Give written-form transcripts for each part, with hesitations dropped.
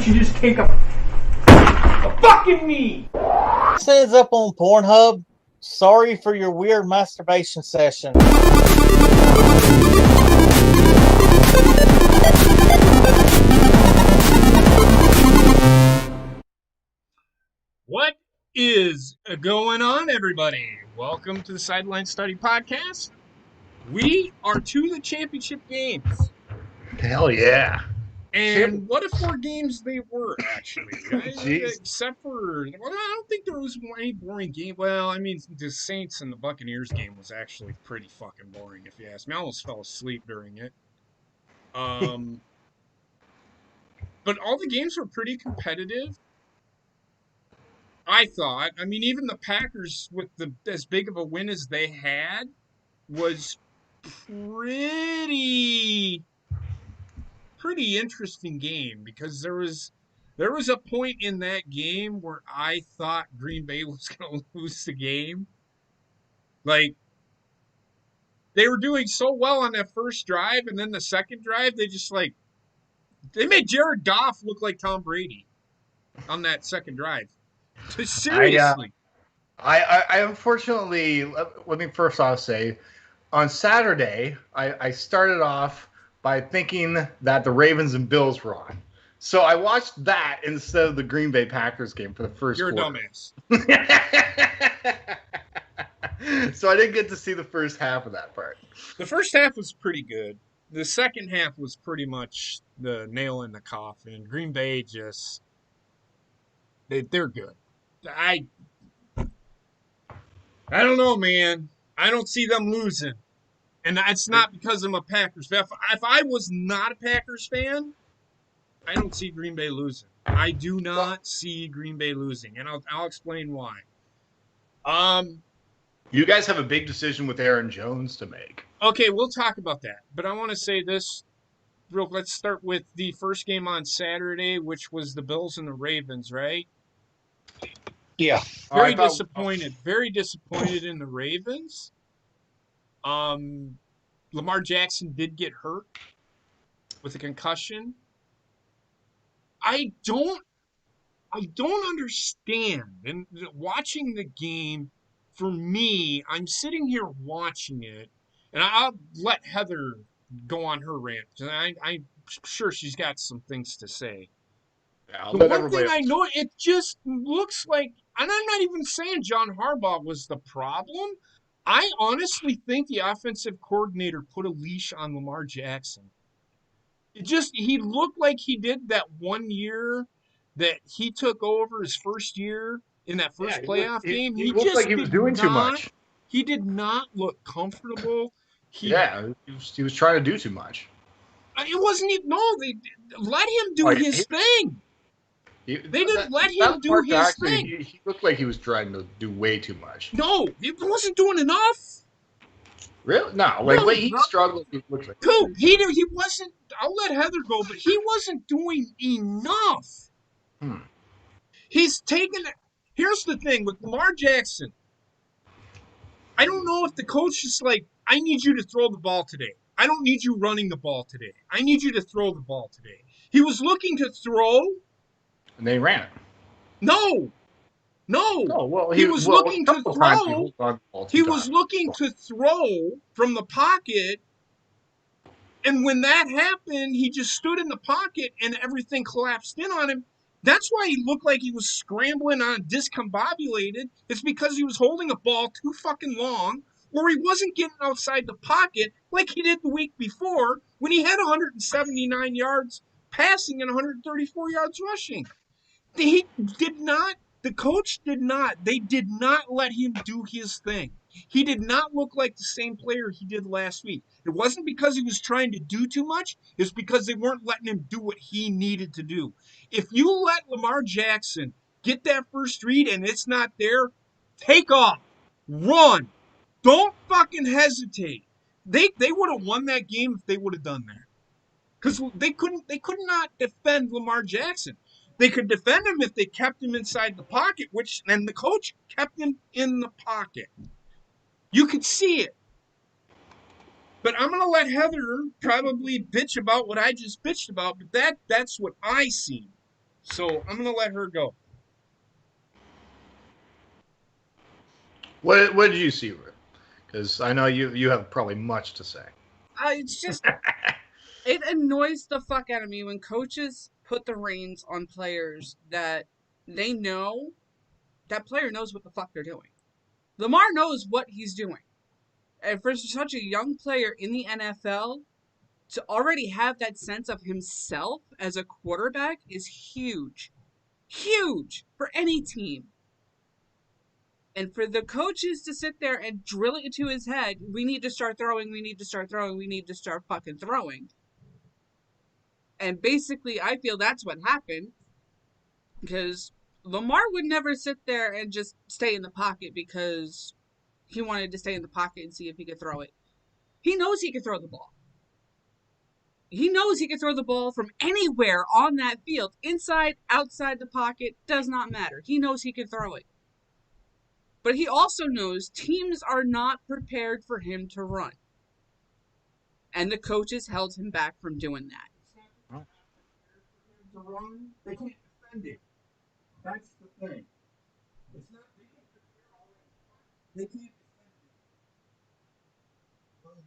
don't you just take a fucking knee? Says up on Pornhub. Sorry for your weird masturbation session. What is going on, everybody? Welcome to the Sideline Study Podcast. We are to the championship games. Hell yeah. And what if 4 games they were, actually? Jeez. Except for, well, I don't think there was any boring game. Well, I mean, the Saints and the Buccaneers game was actually pretty fucking boring, if you ask me. I almost fell asleep during it. But all the games were pretty competitive. I thought. I mean, even the Packers, with as big of a win as they had, was pretty interesting game, because there was a point in that game where I thought Green Bay was going to lose the game. Like, they were doing so well on that first drive, and then the second drive, they made Jared Goff look like Tom Brady on that second drive. Seriously. I unfortunately, let me first off say, on Saturday, I started off by thinking that the Ravens and Bills were on. So I watched that instead of the Green Bay Packers game for the first quarter. You're a dumbass. So I didn't get to see the first half of that part. The first half was pretty good. The second half was pretty much the nail in the coffin. Green Bay just, they're good. I don't know, man. I don't see them losing. And it's not because I'm a Packers fan. If I was not a Packers fan, I don't see Green Bay losing. I do not see Green Bay losing, and I'll explain why. You guys have a big decision with Aaron Jones to make. Okay, we'll talk about that. But I want to say this real quick. Let's start with the first game on Saturday, which was the Bills and the Ravens, right? Yeah. Very disappointed in the Ravens. Lamar Jackson did get hurt with a concussion. I don't understand. And watching the game, for me, I'm sitting here watching it, and I'll let Heather go on her rant, because I'm sure she's got some things to say. Yeah, the one thing I know, it just looks like, and I'm not even saying John Harbaugh was the problem. I honestly think the offensive coordinator put a leash on Lamar Jackson. He looked like he did that one year that he took over his first year in that first playoff game. He looked like he was doing too much. He did not look comfortable. He was trying to do too much. It wasn't even, they let him do his thing. They didn't let him do his thing. He looked like he was trying to do way too much. No, he wasn't doing enough. Really? No, what he struggled, it looks like. Cool. He wasn't, I'll let Heather go, but he wasn't doing enough. He's taken, here's the thing with Lamar Jackson. I don't know if the coach is like, I need you to throw the ball today. I don't need you running the ball today. I need you to throw the ball today. He was looking to throw. And they ran it. No. Well, he was looking to throw. He was looking to throw from the pocket. And when that happened, he just stood in the pocket and everything collapsed in on him. That's why he looked like he was scrambling on discombobulated. It's because he was holding a ball too fucking long, or he wasn't getting outside the pocket like he did the week before when he had 179 yards passing and 134 yards rushing. They did not let him do his thing. He did not look like the same player he did last week. It wasn't because he was trying to do too much. It's because they weren't letting him do what he needed to do. If you let Lamar Jackson get that first read and it's not there, take off. Run. Don't fucking hesitate. They would have won that game if they would have done that. Because they could not defend Lamar Jackson. They could defend him if they kept him inside the pocket, and the coach kept him in the pocket. You could see it. But I'm going to let Heather probably bitch about what I just bitched about, but that's what I see. So I'm gonna let her go. What did you see, Rick? Because I know you have probably much to say. It's just it annoys the fuck out of me when coaches put the reins on players that they know that player knows what the fuck they're doing. Lamar knows what he's doing. And for such a young player in the NFL to already have that sense of himself as a quarterback is huge. Huge for any team. And for the coaches to sit there and drill it into his head, we need to start throwing, we need to start throwing, we need to start fucking throwing. And basically, I feel that's what happened. Because Lamar would never sit there and just stay in the pocket because he wanted to stay in the pocket and see if he could throw it. He knows he can throw the ball. He knows he can throw the ball from anywhere on that field. Inside, outside the pocket, does not matter. He knows he can throw it. But he also knows teams are not prepared for him to run. And the coaches held him back from doing that. To run, they can't defend it. That's the thing. It's not they can't prepare already. They can't defend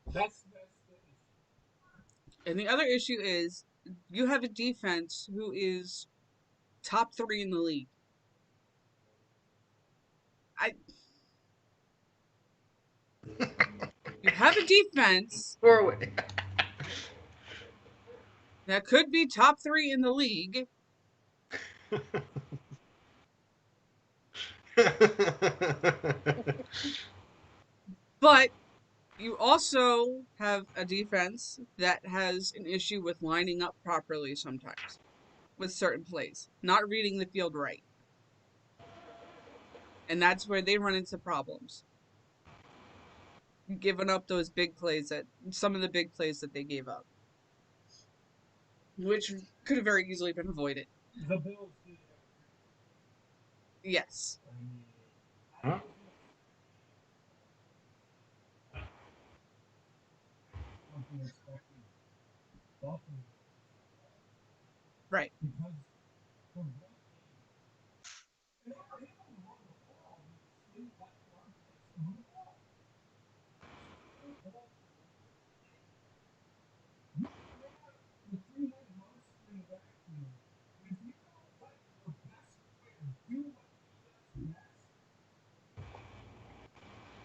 it. That's the issue. And the other issue is you have a defense who is top 3 in the league. You have a defense Norway. that could be top 3 in the league. But you also have a defense that has an issue with lining up properly sometimes with certain plays, not reading the field right. And that's where they run into problems. Giving up those big plays some of the big plays that they gave up, which could have very easily been avoided. The Bills did Yes. Huh? Right.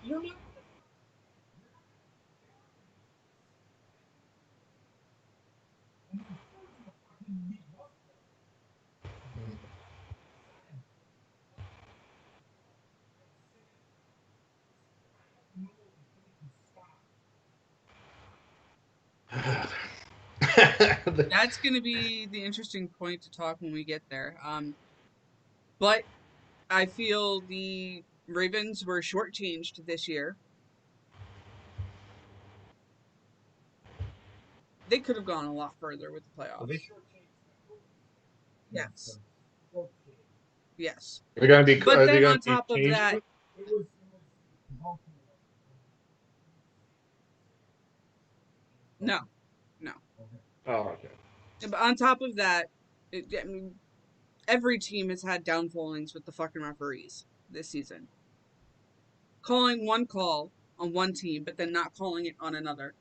You're not. That's going to be the interesting point to talk when we get there. But I feel the Ravens were shortchanged this year. They could have gone a lot further with the playoffs. Yes. Yes. They're going to be. But then gonna on top of that, no. Oh, okay. But on top of that, I mean, every team has had downfallings with the fucking referees this season. Calling one call on one team, but then not calling it on another.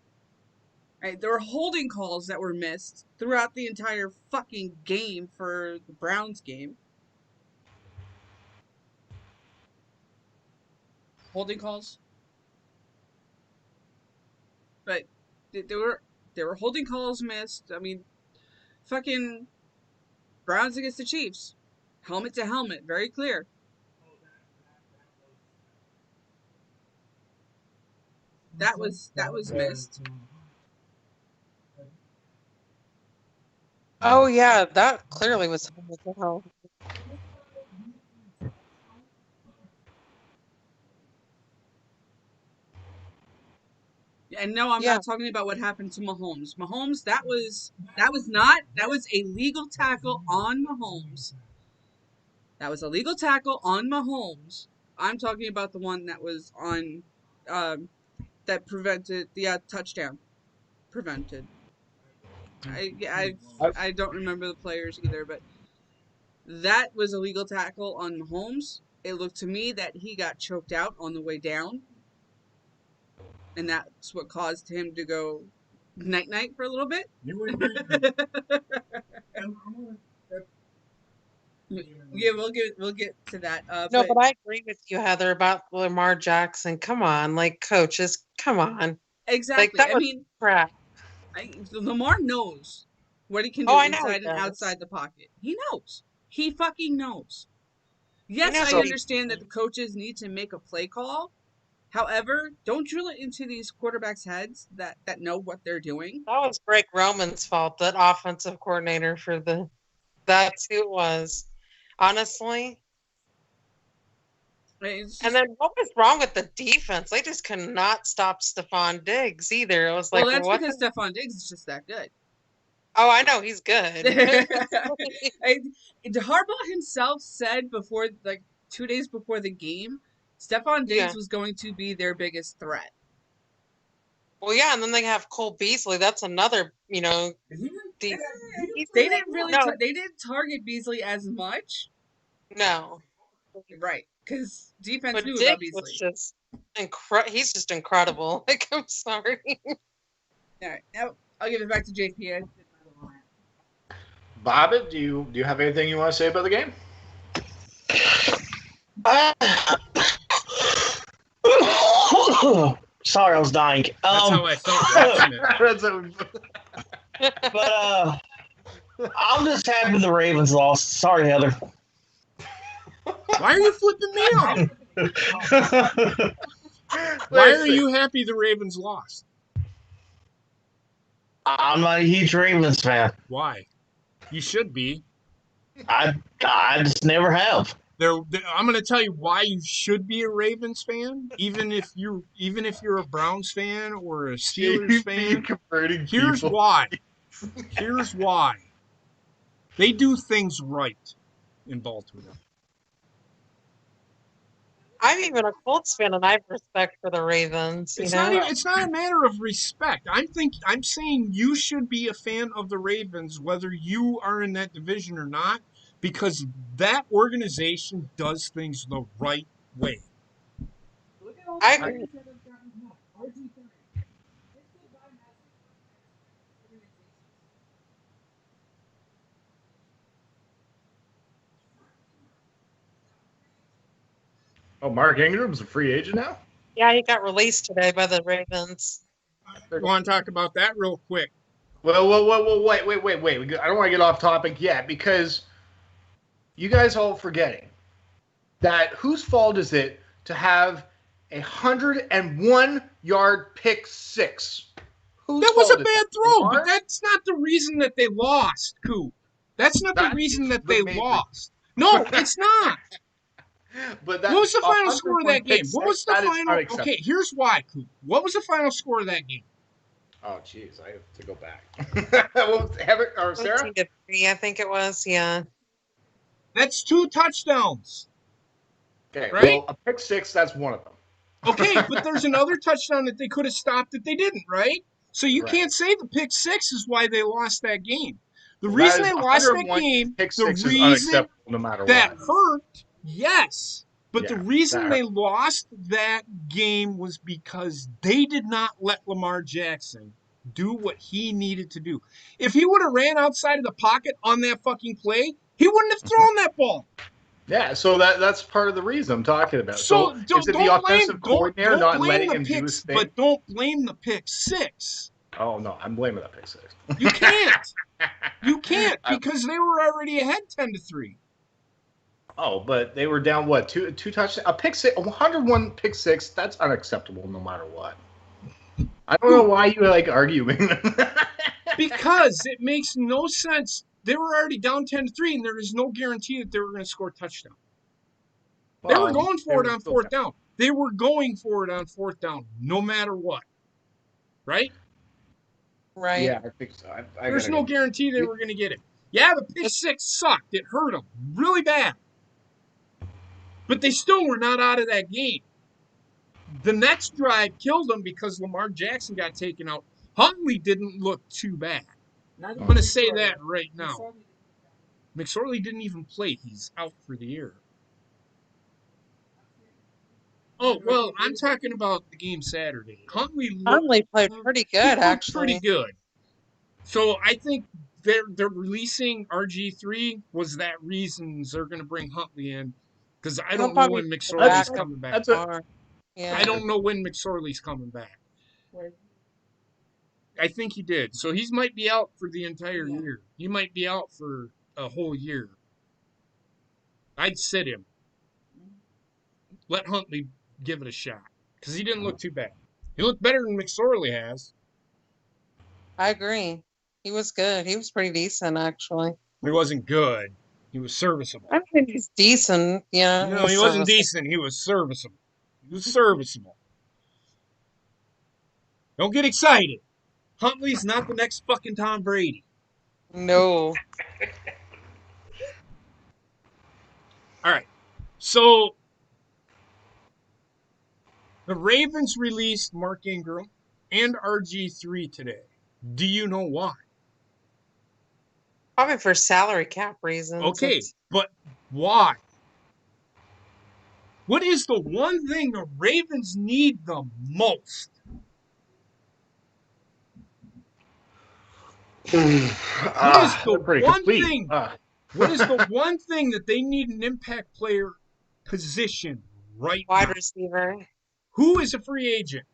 Right? There were holding calls that were missed throughout the entire fucking game for the Browns game. Holding calls. But there were holding calls missed. I mean, fucking Browns against the Chiefs. Helmet to helmet, very clear. That was missed. Oh yeah, that clearly was what the hell. And no, I'm not talking about what happened to Mahomes. Mahomes, that was a legal tackle on Mahomes. That was a legal tackle on Mahomes. I'm talking about the one that was on, that prevented the touchdown. Prevented. I don't remember the players either, but that was a legal tackle on Mahomes. It looked to me that he got choked out on the way down, and that's what caused him to go night-night for a little bit. Yeah, we'll get to that. No, but I agree with you, Heather, about Lamar Jackson. Come on, like coaches, come on. Exactly. Like that was crap. Lamar knows what he can do inside and outside the pocket. He knows. He fucking knows. Yes, I understand that the coaches need to make a play call. However, don't drill it into these quarterbacks' heads that know what they're doing. That was Greg Roman's fault, that offensive coordinator for that's who it was. Honestly. And then what was wrong with the defense? They just could not stop Stephon Diggs either. It was like, well, that's because Stephon Diggs is just that good. Oh, I know, he's good. Harbaugh himself said before, like 2 days before the game, Stephon Diggs was going to be their biggest threat. Well, yeah, and then they have Cole Beasley. That's another, they didn't really. They didn't target Beasley as much. No, right? Because defense knew Diggs about Beasley. Was just he's just incredible. Like, I'm sorry. All right, now I'll give it back to JP. Bobbit, do you have anything you want to say about the game? Sorry, I was dying. That's how I felt. But I'm just happy the Ravens lost. Sorry, Heather. Why are you flipping me off? Why are you happy the Ravens lost? I'm not a huge Ravens fan. Why? You should be. I just never have. I'm going to tell you why you should be a Ravens fan, even if you're a Browns fan or a Steelers fan. Here's why. Here's why. They do things right in Baltimore. I'm even a Colts fan, and I have respect for the Ravens. It's not a matter of respect. I'm saying you should be a fan of the Ravens, whether you are in that division or not, because that organization does things the right way. I agree. Oh, Mark Ingram's a free agent now? Yeah, he got released today by the Ravens. I want to talk about that real quick. Well, wait. I don't want to get off topic yet because you guys all forgetting that whose fault is it to have 101-yard pick six? That was a bad throw, but that's not the reason that they lost, Coop. That's not the reason that they lost. No, it's not. But what was the final score of that game? What was the final? Okay, here's why, Coop. What was the final score of that game? Oh, jeez, I have to go back. Or Sarah? 14-3, I think it was. Yeah. That's 2 touchdowns. Okay, right? Well, a pick six, that's one of them. Okay, but there's another touchdown that they could have stopped that they didn't, right? So you can't say the pick six is why they lost that game. The reason they lost that game, the reason no matter that hurt, yes. But the reason they lost that game was because they did not let Lamar Jackson do what he needed to do. If he would have ran outside of the pocket on that fucking play, he wouldn't have thrown that ball. Yeah, so that's part of the reason I'm talking about. So is it the offensive coordinator not letting him do his thing? But don't blame the pick six. Oh, no, I'm blaming the pick six. You can't. You can't because they were already ahead 10-3. Oh, but they were down, what, two touchdowns? A pick six, 101 pick six, that's unacceptable no matter what. I don't know why you like arguing. Because it makes no sense. They were already down 10-3, and there is no guarantee that they were going to score a touchdown. They were going for it on fourth down. They were going for it on fourth down, no matter what. Right? Right. Yeah, I think so. There's no guarantee they were going to get it. Yeah, the pick six sucked. It hurt them really bad. But they still were not out of that game. The next drive killed them because Lamar Jackson got taken out. Huntley didn't look too bad. I'm going to say that right now. McSorley didn't even play. He's out for the year. Oh, well, I'm talking about the game Saturday. Huntley played pretty good, actually. Pretty good. So I think they're releasing RG3 was that reasons they're going to bring Huntley in, because I don't know when McSorley's coming back. I don't know when McSorley's coming back. I think he did. So he might be out for the entire year. He might be out for a whole year. I'd sit him. Let Huntley give it a shot, because he didn't look too bad. He looked better than McSorley has. I agree. He was good. He was pretty decent, actually. He wasn't good. He was serviceable. I think he's decent. Yeah. No, he wasn't decent. He was serviceable. He was serviceable. Don't get excited. Huntley's not the next fucking Tom Brady. No. All right. So the Ravens released Mark Ingram and RG3 today. Do you know why? Probably for salary cap reasons. Okay, but why? What is the one thing the Ravens need the most? What is the one thing? What is the one thing that they need an impact player position right now? Wide receiver. Who is a free agent?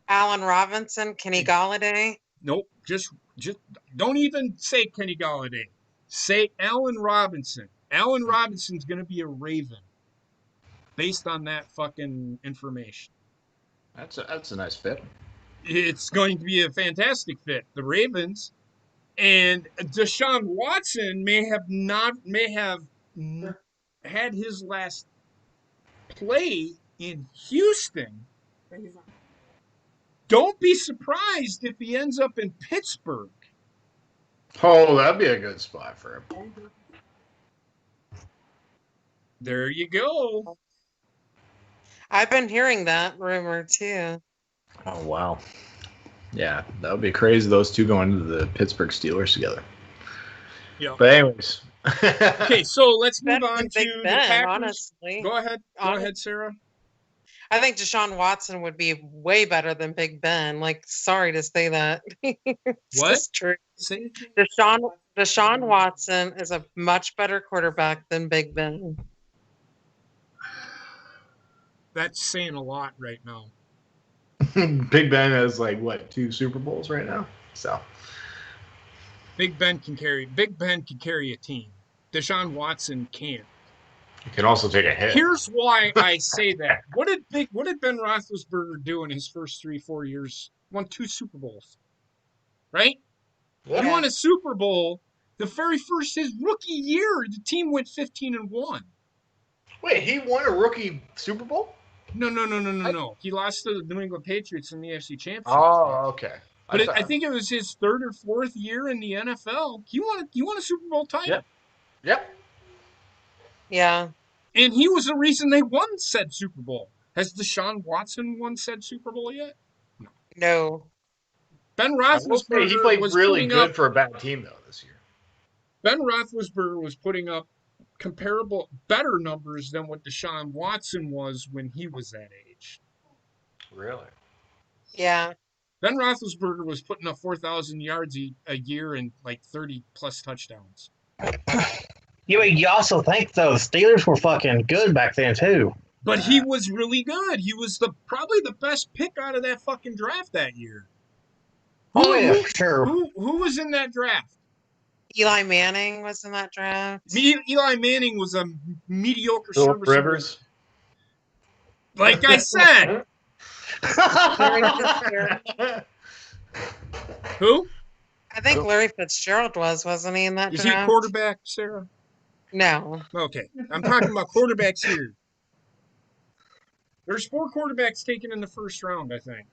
Allen Robinson, Kenny Galladay. Nope. Just don't even say Kenny Galladay. Say Allen Robinson. Allen Robinson's going to be a Raven based on that fucking information. That's a nice fit. It's going to be a fantastic fit. The Ravens and Deshaun Watson may have had his last play in Houston. Don't be surprised if he ends up in Pittsburgh. Oh, that'd be a good spot for him. There you go. I've been hearing that rumor too. Oh, wow. Yeah, that would be crazy, those two going into the Pittsburgh Steelers together. Yeah. But anyways. Okay, so let's move on to the Packers. Honestly. Go ahead. Go ahead, Sarah. I think Deshaun Watson would be way better than Big Ben. Like, sorry to say that. It's What? just true. Deshaun Watson is a much better quarterback than Big Ben. That's saying a lot right now. Big Ben has like what, 2 Super Bowls right now? So Big Ben can carry a team. Deshaun Watson can't. he can also take a hit. Here's why I say that. What did Ben Roethlisberger do in his first 3-4 years? Won 2 Super Bowls. Right? Yeah. He won a Super Bowl the very first his rookie year. The team went 15-1. Wait, he won a rookie Super Bowl? No. He lost to the New England Patriots in the AFC Championship. Oh, okay. But I think it was his 3rd or 4th year in the NFL. He won a Super Bowl title. Yep. Yeah. And he was the reason they won said Super Bowl. Has Deshaun Watson won said Super Bowl yet? No. Ben Roethlisberger he played was really good up, for a bad team, though, this year. Ben Roethlisberger was putting up comparable, better numbers than what Deshaun Watson was when he was that age. Really? Yeah. Ben Roethlisberger was putting up 4,000 yards a year and like 30-plus touchdowns. You also think those Steelers were fucking good back then too. But he was really good. He was probably the best pick out of that fucking draft that year. Sure. Who was in that draft? Eli Manning was in that draft. Eli Manning was a mediocre Philip service. Rivers. Like I said. Who? I think Larry Fitzgerald wasn't he in that Is draft? he a quarterback, Sarah? No. Okay. I'm talking about quarterbacks here. There's 4 quarterbacks taken in the first round, I think.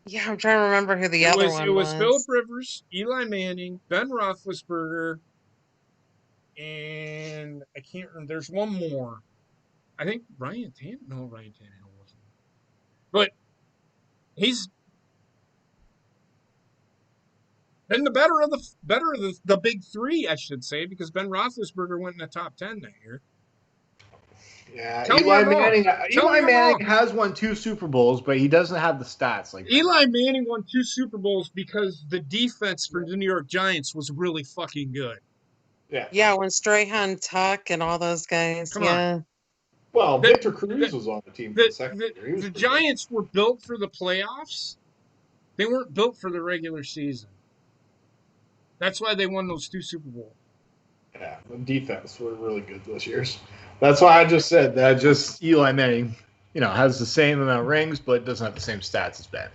Yeah, I'm trying to remember who the other one was. It was Philip Rivers, Eli Manning, Ben Roethlisberger, and I can't remember. There's one more. I think Ryan Tannehill. No, Ryan Tannehill wasn't. But he's And the better of the big three, I should say, because Ben Roethlisberger went in the top 10 that year. Yeah, Tell me Eli I'm wrong. Manning. Tell me Eli I'm Manning wrong. has won 2 Super Bowls, but he doesn't have the stats like that. Eli Manning won 2 Super Bowls because the defense for the New York Giants was really fucking good. Yeah, when Strahan, Tuck, and all those guys. Come on. Well, Victor Cruz was on the team for the second year. The Giants were built for the playoffs. They weren't built for the regular season. That's why they won those 2 Super Bowls. Yeah, the defense were really good those years. That's why I just said that. Just Eli Manning, has the same amount of rings, but doesn't have the same stats as Ben.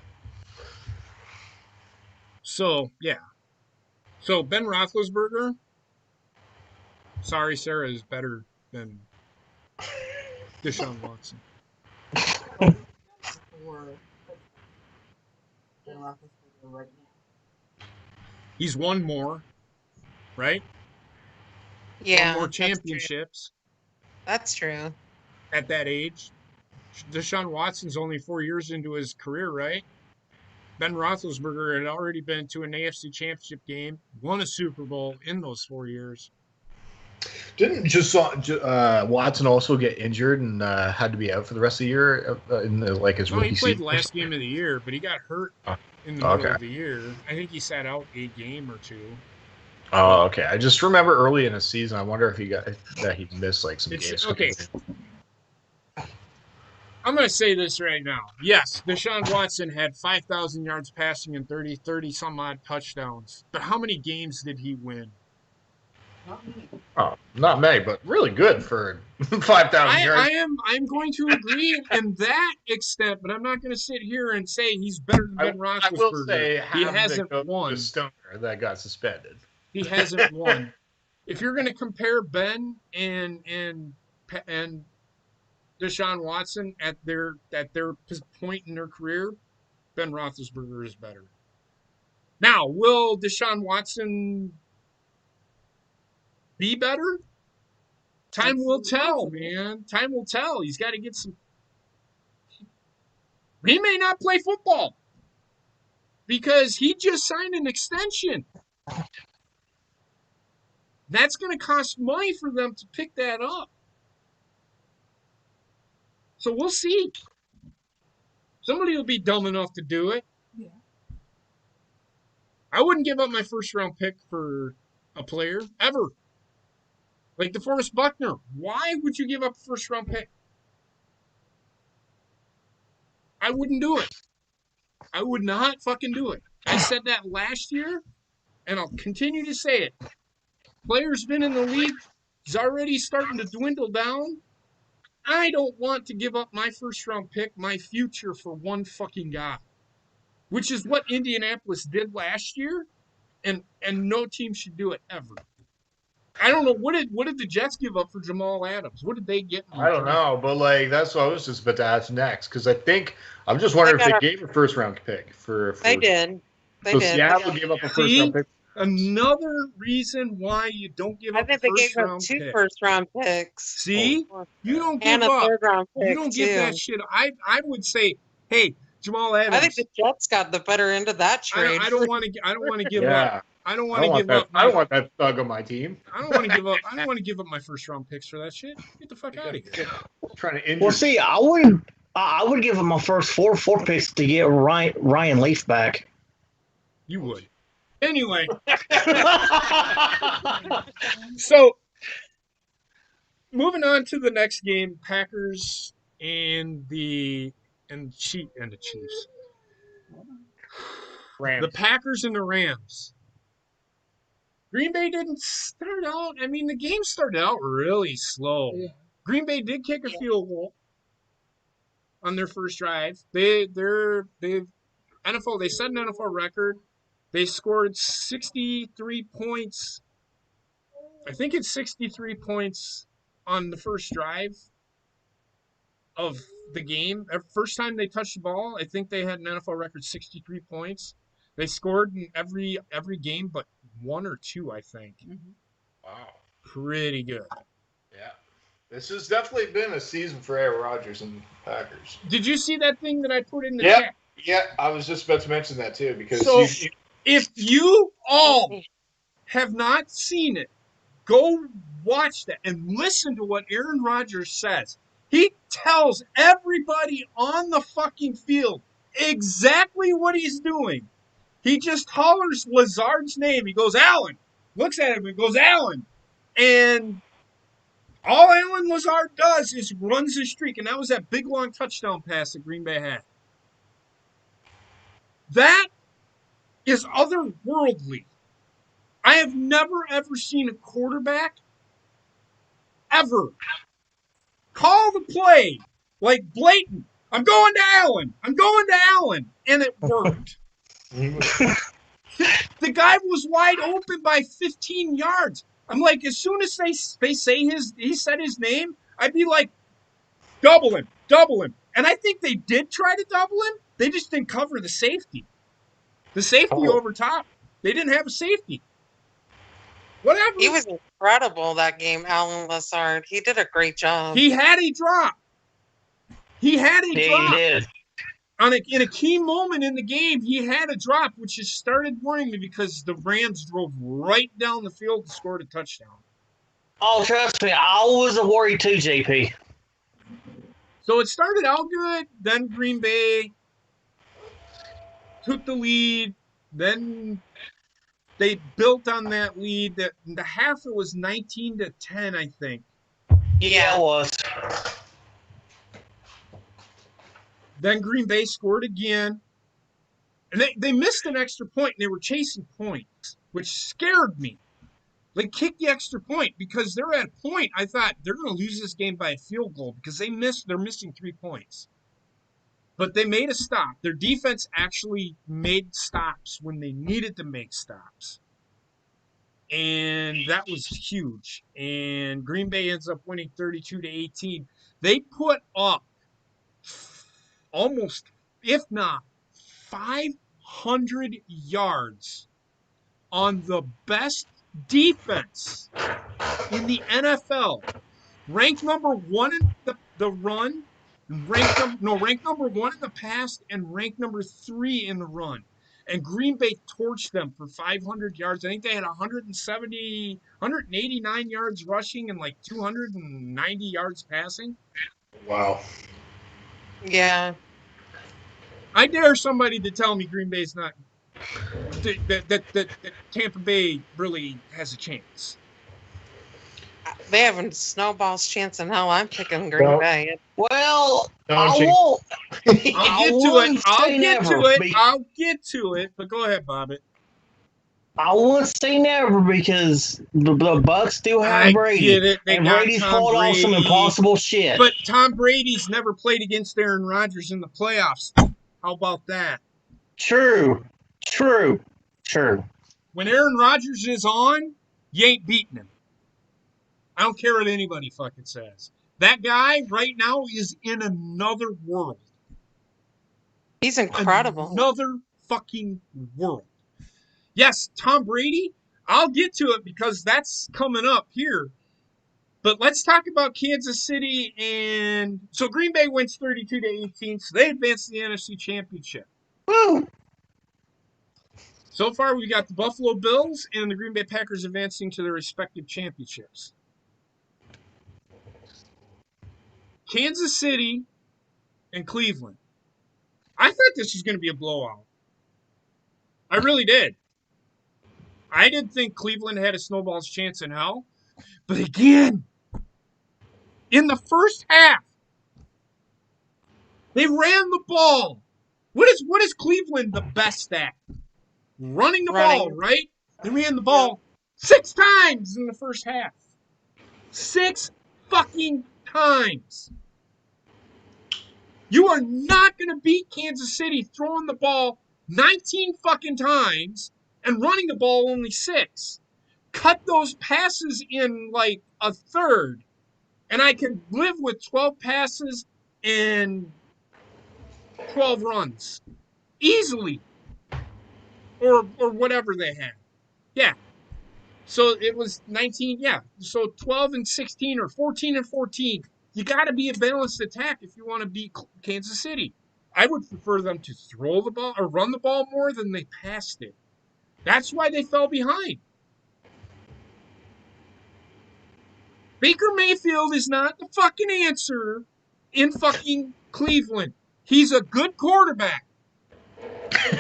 So, yeah. So, Ben Roethlisberger, sorry, Sarah, is better than Deshaun Watson. He's won more, right? Yeah. Won more championships. That's true. At that age. Deshaun Watson's only 4 years into his career, right? Ben Roethlisberger had already been to an AFC championship game, won a Super Bowl in those 4 years. Didn't Watson also get injured and had to be out for the rest of the year in his rookie season? He played the last game of the year, but he got hurt in the middle of the year. I think he sat out a game or 2. Oh, okay. I just remember early in the season, I wonder if he missed some games. Okay. I'm going to say this right now. Yes, Deshaun Watson had 5,000 yards passing and 30 some odd touchdowns. But how many games did he win? Not many. Oh, not many, but really good for 5,000 yards. I'm going to agree in that extent, but I'm not going to sit here and say he's better than Ben Roethlisberger. I will say he hasn't won. The stoner that got suspended. He hasn't won. If you're going to compare Ben and Deshaun Watson at their point in their career, Ben Roethlisberger is better. Now, will Deshaun Watson be better? Time will tell, man. Time will tell. He's got to get some. He may not play football because he just signed an extension. That's going to cost money for them to pick that up. So we'll see. Somebody will be dumb enough to do it. Yeah. I wouldn't give up my first-round pick for a player, ever. Like DeForest Buckner. Why would you give up a first-round pick? I wouldn't do it. I would not fucking do it. I said that last year, and I'll continue to say it. Player's been in the league. He's already starting to dwindle down. I don't want to give up my first-round pick, my future, for one fucking guy, which is what Indianapolis did last year, and no team should do it ever. I don't know. What did the Jets give up for Jamal Adams? What did they get? I don't know, but that's what I was just about to ask next, because I'm just wondering if they gave a first-round pick for. They did. So Seattle gave up a first-round pick. Another reason why you don't give up. I think they gave up 2 first-round picks. See, you don't give and up. A third-round pick you don't give that shit. I would say, hey, Jamal Adams. I think the Jets got the better end of that trade. I don't want to give up. I don't want to give up. I don't want that thug on my team. I don't want to give up. I don't want to give up my first-round picks for that shit. Get the fuck out of here. Trying to injure. Well, see, I would give him my first four picks to get Ryan Leaf back. You would. Anyway, so moving on to the next game, Packers and the Chiefs. Rams. The Packers and the Rams. Green Bay didn't start out. I mean, the game started out really slow. Yeah. Green Bay did kick a field goal on their first drive. They set an NFL record. They scored 63 points. I think it's 63 points on the first drive of the game. First time they touched the ball, I think they had an NFL record 63 points. They scored in every game but 1 or 2, I think. Mm-hmm. Wow. Pretty good. Yeah. This has definitely been a season for Aaron Rodgers and Packers. Did you see that thing that I put in the chat? Yeah, I was just about to mention that too, because If you all have not seen it, go watch that and listen to what Aaron Rodgers says. He tells everybody on the fucking field exactly what he's doing. He just hollers Lazard's name. He goes, Allen. Looks at him and goes, Allen. And all Allen Lazard does is runs his streak. And that was that big, long touchdown pass that Green Bay had. That is otherworldly. I have never, ever seen a quarterback ever call the play like blatant. I'm going to Allen. I'm going to Allen. And it worked. The guy was wide open by 15 yards. I'm like, as soon as they say he said his name, I'd be like, double him. And I think they did try to double him. They just didn't cover the safety. The safety over top. They didn't have a safety. Whatever. He was incredible that game, Alan Lazard. He did a great job. He had a drop. He did. In a key moment in the game, he had a drop, which just started worrying me because the Rams drove right down the field and scored a touchdown. Oh, trust me, I was a worry too, JP. So it started out good. Then Green Bay took the lead. Then they built on that lead. The half, it was 19-10, I think. Yeah, it was. Then Green Bay scored again. And they missed an extra point, and they were chasing points, which scared me. They kicked the extra point because they're at a point. I thought they're going to lose this game by a field goal because they're missing 3 points. But they made a stop. Their defense actually made stops when they needed to make stops. And that was huge. And Green Bay ends up winning 32-18. They put up almost, if not 500 yards on the best defense in the NFL. Ranked number 1 in the run, ranked number 1 in the pass, and ranked number 3 in the run. And Green Bay torched them for 500 yards. I think they had 189 yards rushing and like 290 yards passing. Wow. Yeah. I dare somebody to tell me Green Bay's not that Tampa Bay really has a chance. They have a snowball's chance in hell. I'm picking Green Bay. Well, Don't I won't. I'll get to it. But go ahead, Bobbit. I won't say never because the Bucks do have Brady. Get it. And Brady's pulled off some impossible shit. But Tom Brady's never played against Aaron Rodgers in the playoffs. How about that? True. When Aaron Rodgers is on, you ain't beating him. I don't care what anybody fucking says. That guy right now is in another world. He's incredible. Another fucking world. Yes, Tom Brady, I'll get to it because that's coming up here. But let's talk about Kansas City. And so Green Bay wins 32-18, so they advance to the NFC Championship. Woo! So far, we got the Buffalo Bills and the Green Bay Packers advancing to their respective championships. Kansas City and Cleveland. I thought this was going to be a blowout. I really did. I didn't think Cleveland had a snowball's chance in hell. But again, in the first half, they ran the ball. What is Cleveland the best at? Running the ball, right? They ran the ball 6 times in the first half. 6 fucking times. You are not going to beat Kansas City throwing the ball 19 fucking times and running the ball only 6. Cut those passes in like a third, and I can live with 12 passes and 12 runs. Easily. Or whatever they had. Yeah. So it was 19, yeah. So 12 and 16 or 14 and 14. You got to be a balanced attack if you want to beat Kansas City. I would prefer them to throw the ball or run the ball more than they passed it. That's why they fell behind. Baker Mayfield is not the fucking answer in fucking Cleveland. He's a good quarterback,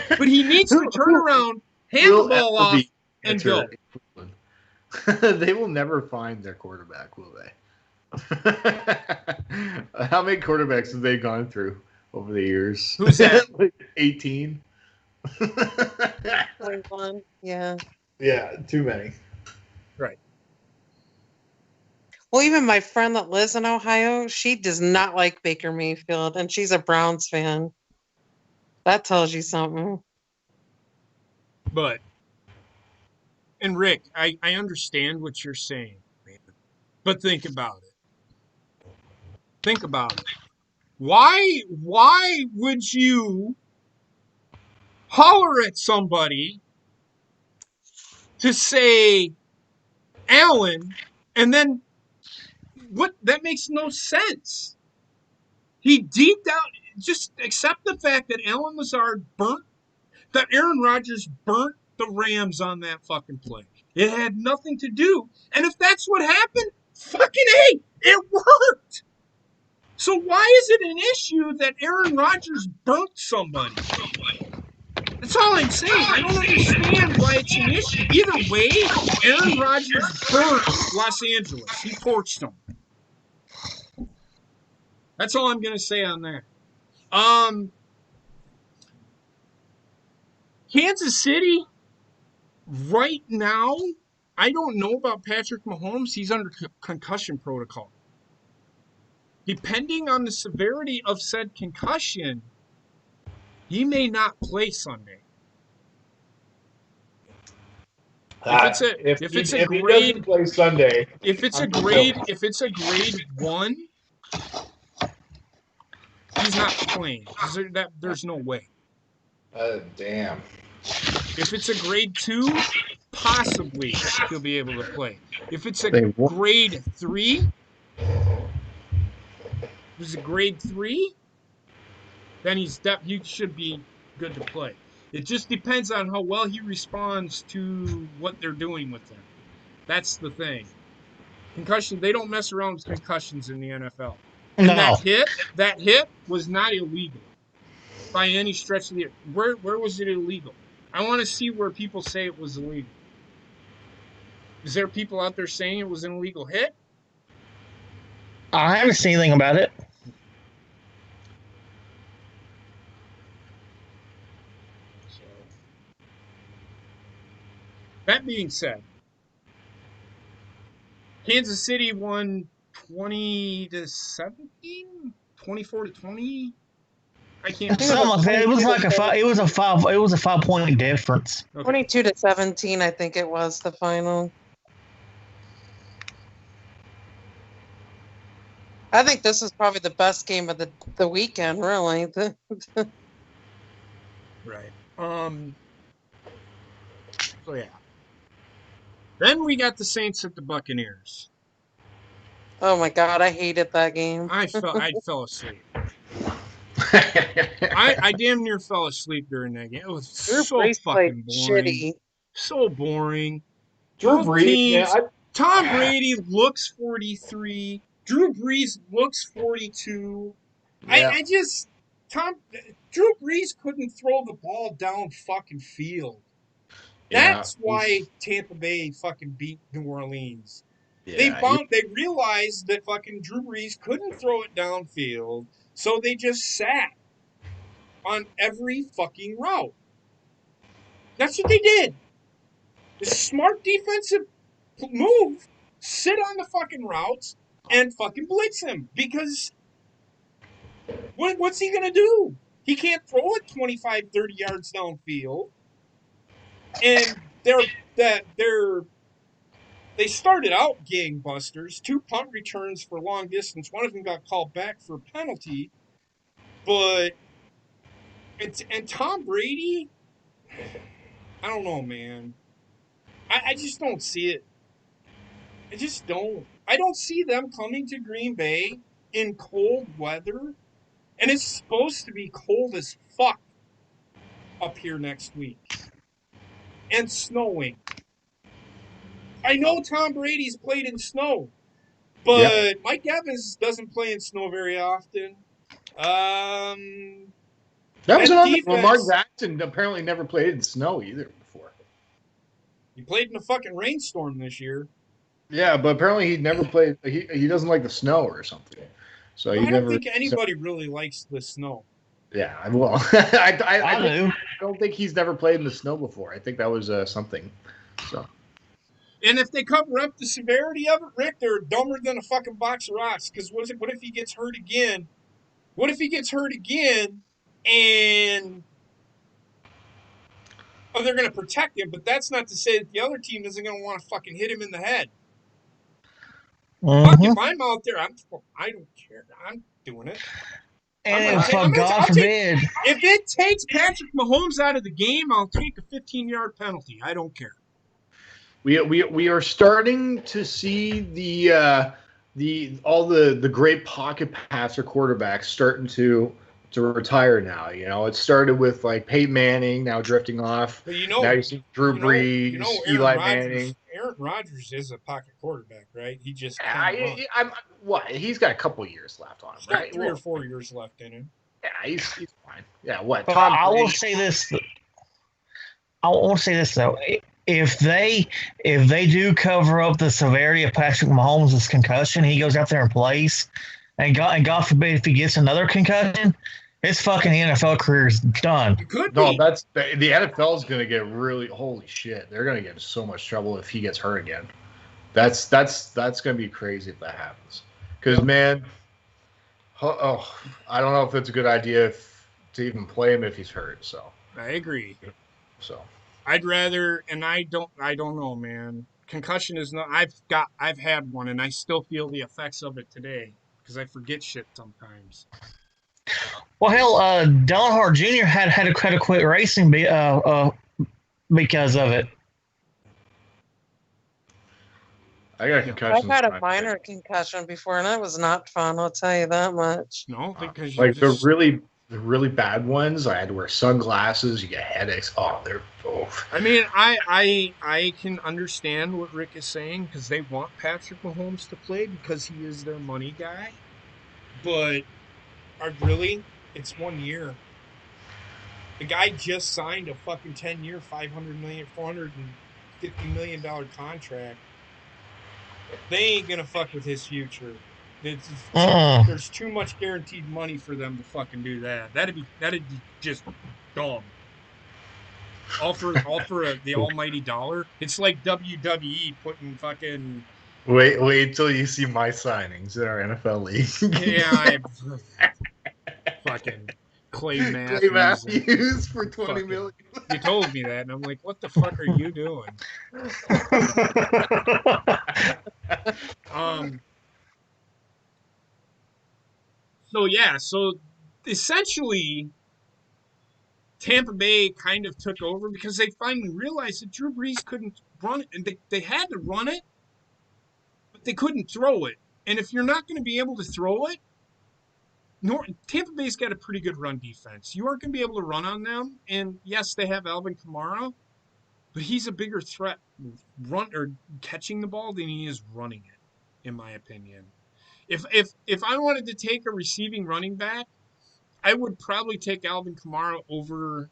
but he needs to turn around, hand the ball off, and go. They will never find their quarterback, will they? How many quarterbacks have they gone through over the years? Who's that? Like 18. 21. Yeah. Yeah, too many. Right. Well, even my friend that lives in Ohio, she does not like Baker Mayfield, and she's a Browns fan. That tells you something. But, and Rick, I understand what you're saying, man. But think about it. Think about it. Why would you holler at somebody to say Allen, and then what? That makes no sense. He deep down just accept the fact that Alan Lazard burnt, that Aaron Rodgers burnt the Rams on that fucking play. It had nothing to do. And if that's what happened, fucking A, it worked. So why is it an issue that Aaron Rodgers burnt somebody? That's all I'm saying. I don't understand why it's an issue. Either way, Aaron Rodgers burnt Los Angeles. He torched them. That's all I'm going to say on that. Kansas City, right now, I don't know about Patrick Mahomes. He's under concussion protocol. Depending on the severity of said concussion, he may not play Sunday. If it's a grade play Sunday, if it's a grade 1, he's not playing. There's no way. Damn. If it's a grade 2, possibly he'll be able to play. If it's a grade 3, then he should be good to play. It just depends on how well he responds to what they're doing with him. That's the thing. Concussion, they don't mess around with concussions in the NFL. And No. that hit was not illegal by any stretch of the where was it illegal? I want to see where people say it was illegal. Is there people out there saying it was an illegal hit? I haven't seen anything about it. So, that being said, Kansas City won 20-17, 24-20. I can't. Something like that. It was like It was a 5-point difference. Okay. 22-17, I think it was the final. I think this is probably the best game of the weekend, really. Right. So yeah. Then we got the Saints at the Buccaneers. Oh my God, I hated that game. I fell asleep. I damn near fell asleep during that game. It was so fucking boring. Shitty. So boring. Drew Brees, Tom Brady looks 43. Drew Brees looks 42. Yeah. Drew Brees couldn't throw the ball down fucking field. That's why Tampa Bay fucking beat New Orleans. Yeah, they realized that fucking Drew Brees couldn't throw it downfield, so they just sat on every fucking route. That's what they did. The smart defensive move, sit on the fucking routes and fucking blitz him, because what's he going to do? He can't throw it 25, 30 yards downfield. And they started out gangbusters, 2 punt returns for long distance. One of them got called back for a penalty. But and Tom Brady, I don't know, man. I just don't see it. I just don't. I don't see them coming to Green Bay in cold weather. And it's supposed to be cold as fuck up here next week. and snowing. I know Tom Brady's played in snow, but Mike Evans doesn't play in snow very often. That was That another thing. Lamar defense, Jackson apparently never played in snow either before. he played in a fucking rainstorm this year. Yeah, but apparently he never played. He doesn't like the snow or something. So he I don't never. think anybody really likes the snow. Yeah, well, I do. don't think he's never played in the snow before. I think that was something. So. And if they cover up the severity of it, Rick, they're dumber than a fucking box of rocks. Because what if he gets hurt again? What if he gets hurt again and they're going to protect him? But that's not to say that the other team isn't going to want to fucking hit him in the head. Fuck, if I'm out there, I don't care. I'm doing it. And God forbid. If it takes Patrick Mahomes out of the game, I'll take a 15-yard penalty. I don't care. We are starting to see all the great pocket passer quarterbacks starting to retire now. You know, it started with like Peyton Manning now drifting off. But now you see Drew Brees, Eli Manning. Aaron Rodgers is a pocket quarterback, right? He just he's got a couple years left on him, right? 3 or 4 years left in him. Yeah, he's fine. Yeah, what? But I will say this. I want to say this though. If they do cover up the severity of Patrick Mahomes' concussion, he goes out there and plays, and God forbid if he gets another concussion, his fucking NFL career is done. It could No, be. that's the NFL is going to get really holy shit. They're going to get in so much trouble if he gets hurt again. That's going to be crazy if that happens. Because man, I don't know if it's a good idea to even play him if he's hurt. So I agree. So. I'd rather, and I don't know, man. Concussion is not. I've had one, and I still feel the effects of it today because I forget shit sometimes. Well, hell, Dallin Hart Jr. had to quit racing because of it. I got a concussion. I've had a minor concussion before, and that was not fun. I'll tell you that much. No, because like the really bad ones, I had to wear sunglasses. You get headaches. I mean, I can understand what Rick is saying because they want Patrick Mahomes to play because he is their money guy. But really, it's 1 year. The guy just signed a fucking 10-year, $450 million contract. They ain't gonna fuck with his future. There's too much guaranteed money for them to fucking do that. That'd be just dumb. All for the almighty dollar. It's like WWE putting fucking. Wait till you see my signings in our NFL league. Yeah, fucking Clay Matthews for $20 million. You told me that, and I'm like, what the fuck are you doing? So essentially, Tampa Bay kind of took over because they finally realized that Drew Brees couldn't run it, and they had to run it, but they couldn't throw it. And if you're not going to be able to throw it, Tampa Bay's got a pretty good run defense. You aren't going to be able to run on them. And yes, they have Alvin Kamara, but he's a bigger threat catching the ball than he is running it, in my opinion. If I wanted to take a receiving running back, I would probably take Alvin Kamara over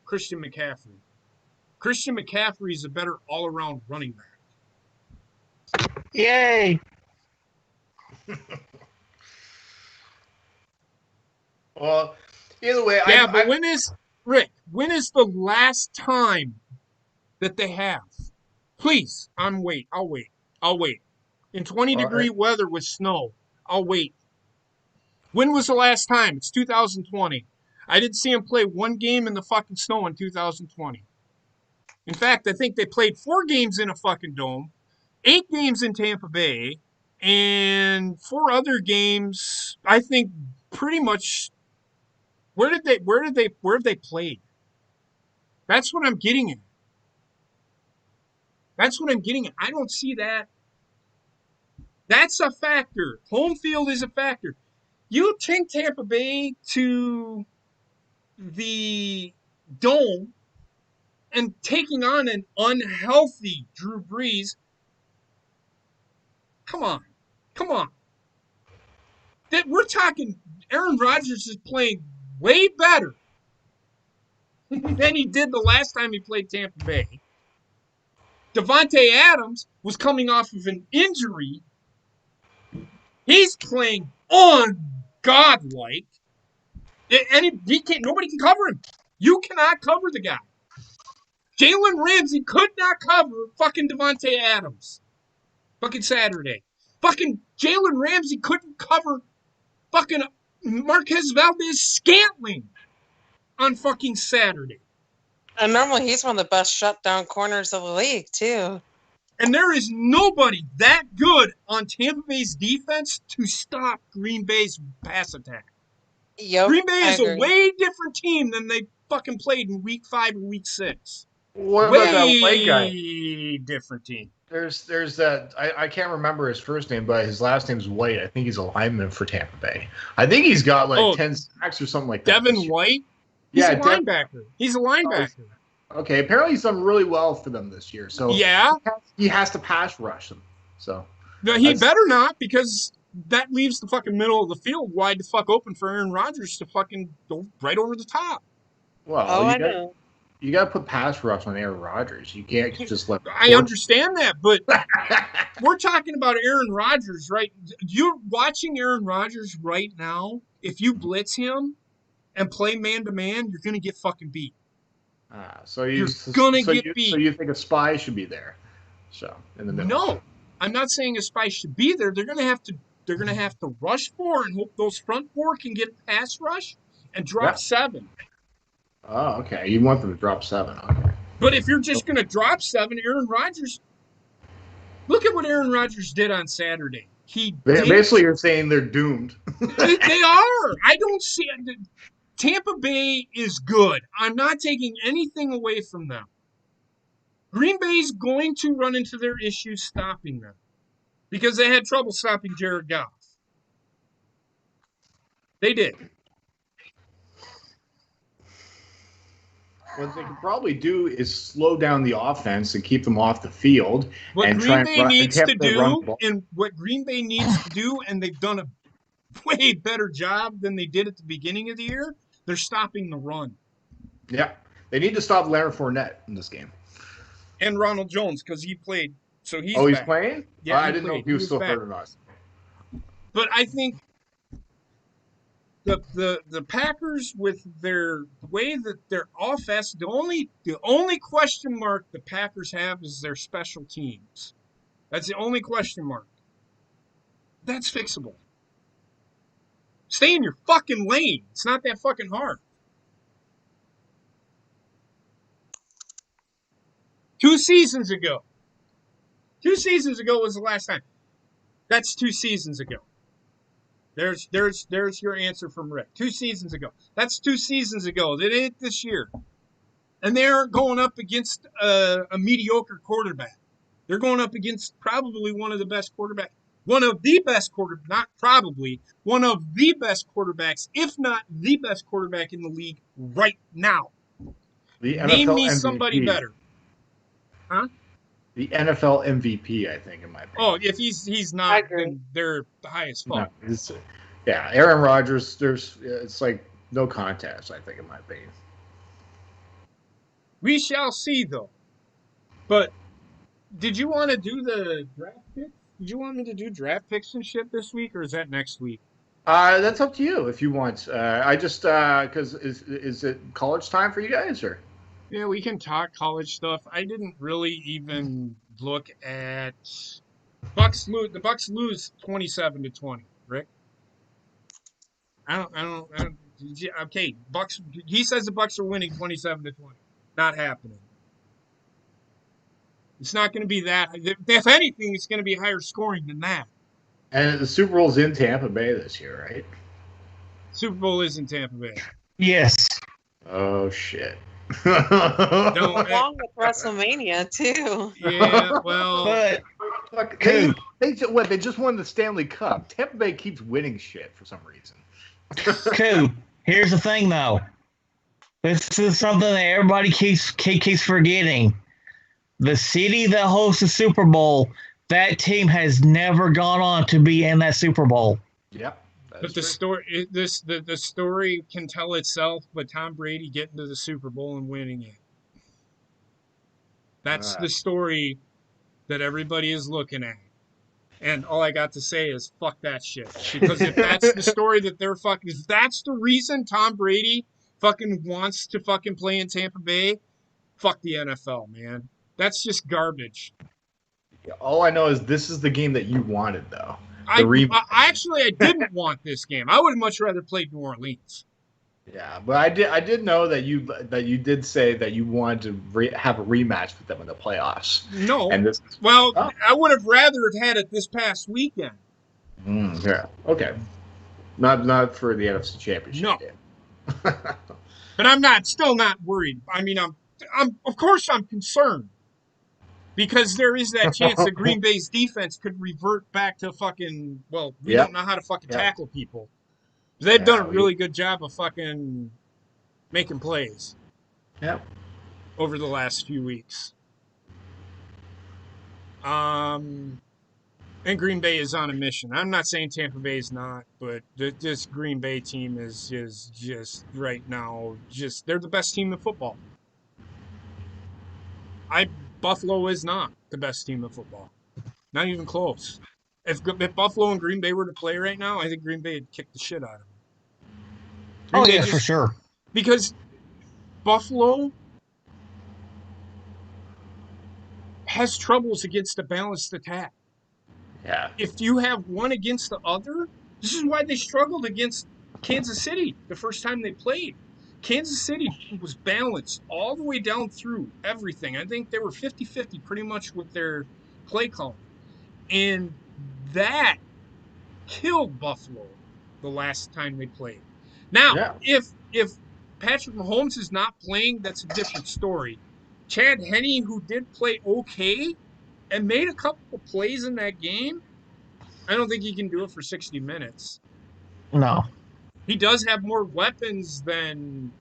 Christian McCaffrey. Christian McCaffrey is a better all-around running back. Yay! Well, either way, but when is the last time that they have? Please, I'll wait. In 20-degree weather with snow, I'll wait. When was the last time? It's 2020. I didn't see him play one game in the fucking snow in 2020. In fact, I think they played 4 games in a fucking dome, 8 games in Tampa Bay, and 4 other games. I think pretty much. Where have they played? That's what I'm getting at. I don't see that. That's a factor. Home field is a factor. You take Tampa Bay to the dome and taking on an unhealthy Drew Brees. Come on. We're talking Aaron Rodgers is playing way better than he did the last time he played Tampa Bay. Devontae Adams was coming off of an injury. He's playing ungodlike. Nobody can cover him. You cannot cover the guy. Jalen Ramsey could not cover fucking Devontae Adams. Fucking Saturday. Fucking Jalen Ramsey couldn't cover fucking Marquez Valdez-Scantling on fucking Saturday. And normally he's one of the best shutdown corners of the league, too. And there is nobody that good on Tampa Bay's defense to stop Green Bay's pass attack. Yep, Green Bay is a way different team than they fucking played in week 5 and week 6. What about that white guy? Way different team. There's that I can't remember his first name, but his last name's White. I think he's a lineman for Tampa Bay. I think he's got 10 sacks or something like that. Devin White? He's a linebacker. He's a linebacker. Okay, apparently he's done really well for them this year. So yeah, he has to pass rush them. So no, he better not, because that leaves the fucking middle of the field wide the fuck open for Aaron Rodgers to fucking go right over the top. Well, I know. You got to put pass rush on Aaron Rodgers. You can't just let. I understand that, but we're talking about Aaron Rodgers, right? You're watching Aaron Rodgers right now. If you blitz him and play man to man, you're gonna get fucking beat. So you're gonna get beat. So you think a spy should be there? So in the middle. No, I'm not saying a spy should be there. They're gonna have to rush 4 and hope those front 4 can get a pass rush and drop 7. Oh, okay. You want them to drop 7. Okay. But if you're just gonna drop 7, Aaron Rodgers. Look at what Aaron Rodgers did on Saturday. Basically, you're saying they're doomed. They are. I don't see it. Tampa Bay is good. I'm not taking anything away from them. Green Bay's going to run into their issues stopping them because they had trouble stopping Jared Goff. They did. What they can probably do is slow down the offense and keep them off the field. What Green Bay needs to do, and they've done a way better job than they did at the beginning of the year, they're stopping the run. Yeah. They need to stop Leonard Fournette in this game. And Ronald Jones, because he played. So he's he's back. playing? Yeah, I didn't know if he was still hurt or not. But I think the Packers, with their way that their offense, the only question mark the Packers have is their special teams. That's the only question mark. That's fixable. Stay in your fucking lane. It's not that fucking hard. 2 seasons ago. 2 seasons ago was the last time. That's 2 seasons ago. There's your answer from Rick. 2 seasons ago. That's 2 seasons ago. They did it this year. And they're going up against a mediocre quarterback. They're going up against probably one of the best quarterbacks. One of the best quarterbacks, not probably, one of the best quarterbacks, if not the best quarterback in the league right now. Name me somebody better. Huh? The NFL MVP, I think, in my opinion. Oh, if he's not, then they're the highest fuck. No, Aaron Rodgers, it's like no contest, I think, in my opinion. We shall see, though. But did you want to do the draft picks? Did you want me to do draft picks and shit this week, or is that next week? That's up to you if you want. I just because is it college time for you guys, or? Yeah, we can talk college stuff. I didn't really even look at Bucks lose. The Bucks lose 27-20. Rick, I don't. Okay, Bucks. He says the Bucks are winning 27-20. Not happening. It's not going to be that. If anything, it's going to be higher scoring than that. And the Super Bowl's in Tampa Bay this year, right? Super Bowl is in Tampa Bay. Yes. Oh shit. Along with WrestleMania too. Yeah, well, but they just won the Stanley Cup. Tampa Bay keeps winning shit for some reason. Coop, here's the thing though. This is something that everybody keeps forgetting. The city that hosts the Super Bowl, that team has never gone on to be in that Super Bowl. Yep. But the story can tell itself. But Tom Brady getting to the Super Bowl and winning it. That's the story that everybody is looking at. And all I got to say is fuck that shit. Because if that's the story that they're fucking, if that's the reason Tom Brady fucking wants to fucking play in Tampa Bay, fuck the NFL, man. That's just garbage. All I know is this is the game that you wanted, though. I didn't want this game. I would have much rather played New Orleans. Yeah, but I did know that you did say that you wanted to have a rematch with them in the playoffs. No. And this. I would have rather have had it this past weekend. Yeah. Okay. Not for the NFC Championship. No. Game. But I'm still not worried. I mean, I'm of course I'm concerned. Because there is that chance that Green Bay's defense could revert back to fucking, we don't know how to fucking tackle people. They've done a really good job of fucking making plays. Yep. Over the last few weeks. And Green Bay is on a mission. I'm not saying Tampa Bay is not, but this Green Bay team is just right now, they're the best team in football. Buffalo is not the best team in football. Not even close. If Buffalo and Green Bay were to play right now, I think Green Bay would kick the shit out of them. For sure. Because Buffalo has troubles against a balanced attack. Yeah. If you have one against the other, this is why they struggled against Kansas City the first time they played. Kansas City was balanced all the way down through everything. I think they were 50-50 pretty much with their play call. And that killed Buffalo the last time they played. Now, if Patrick Mahomes is not playing, that's a different story. Chad Henne, who did play okay and made a couple of plays in that game, I don't think he can do it for 60 minutes. No. He does have more weapons than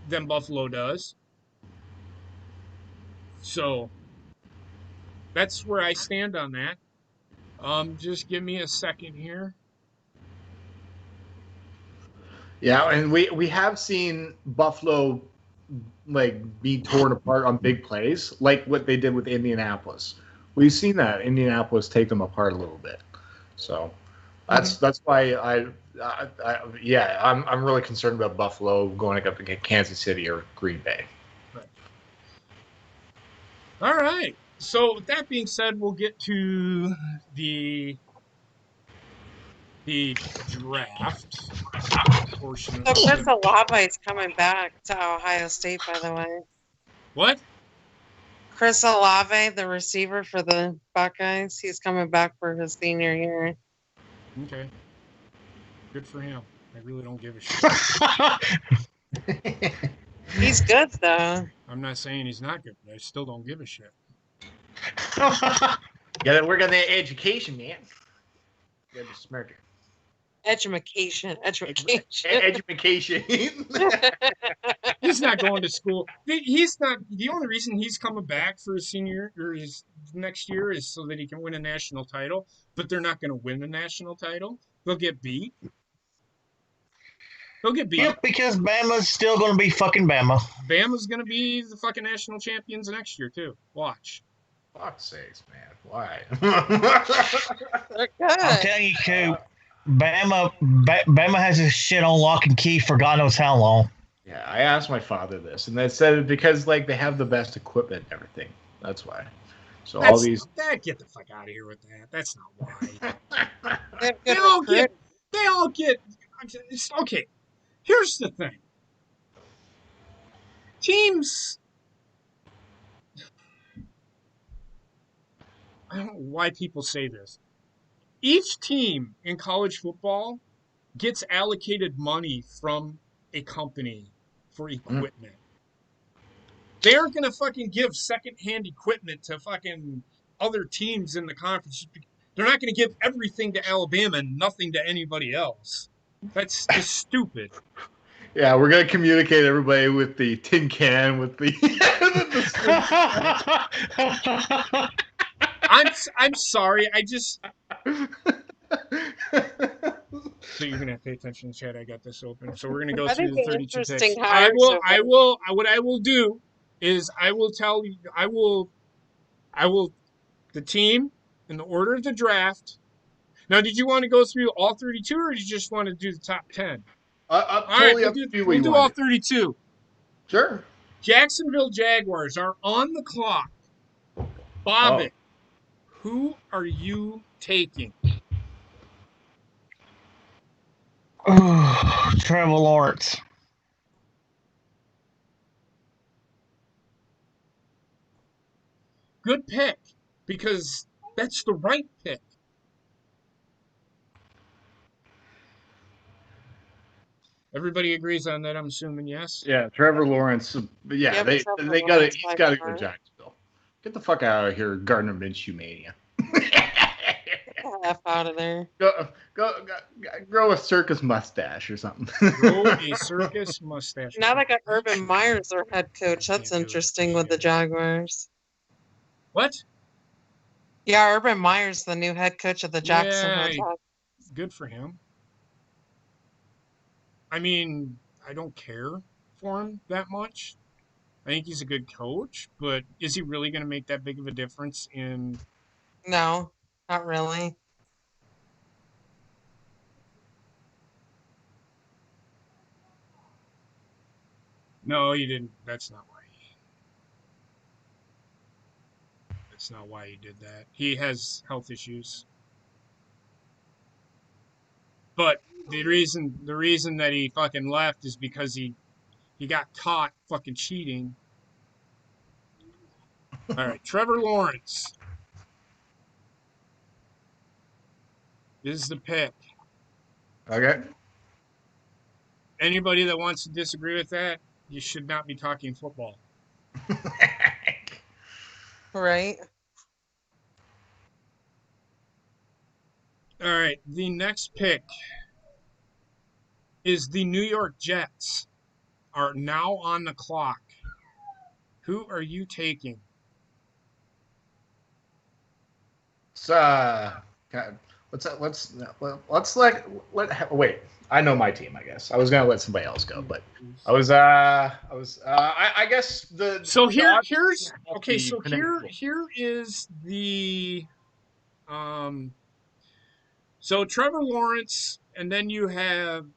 Buffalo does. So that's where I stand on that. Just give me a second here. Yeah, and we have seen Buffalo be torn apart on big plays, like what they did with Indianapolis. We've seen that Indianapolis take them apart a little bit. So that's why I'm really concerned about Buffalo going up against Kansas City or Green Bay. Right. All right. So with that being said, we'll get to the draft portion. So Chris Olave is coming back to Ohio State, by the way. What? Chris Olave, the receiver for the Buckeyes, he's coming back for his senior year. Okay. Good for him. I really don't give a shit. He's good, though. I'm not saying he's not good, but I still don't give a shit. Gotta work on that education, man. Gotta be smarter. Education. Education. He's not going to school. He's not. The only reason he's coming back for his senior or his next year is so that he can win a national title. But they're not going to win the national title. They'll get beat. Yep, because Bama's still going to be fucking Bama. Bama's going to be the fucking national champions next year too. Watch. Fuck's sakes, man. Why? I'm telling you, Coop. Bama has his shit on lock and key for God knows how long. Yeah, I asked my father this, and they said because they have the best equipment and everything. That's why. So all these. Get the fuck out of here with that. That's not why. They all get. Okay. Here's the thing. Teams. I don't know why people say this. Each team in college football gets allocated money from a company for equipment. They aren't going to fucking give secondhand equipment to fucking other teams in the conference. They're not going to give everything to Alabama and nothing to anybody else. That's just stupid. Yeah, we're gonna communicate everybody with the tin can with the. I'm sorry. So you're gonna have to pay attention to chat. I got this open. So we're gonna go I through think the the 32 picks. interesting hires What I will do is I will tell you. I will the team in the order of the draft. Now, did you want to go through all 32, or did you just want to do the top 10? I'm All right, totally up to you. we'll do all 32. Sure. Jacksonville Jaguars are on the clock. Bobbitt, who are you taking? Trevor Lawrence. Good pick, because that's the right pick. Everybody agrees on that, I'm assuming, yes? Yeah, Trevor Lawrence. Yeah, Yep, they Trevor got it. Lawrence He's by got to go far. to Jacksonville. Get the fuck out of here, Gardner Minshew mania. F out of there. Go, grow a circus mustache or something. Grow a circus mustache. Now they got Urban Meyer's their head coach. That's interesting with the Jaguars. What? Yeah, Urban Meyer's the new head coach of the Jacksonville Jaguars. Good for him. I mean, I don't care for him that much. I think he's a good coach, but is he really going to make that big of a difference in... No, not really. No, he didn't. That's not why he did that. He has health issues. But the reason that he fucking left is because he got caught fucking cheating. All right, Trevor Lawrence is the pick. Okay. Anybody that wants to disagree with that, you should not be talking football. Right. All right, the next pick is the New York Jets are now on the clock. Who are you taking? So, let's wait. I know my team. I guess I was gonna let somebody else go, but I guess the. So here the is the so Trevor Lawrence, and then you have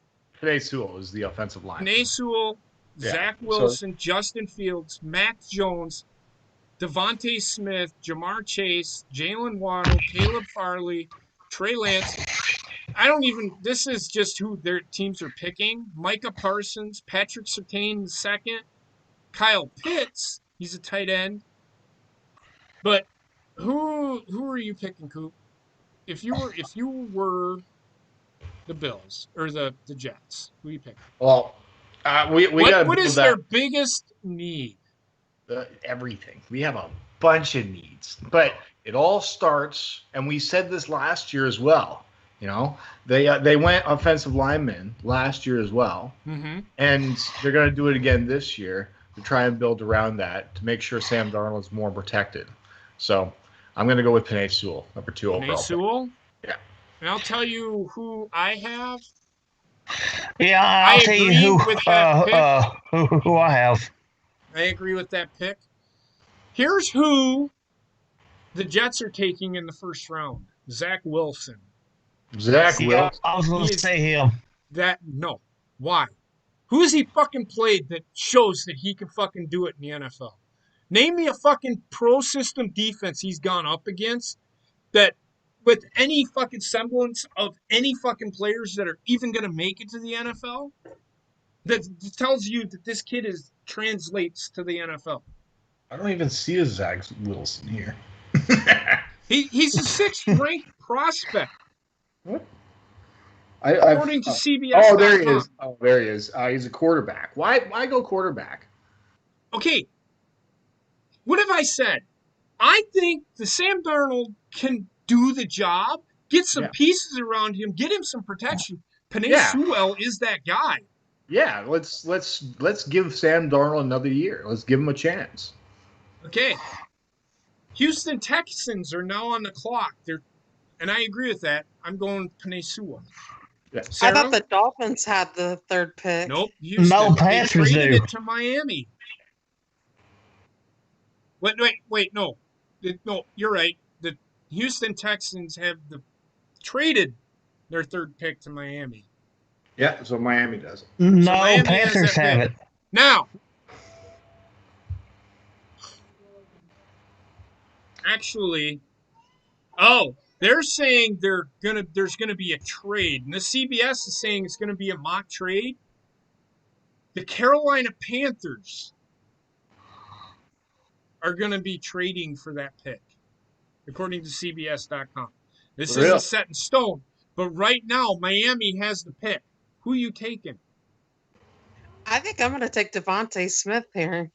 Penei Sewell is the offensive line. Penei Sewell, Yeah, Zach Wilson, Justin Fields, Mac Jones, Devontae Smith, Jamar Chase, Jalen Waddle, Caleb Farley, Trey Lance. This is just who their teams are picking. Micah Parsons, Patrick Surtain II, Kyle Pitts, he's a tight end. But who are you picking, Coop? If you were the Bills or the Jets, who are you picking? Well, what is their biggest need? Everything. We have a bunch of needs, but it all starts, and we said this last year as well. You know, they went offensive linemen last year as well, and they're going to do it again this year to try and build around that to make sure Sam Darnold is more protected. So I'm going to go with Penei Sewell, number 2 overall. Penei Sewell? Yeah. And I'll tell you who I have. Yeah, I'll tell you who I have. I agree with that pick. Here's who the Jets are taking in the first round. Zach Wilson. Wilson. I was going to say him. No. Why? Who has he fucking played that shows that he can fucking do it in the NFL? Name me a fucking pro system defense he's gone up against that with any fucking semblance of any fucking players that are even going to make it to the NFL that tells you that this kid translates to the NFL. I don't even see a Zach Wilson here. He's a 6th ranked prospect. What? According to CBS. Oh, there he is. Oh, there he is. He's a quarterback. Why go quarterback? Okay. What have I said? I think the Sam Darnold can do the job, get some pieces around him, get him some protection. Penei Sewell is that guy. Yeah, let's give Sam Darnold another year. Let's give him a chance. Okay. Houston Texans are now on the clock. And I agree with that. I'm going Penei Sewell. Yeah. I Sarah? thought the Dolphins had the third pick. Nope. Houston. No, They Panthers traded do. it to Miami. Wait, no. No, you're right. The Houston Texans have traded their third pick to Miami. Yeah, so Miami does. No, Miami Panthers has that have pick. it. Now, actually, they're saying there's gonna be a trade, and the CBS is saying it's gonna be a mock trade. The Carolina Panthers are gonna be trading for that pick, according to CBS.com. This Really? isn't set in stone, but right now Miami has the pick. Who you taking? I think I'm going to take Devontae Smith here.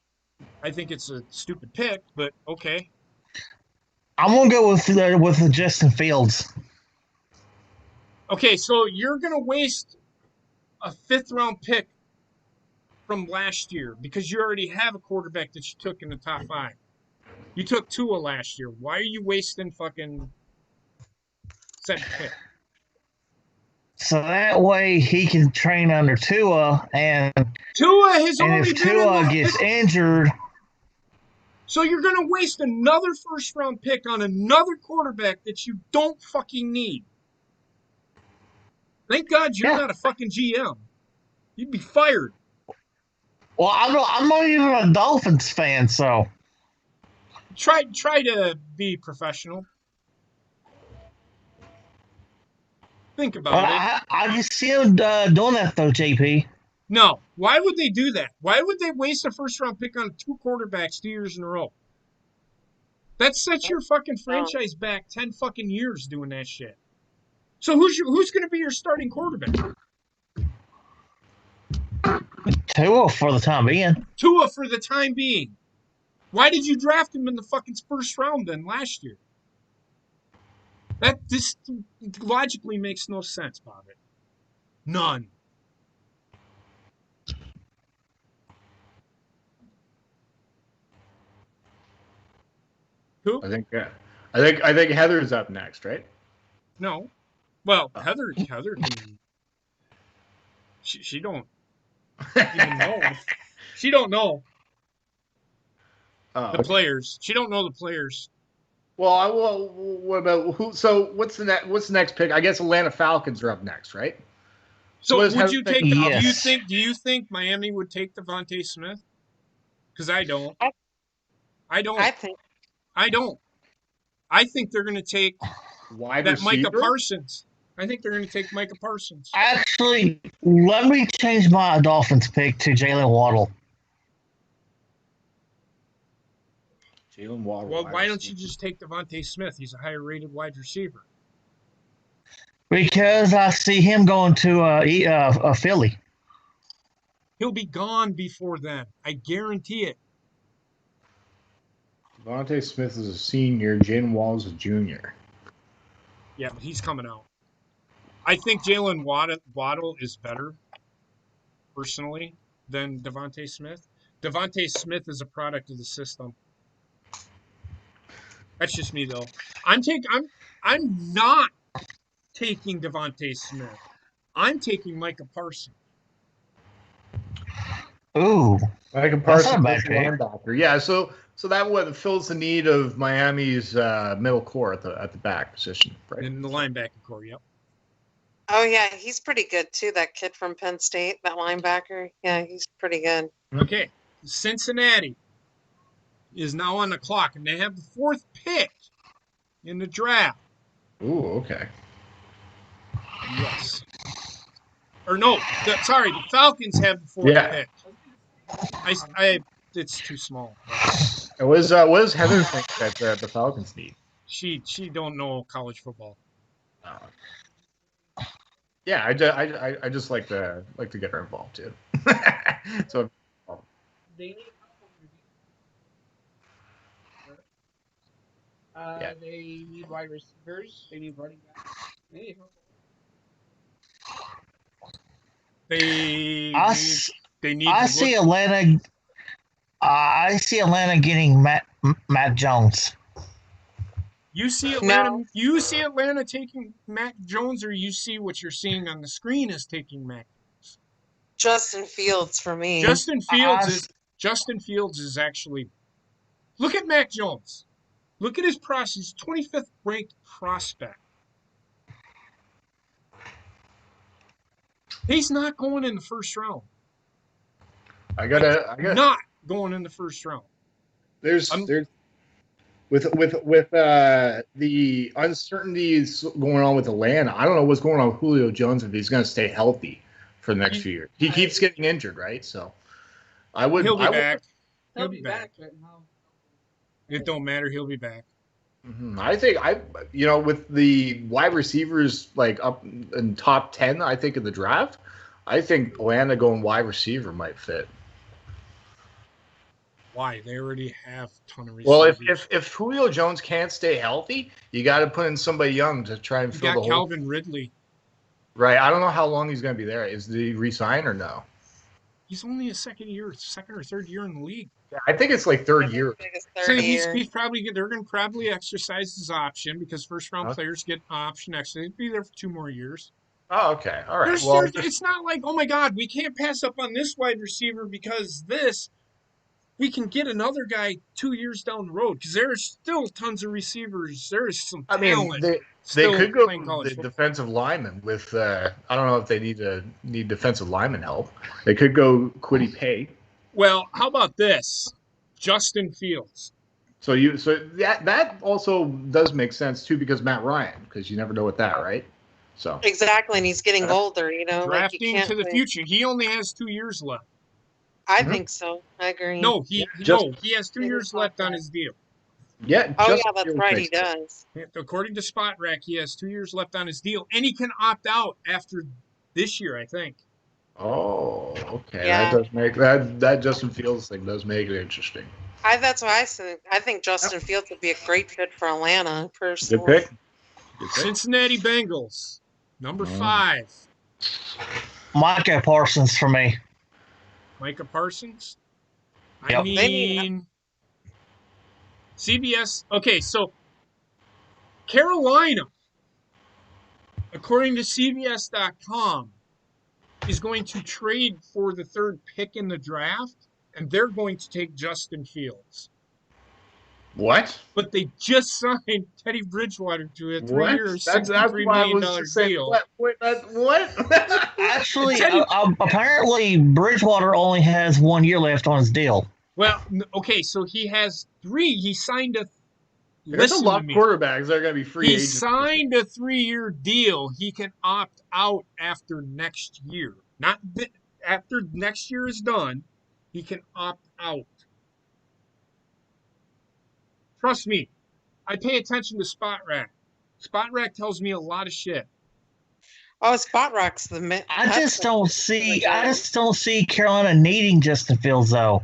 I think it's a stupid pick, but okay. I'm gonna go with the Justin Fields. Okay, so you're gonna waste a 5th-round pick from last year because you already have a quarterback that you took in the top 5. You took Tua last year. Why are you wasting fucking said pick? So that way he can train under Tua, and Tua has already if been Tua in the gets injured, So you're gonna waste another 1st-round pick on another quarterback that you don't fucking need. Thank God you're not a fucking GM. You'd be fired. well, I'm not even a Dolphins fan, so Try to be professional. Think about it. I just see him doing that though, JP. No. Why would they do that? Why would they waste a 1st-round pick on 2 quarterbacks 2 years in a row? That sets your fucking franchise back 10 fucking years doing that shit. So who's going to be your starting quarterback? Tua for the time being. Tua for the time being. Why did you draft him in the fucking 1st round then last year? This logically makes no sense, Bobby. None. Who? I think Heather's up next, right? No. Well, Heather can. She don't even know. She don't know the players. She don't know the players. Well, what about who? So what's the next pick? I guess Atlanta Falcons are up next, right? So What would you take? Yes. Do you think Miami would take Devontae Smith? Because I don't. I don't. I think I think they're going to take Wide that receiver? Micah Parsons. I think they're going to take Micah Parsons. Actually, let me change my Dolphins pick to Jalen Waddle. Jalen Waddle. Well, why don't you just take Devontae Smith? He's a higher rated wide receiver. Because I see him going to a Philly. He'll be gone before then. I guarantee it. Devontae Smith is a senior. Jalen Waddle is a junior. Yeah, but he's coming out. I think Jalen Waddle is better, personally, than Devontae Smith. Devontae Smith is a product of the system. That's just me, though. I'm not taking Devontae Smith. I'm taking Micah Parsons. Ooh, Micah that's not a Parsons, bad pick. linebacker. Yeah, so that one fills the need of Miami's middle core at the back position, right? In the linebacker core, yep. Oh, yeah, he's pretty good, too, that kid from Penn State, that linebacker. Yeah, he's pretty good. Okay, Cincinnati is now on the clock, and they have the 4th pick in the draft. Ooh, okay. Yes. Or no, the Falcons have the 4th pick. It's too small. What does Heather think that the Falcons need? She don't know college football. Yeah, I just like to get her involved too. So They need They need wide receivers. They need running backs. They need They I, need, s- they need I to see look. Atlanta. I see Atlanta getting Matt Jones. You see Atlanta. No. You see Atlanta taking Mac Jones, or you see what you're seeing on the screen is taking Mac. Justin Fields for me. Justin I, Fields is Justin Fields is actually. Look at Mac Jones. Look at his process. 25th ranked prospect. He's not going in the first round. I gotta. Not going in the first round. There's with the uncertainties going on with Atlanta. I don't know what's going on with Julio Jones if he's going to stay healthy for the next few years. He keeps getting injured, right? So He'll be back. He'll be back. It don't matter. He'll be back. I think with the wide receivers like up in top 10, I think in the draft, I think Atlanta going wide receiver might fit. Why? They already have a ton of receivers. Well, if Julio Jones can't stay healthy, you got to put in somebody young to try and you fill got the hole. Calvin Ridley. Right. I don't know how long he's going to be there. Is he resign or no? He's only a second or third year in the league. Yeah, I think it's like third year. So he's probably they're going to probably exercise his option because first round players get option extra. He'd be there for 2 more years. Oh, okay. All right. It's not like, oh my God, we can't pass up on this wide receiver because we can get another guy 2 years down the road because there are still tons of receivers. There is some talent. They could go the defensive lineman with. I don't know if they need defensive lineman help. They could go Kwity Paye. Well, how about this, Justin Fields? So that also does make sense too because Matt Ryan, because you never know with that, right? So exactly, and he's getting older. Drafting to the future. He only has 2 years left. I think so. I agree. No, he has 2 years left on his deal. Yeah. Oh yeah, that's right. He does. According to Spot Rack, he has 2 years left on his deal, and he can opt out after this year, I think. Oh, okay. Yeah. That does make that Justin Fields thing does make it interesting. That's why I think. I think Justin Fields would be a great fit for Atlanta. Personally. Good pick. Cincinnati Bengals, number 5. Micah Parsons for me. Micah Parsons. Yep. I mean, CBS. Okay, so Carolina, according to CBS.com, is going to trade for the 3rd pick in the draft, and they're going to take Justin Fields. What? But they just signed Teddy Bridgewater to a 3-year, $63 million deal. What? Actually, apparently Bridgewater only has 1 year left on his deal. Well, okay, so he has 3. He signed a. There's a lot of quarterbacks that are going to be free agents. He signed a 3-year deal. He can opt out after next year. Not after next year is done. He can opt out. Trust me, I pay attention to Spot Rack. Spot Rack tells me a lot of shit. Oh, Spot Rack's the man. I just don't see Carolina needing Justin Fields though.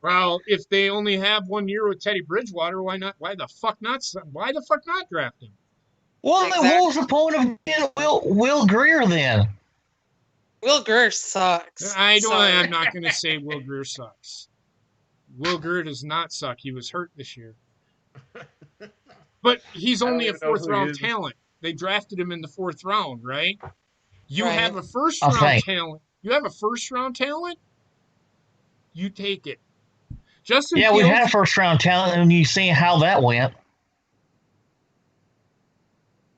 Well, if they only have 1 year with Teddy Bridgewater, why not? Why the fuck not draft him? Well, then what was the point of getting Will Greer then? Will Greer sucks. I'm not going to say Will Greer sucks. Will Greer does not suck. He was hurt this year. But he's only a 4th round talent. They drafted him in the 4th round, right? You have a 1st round talent. You have a 1st round talent? You take it. Justin Fields, we had a 1st round talent, and you see how that went.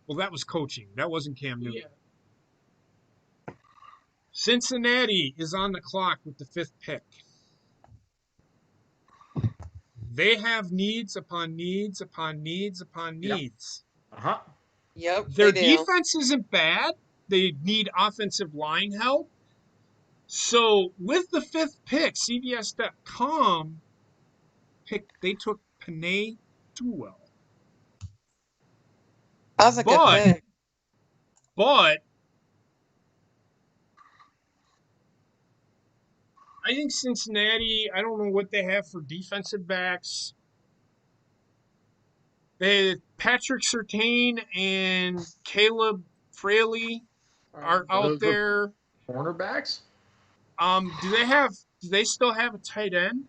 Well, that was coaching. That wasn't Cam Newton. Yeah. Cincinnati is on the clock with the 5th pick. They have needs upon needs upon needs upon needs. Uh-huh. Yep. Their defense isn't bad. They need offensive line help. So with the 5th pick, CBS.com they took Penei Sewell. That was a good pick. But I think Cincinnati, I don't know what they have for defensive backs. They Patrick Surtain and Caleb Fraley are out Those are there. cornerbacks. Do they still have a tight end?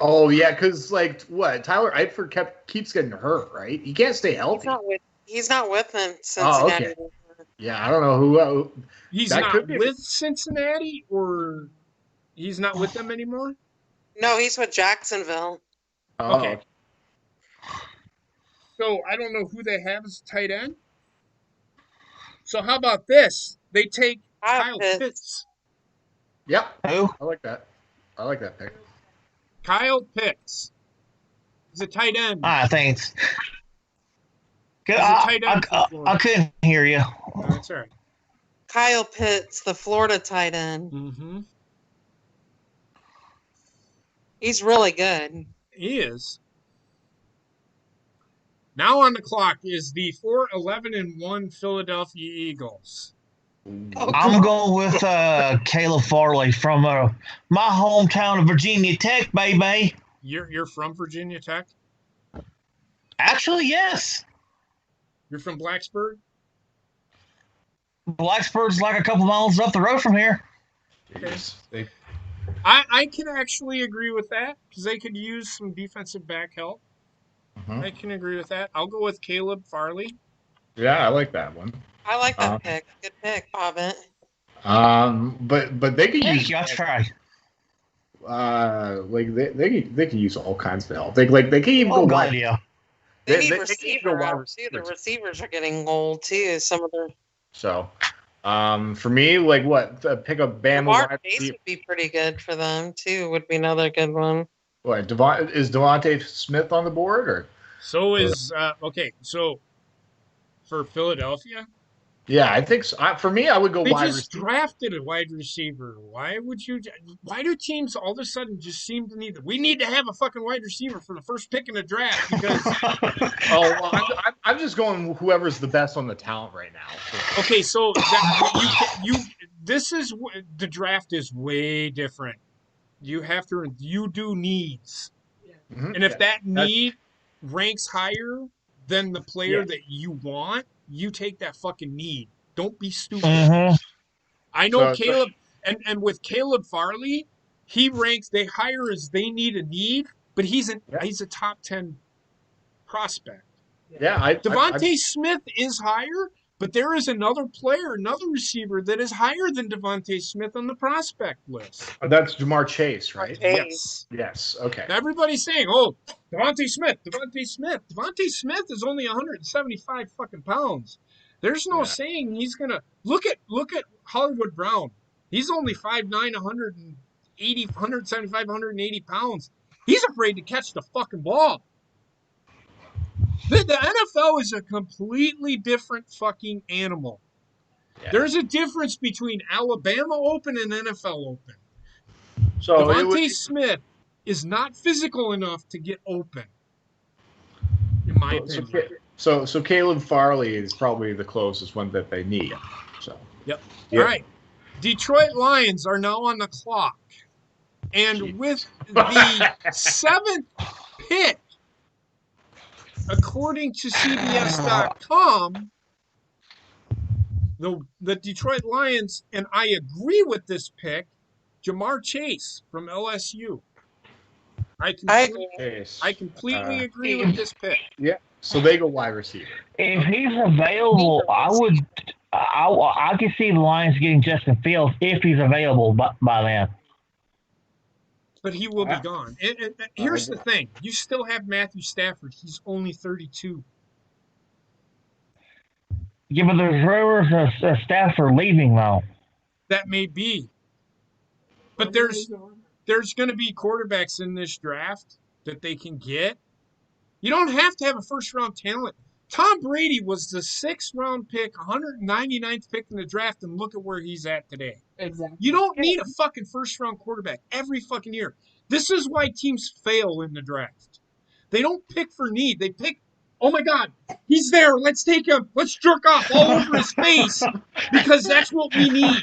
Oh yeah, because like what Tyler Eifert keeps getting hurt, right? He can't stay healthy. He's not with them Oh, Cincinnati. okay. Yeah, I don't know who. He's That not could be- with Cincinnati, or he's not with them anymore? No, he's with Jacksonville. Oh, Okay. So I don't know who they have as tight end. So how about this? They take Kyle Pitts. Yep. Who? I like that. I like that pick. Kyle Pitts. He's a tight end. I think it's. He's a tight end for I Florida. couldn't hear you. No, that's all right. Kyle Pitts, the Florida tight end. Mm-hmm. He's really good. He is. Now on the clock is the 4-11-1 Philadelphia Eagles. I'm going with Caleb Farley from my hometown of Virginia Tech, baby. You're from Virginia Tech? Actually, yes. You're from Blacksburg? Blacksburg's like a couple miles up the road from here. Jeez. They- I can actually agree with that because they could use some defensive back help. Mhm. I can agree with that. I'll go with Caleb Farley. Yeah, I like that one. I like that pick. Good pick, Bobbit. But they could Thank use. you. I'll try. Like they can use all kinds of help. They can even go Oh, wide. God, yeah. They They- need they- they receiver go wide help, too. The receivers. receivers are getting old, too. Some of their So, for me, like what pick up Bama Lamar wide Chase receiver. would be pretty good for them, too. Would be another good one. What is Devontae Smith on the board or? So is okay. So for Philadelphia, Yeah, I think so. For me, I would go they wide just receiver. drafted a wide receiver. Why would you? Why do teams all of a sudden just seem to need? We need to have a fucking wide receiver for the first pick in the draft because. Oh, well, I'm just going whoever's the best on the talent right now. So. Okay, so that, this is the draft is way different. You do needs, Mhm. and if Yeah, that need ranks higher than the player Yeah. that you want, you take that fucking need. Don't be stupid. Mhm. I know So- Caleb, and with Caleb Farley, he ranks. They hire as they need a need, but he's a top 10 prospect. Yeah, Devontae Smith is higher, but there is another player, another receiver that is higher than Devontae Smith on the prospect list. that's Jamar Chase, right? Chase. Yes. Okay. Now everybody's saying, "Oh, Devontae Smith, Devontae Smith." Devontae Smith is only 175 fucking pounds. There's no Yeah. saying he's gonna look at Hollywood Brown. He's only 5'9", 175, 180 pounds. He's afraid to catch the fucking ball. The NFL is a completely different fucking animal. Yeah. There's a difference between Alabama Open and NFL Open. So it Devontae would, Smith is not physical enough to get open, in my opinion. so Caleb Farley is probably the closest one that they need. So. Yep. Yeah. All right. Detroit Lions are now on the clock. And Jeez. with the 7th pick, according to CBS.com, the Detroit Lions, and I agree with this pick, Jamar Chase from LSU. I completely agree with this pick. Yeah. So they go wide receiver. If he's available, I can see the Lions getting Justin Fields if he's available by then. But he will be gone. And here's the thing. You still have Matthew Stafford. He's only 32. Yeah, but there's rumors of Stafford leaving, though. That may be. But there's going to be quarterbacks in this draft that they can get. You don't have to have a first-round talent. Tom Brady was the 6th-round pick, 199th pick in the draft, and look at where he's at today. Exactly. You don't need a fucking first-round quarterback every fucking year. This is why teams fail in the draft. They don't pick for need. They pick, oh my God, he's there. Let's take him. Let's jerk off all over his face because that's what we need.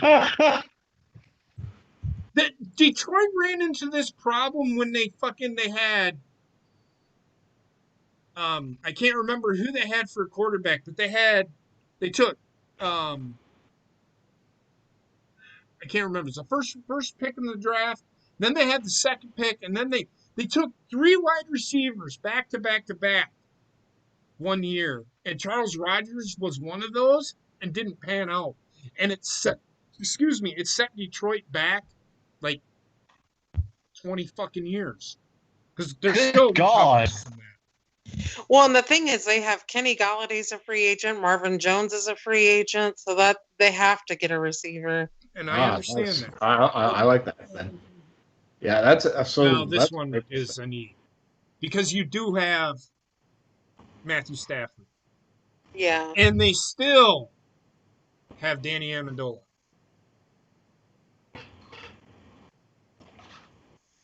Detroit ran into this problem when they had I can't remember who they had for a quarterback, but they took I can't remember. It's the first pick in the draft. Then they had the second pick, and then they took 3 wide receivers back to back to back one year. And Charles Rodgers was one of those and didn't pan out. And it set Detroit back like 20 fucking years. Because they're Good still God. recovering from that. Well, and the thing is, they have Kenny Galladay's a free agent, Marvin Jones is a free agent, so that they have to get a receiver. And I understand that. I like that. Then. Yeah, that's so. Now, this that's one is a need. Because you do have Matthew Stafford. Yeah. And they still have Danny Amendola.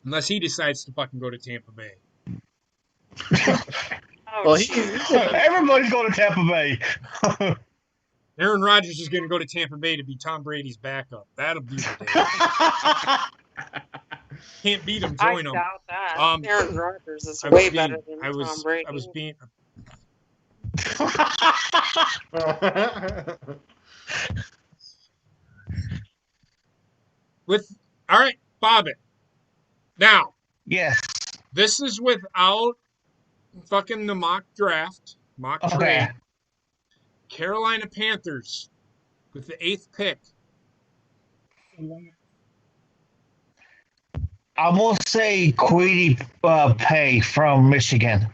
Unless he decides to fucking go to Tampa Bay. Oh, Well, jeez. Everybody's going to Tampa Bay. Aaron Rodgers is going to go to Tampa Bay to be Tom Brady's backup. That'll be the day. Can't beat him, I join him. doubt that. Um, Aaron Rodgers is I was way being- better than I was, Tom Brady. I was being. All right, Bobbitt. Now, Yes. this is without fucking the mock draft, mock Okay. trade. Carolina Panthers with the 8th pick. I will say Queedy Pay from Michigan.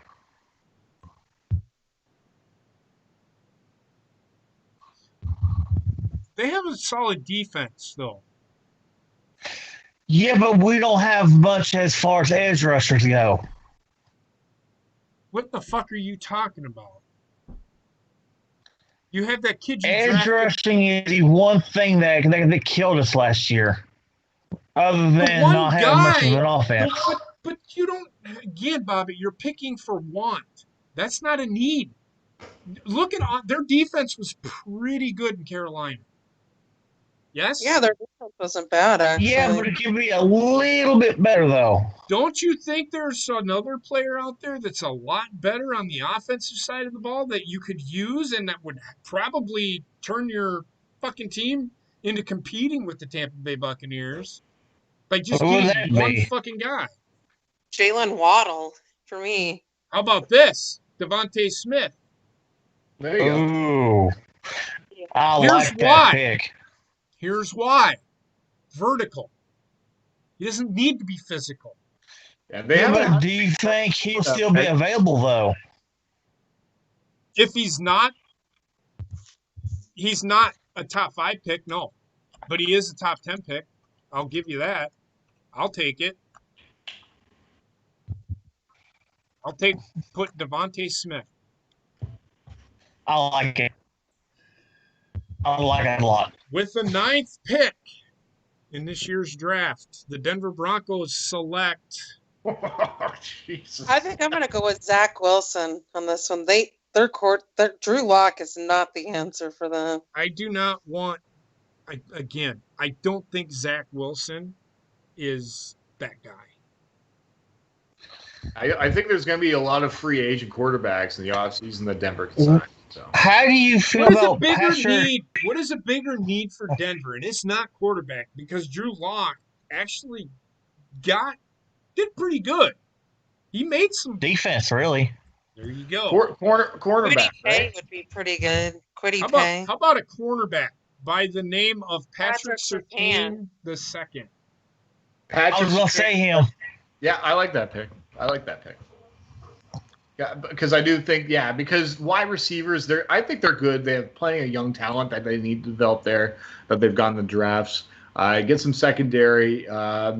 They have a solid defense, though. Yeah, but we don't have much as far as edge rushers go. What the fuck are you talking about? You have that kid you Edge drafted. rushing is the one thing that killed us last year. Other than one not having much of guy- an offense. But you don't. Again, Bobby, you're picking for want. That's not a need. Look at their defense was pretty good in Carolina. Yes. Yeah, their defense wasn't bad, actually. Yeah, but it can be a little bit better, though. Don't you think there's another player out there that's a lot better on the offensive side of the ball that you could use and that would probably turn your fucking team into competing with the Tampa Bay Buccaneers by just Who would getting that one be? fucking guy? Jalen Waddle, for me. How about this? Devontae Smith. There you go. Ooh. I Here's like that why. pick. Here's why. Vertical. He doesn't need to be physical. Yeah, they Yeah, have but do you think he'll still be available, though? If he's not a top 5 pick, no. But he is a top 10 pick. I'll give you that. I'll take it. Put Devontae Smith. I like it. I like it a lot. With the 9th pick in this year's draft, the Denver Broncos select. Oh, Jesus. I think I'm going to go with Zach Wilson on this one. Their Drew Lock is not the answer for them. I do not want. I don't think Zach Wilson is that guy. I think there's going to be a lot of free agent quarterbacks in the offseason that Denver can sign. So. How do you feel What is a about bigger Patrick? need? What is a bigger need for Denver? And it's not quarterback because Drew Lock actually did pretty good. He made some. Defense, really. There you go. Cornerback, Quiddy Pay right? would be pretty good. Quiddy How Pay. about a cornerback by the name of Patrick Patrick Surtain II? I was going to say him. Yeah, I like that pick. Yeah, because I do think, because wide receivers, I think they're good. They have plenty of young talent that they need to develop there, that they've gotten the drafts. Get some secondary. I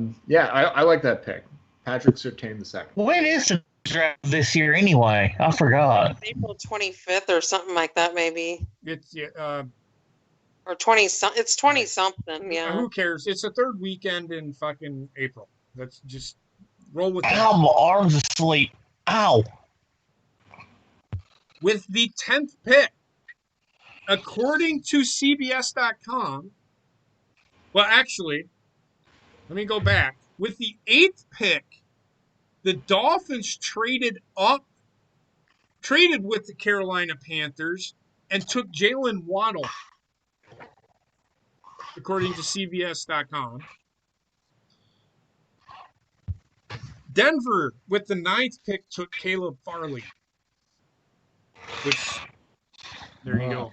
like that pick. Patrick Surtain II. When is the draft this year anyway? I forgot. April 25th or something like that, maybe. It's Or 20. It's 20 something. Yeah. who cares? It's the 3rd weekend in fucking April. Let's just roll with that. Ow, my arm's asleep. Ow. With the 10th pick, according to CBS.com, well, actually, let me go back. With the 8th pick, the Dolphins traded with the Carolina Panthers and took Jalen Waddle. according to CBS.com. Denver, with the 9th pick, took Caleb Farley. Which, there you go.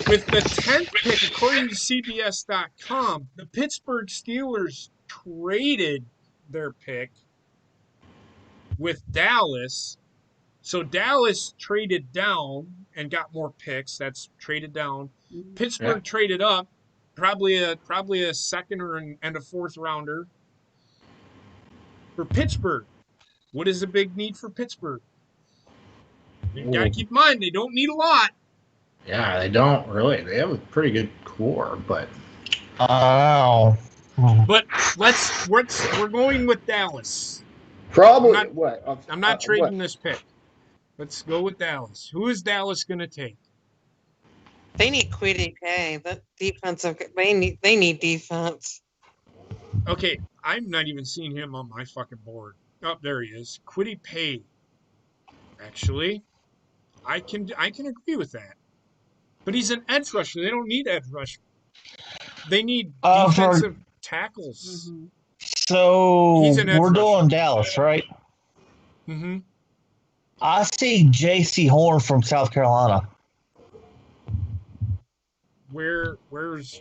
With the 10th pick, according to CBS.com, the Pittsburgh Steelers traded their pick with Dallas. So Dallas traded down and got more picks. That's traded down. Pittsburgh traded up, probably a second and a fourth rounder. For Pittsburgh, what is the big need for Pittsburgh? You got to keep in mind, they don't need a lot. Yeah, they don't really. They have a pretty good core, but. Oh. But we're going with Dallas. Probably I'm not trading this pick. Let's go with Dallas. Who is Dallas going to take? They need Quiddy Pay. That defensive. They need defense. Okay, I'm not even seeing him on my fucking board. Oh, there he is. Quiddy Pay. Actually, I can agree with that. But he's an edge rusher. They don't need edge rusher. They need defensive tackles. Mm-hmm. So we're doing Dallas, right? Mm-hmm. I see J.C. Horn from South Carolina. Where's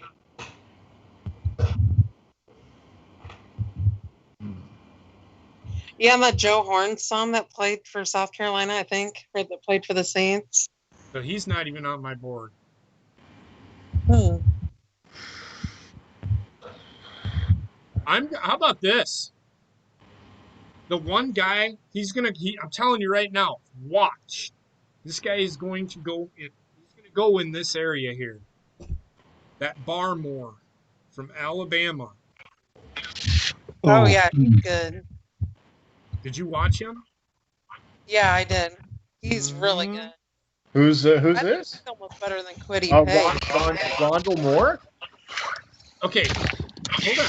Yeah, that Joe Horn's son that played for South Carolina, I think, or that played for the Saints. So he's not even on my board. How about this? The one guy, I'm telling you right now, watch. This guy is going to go in this area here. That Barmore from Alabama. Oh yeah, he's good. Did you watch him? Yeah, I did. He's really good. Who's this? He's almost better than Quiddy Pay. Rondell Moore? Okay, hold on.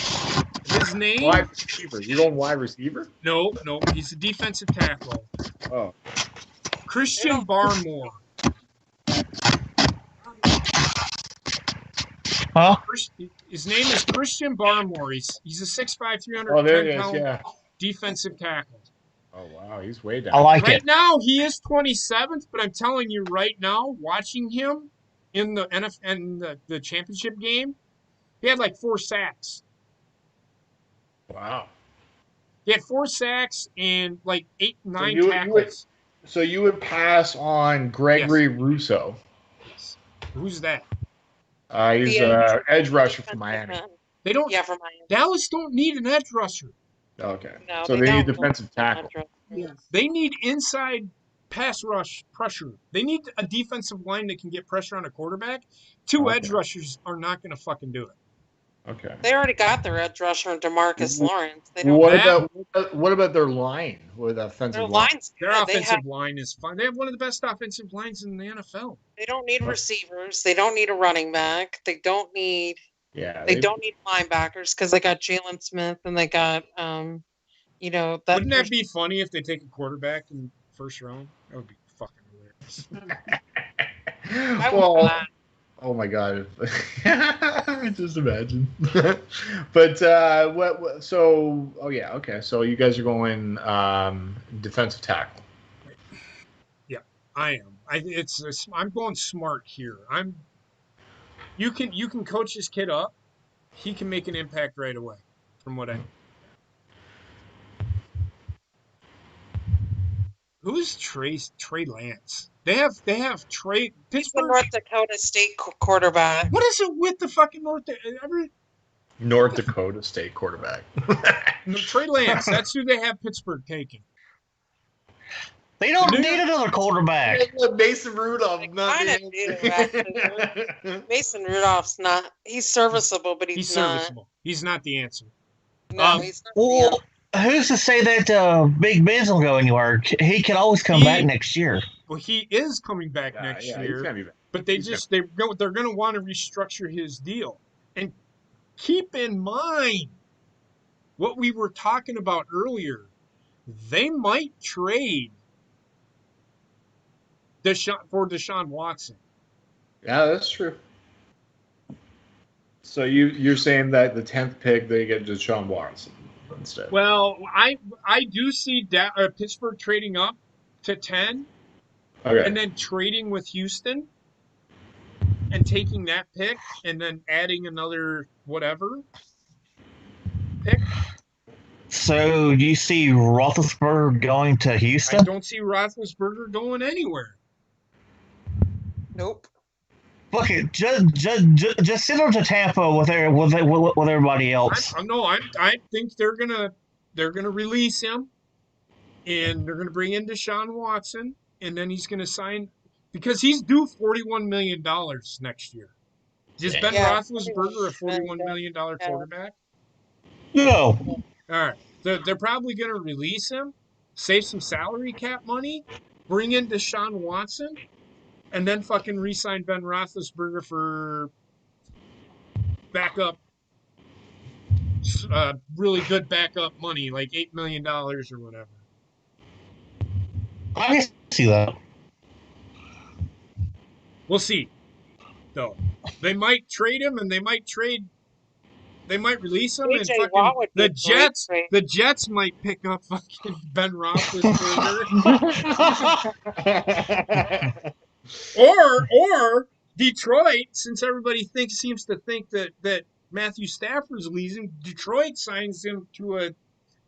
His name? Wide receiver. You going wide receiver? No, he's a defensive tackle. Oh. Christian Barmore. Huh? His name is Christian Barmore. He's a 6'5", 310-pound defensive tackle. Oh, wow. He's way down. I like Right it. now, he is 27th, but I'm telling you right now, watching him in the NFL and the championship game, he had like 4 sacks. Wow. He had 4 sacks and like 9 tackles. So you would pass on Gregory Rousseau. Who's that? He's an edge rusher from Miami. They don't. Yeah, from Miami. Dallas don't need an edge rusher. Okay. No, so they need defensive tackle. Yes. They need inside pass rush pressure. They need a defensive line that can get pressure on a quarterback. 2 edge rushers are not going to fucking do it. Okay. They already got their edge rusher, Demarcus Lawrence. They don't. What about their line with offensive Their line? line's Their good. offensive line is fine. They have one of the best offensive lines in the NFL. They don't need receivers. They don't need a running back. They don't need. Yeah. They don't need linebackers because they got Jalen Smith and they got Wouldn't that be funny if they take a quarterback in the first round? That would be fucking hilarious. Oh my god! Just imagine. But what? So okay. So you guys are going defensive tackle. Yeah, I am. I'm going smart here. You can coach this kid up. He can make an impact right away. From what I know. Who's Trey Lance? They have Trey Pittsburgh. He's the North Dakota State quarterback. What is it with the fucking North Dakota State quarterback? No, Trey Lance. That's who they have Pittsburgh taking. They don't need another quarterback. Mason Rudolph. Mason Rudolph's not. He's serviceable, but he's not. Serviceable. He's not the answer. No, he's not. Well, who's to say that Big Ben's will go anywhere? He can always come back next year. Well, he is coming back next year. He's gonna be back. But they're going to want to restructure his deal. And keep in mind what we were talking about earlier. They might trade for Deshaun Watson. Yeah, that's true. So you're saying that the 10th pick they get Deshaun Watson instead? Well, I do see Pittsburgh trading up to 10 Okay. and then trading with Houston and taking that pick and then adding another whatever pick. So you see Roethlisberger going to I Houston? don't see Roethlisberger going anywhere. Nope. Look, just send him to Tampa with everybody else. I think they're gonna release him, and they're gonna bring in Deshaun Watson, and then he's gonna sign because he's due $41 million next year. Is Ben Roethlisberger a $41 million quarterback? No. All right, they're probably gonna release him, save some salary cap money, bring in Deshaun Watson, and then fucking re-sign Ben Roethlisberger for backup, really good backup money, like $8 million or whatever. I can see that. We'll see, though. They might trade him, and they might release him, and AJ fucking Watt would be the a great Jets. trade. The Jets might pick up fucking Ben Roethlisberger, or Detroit, since everybody seems to think that Matthew Stafford's leaving. Detroit signs him to a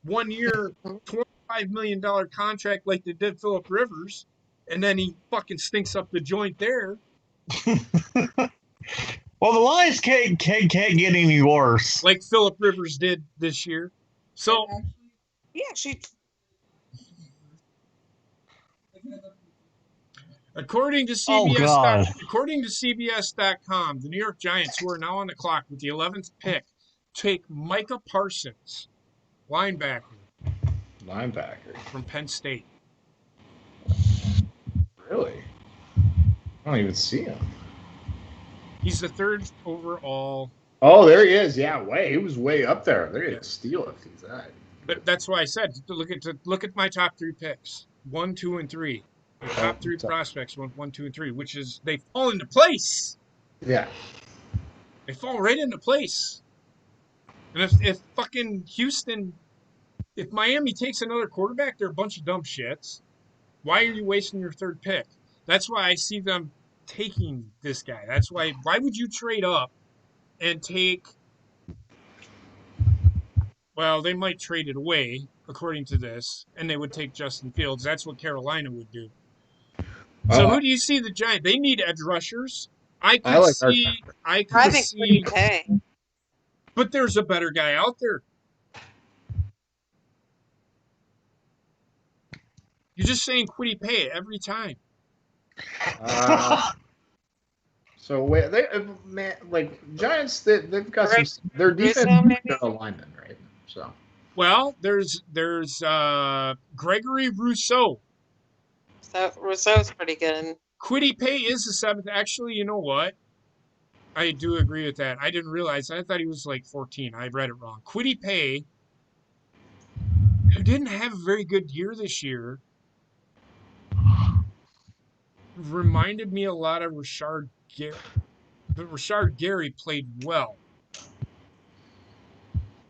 1-year, $25 million contract like they did Phillip Rivers, and then he fucking stinks up the joint there. Well, the Lions can't get any worse. Like Phillip Rivers did this year. So Yeah, she. according to Oh, God. CBS.com, the New York Giants, who are now on the clock with the 11th pick, take Micah Parsons, linebacker from Penn State. Really? I don't even see him. He's the 3rd overall. Oh, there he is. Yeah, he was way up there. They're gonna steal if he's that. But that's why I said look at my top 3 picks, 1, 2, and 3. The top 3 prospects went 1, 2, and 3, which is they fall into place. Yeah. They fall right into place. And if fucking Houston, if Miami takes another quarterback, they're a bunch of dumb shits. Why are you wasting your 3rd pick? That's why I see them taking this guy. That's why would you trade up and take, well, they might trade it away according to this, and they would take Justin Fields. That's what Carolina would do. So who do you see the Giants? They need edge rushers. I think Quiddy Pay. But there's a better guy out there. You're just saying Quiddy Pay every time. So wait, Giants, they've got some. Their defense is alignment, right? So. Well, there's Gregory Rousseau. So Rousseau's pretty good. Quiddy Pay is the 7th. Actually, you know what? I do agree with that. I didn't realize. I thought he was like 14. I read it wrong. Quiddy Pay, who didn't have a very good year this year, reminded me a lot of Rashard Gary. But Rashard Gary played well.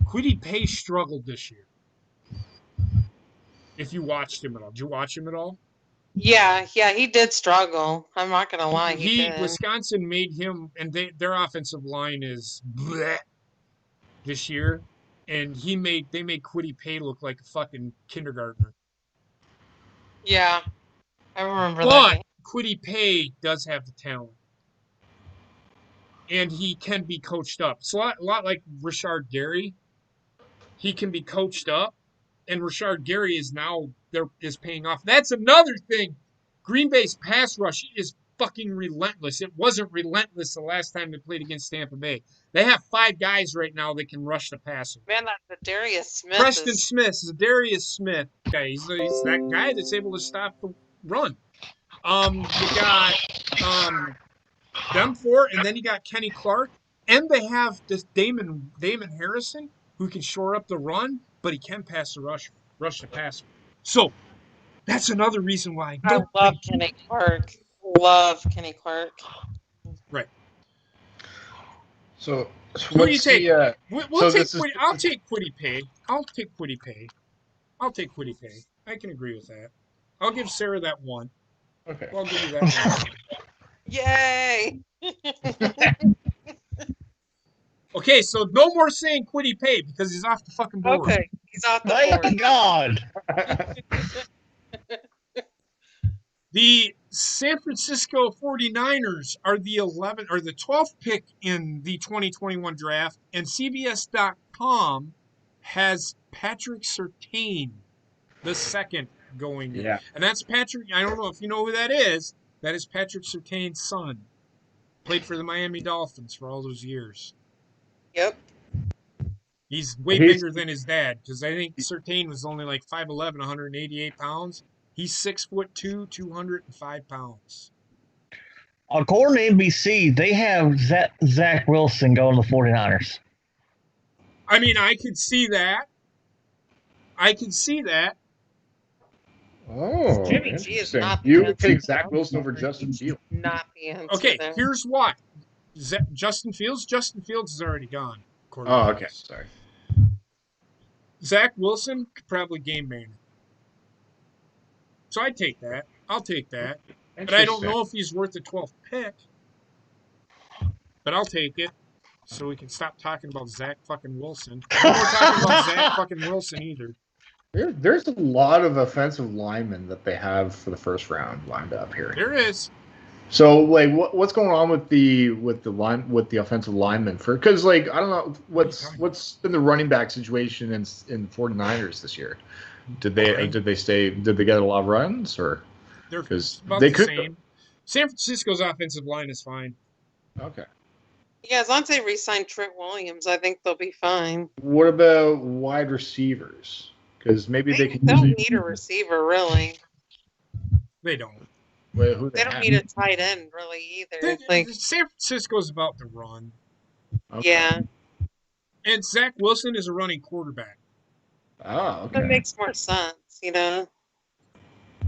Quiddy Pay struggled this year. If you watched him at all. Did you watch him at all? Yeah, he did struggle. I'm not gonna lie. He did. Wisconsin made him, and their offensive line is bleh this year, and they made Quiddy Pay look like a fucking kindergartner. Yeah, I remember that. But Quiddy Pay does have the talent, and he can be coached up. It's a lot like Rashard Gary. He can be coached up, and Rashard Gary is paying off. That's another thing. Green Bay's pass rush is fucking relentless. It wasn't relentless the last time they played against Tampa Bay. They have 5 guys right now that can rush the passer. Man, that Darius Smith. Preston Smith is Darius Smith. Okay, he's that guy that's able to stop the run. You got them 4, and then you got Kenny Clark, and they have this Damon Harrison who can shore up the run, but he can rush the passer. So that's another reason why I love Kenny Clark. Love Kenny Clark. Right. So Who do you take? We'll so take this is- Quiddy. I'll take Quiddy Pay. I'll take Quiddy Pay. I can agree with that. I'll give Sarah that one. Okay. I'll give you that one. Yay! Okay, so no more saying Quiddy Pay because he's off the fucking board. Okay, he's off the Thank board. God. The San Francisco 49ers are the 12th pick in the 2021 draft, and CBS.com has Patrick Surtain, the second, going in. Yeah. And that's Patrick. I don't know if you know who that is. That is Patrick Surtain's son. Played for the Miami Dolphins for all those years. Yep. He's way bigger than his dad because I think Surtain was only like 5'11", 188 pounds. He's 6'2", 205 pounds. According to NBC, they have Zach Wilson going to the 49ers. I mean, I could see that. Oh, Jimmy G is interesting. not the You would answer. take Zach Wilson over Justin Fields. Not the answer. Okay, there. here's why. Justin Fields is already gone. Oh, okay. Sorry. Zach Wilson could probably game man. So I'd take that. I'll take that. But I don't know if he's worth the 12th pick. But I'll take it. So we can stop talking about Zach fucking Wilson. No more talking about Zach fucking Wilson either. There's a lot of offensive linemen that they have for the first round lined up here. There is. So, like, what's going on with the offensive linemen? Because, like, I don't know what's been the running back situation in 49ers this year. Did they get a lot of runs, or They're because about they the could? same. San Francisco's offensive line is fine. Okay. Yeah, as long as they re-sign Trent Williams, I think they'll be fine. What about wide receivers? Because maybe they can. don't need a receiver, really. They don't. Wait, who They don't need a tight end, really, either. San Francisco's about to run. Okay. Yeah, And Zach Wilson is a running quarterback. Oh, that okay. makes more sense, you know?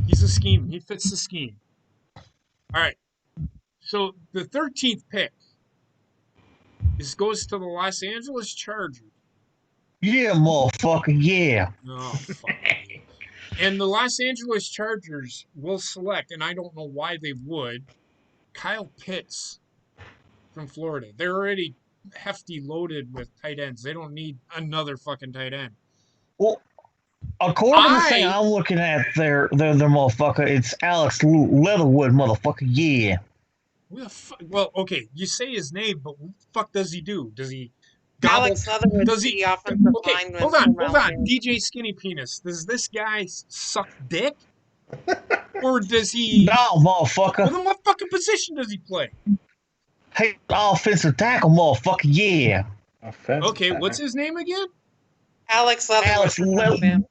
He's a scheme. He fits the scheme. All right. So the 13th pick goes to the Los Angeles Chargers. Yeah, motherfucker, yeah. Oh, fuck. And the Los Angeles Chargers will select, and I don't know why they would, Kyle Pitts from Florida. They're already hefty loaded with tight ends. They don't need another fucking tight end. Well, according to the thing I'm looking at, their motherfucker, it's Alex Leatherwood, motherfucker, yeah. Well, okay, you say his name, but what the fuck does he do? Does he gobble? Alex Leatherwood's Does he? the offensive Okay, lineman. hold from on. Alabama. DJ Skinny Penis. Does this guy suck dick? Or does he? No, motherfucker. Well, then what fucking position does he play? Hey, offensive tackle, motherfucker, yeah. Okay, what's his name again? Alex Leatherwood. Alex Leatherwood,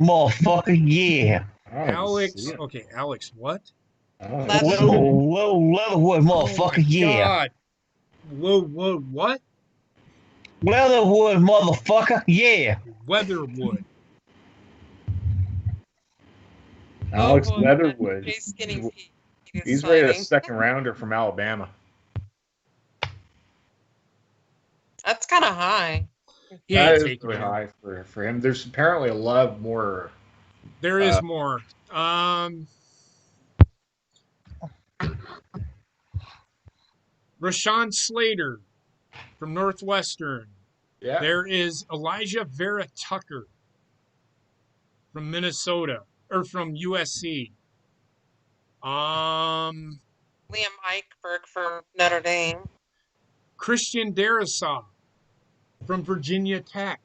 motherfucker, yeah. Alex. Okay, Alex. What? Leatherwood, motherfucker, yeah. God. What? Leatherwood, motherfucker, yeah. Weatherwood. Alex Oh, Leatherwood. Jay Skinny Pete is He's rated a signing. second rounder from Alabama. That's kind of high. He That ain't is taking really him. high for him. There's apparently a lot more. There is more. Rashawn Slater from Northwestern. Yeah. There is Elijah Vera Tucker from Minnesota or from USC. Liam Eichberg from Notre Dame. Christian Darrisaw from Virginia Tech.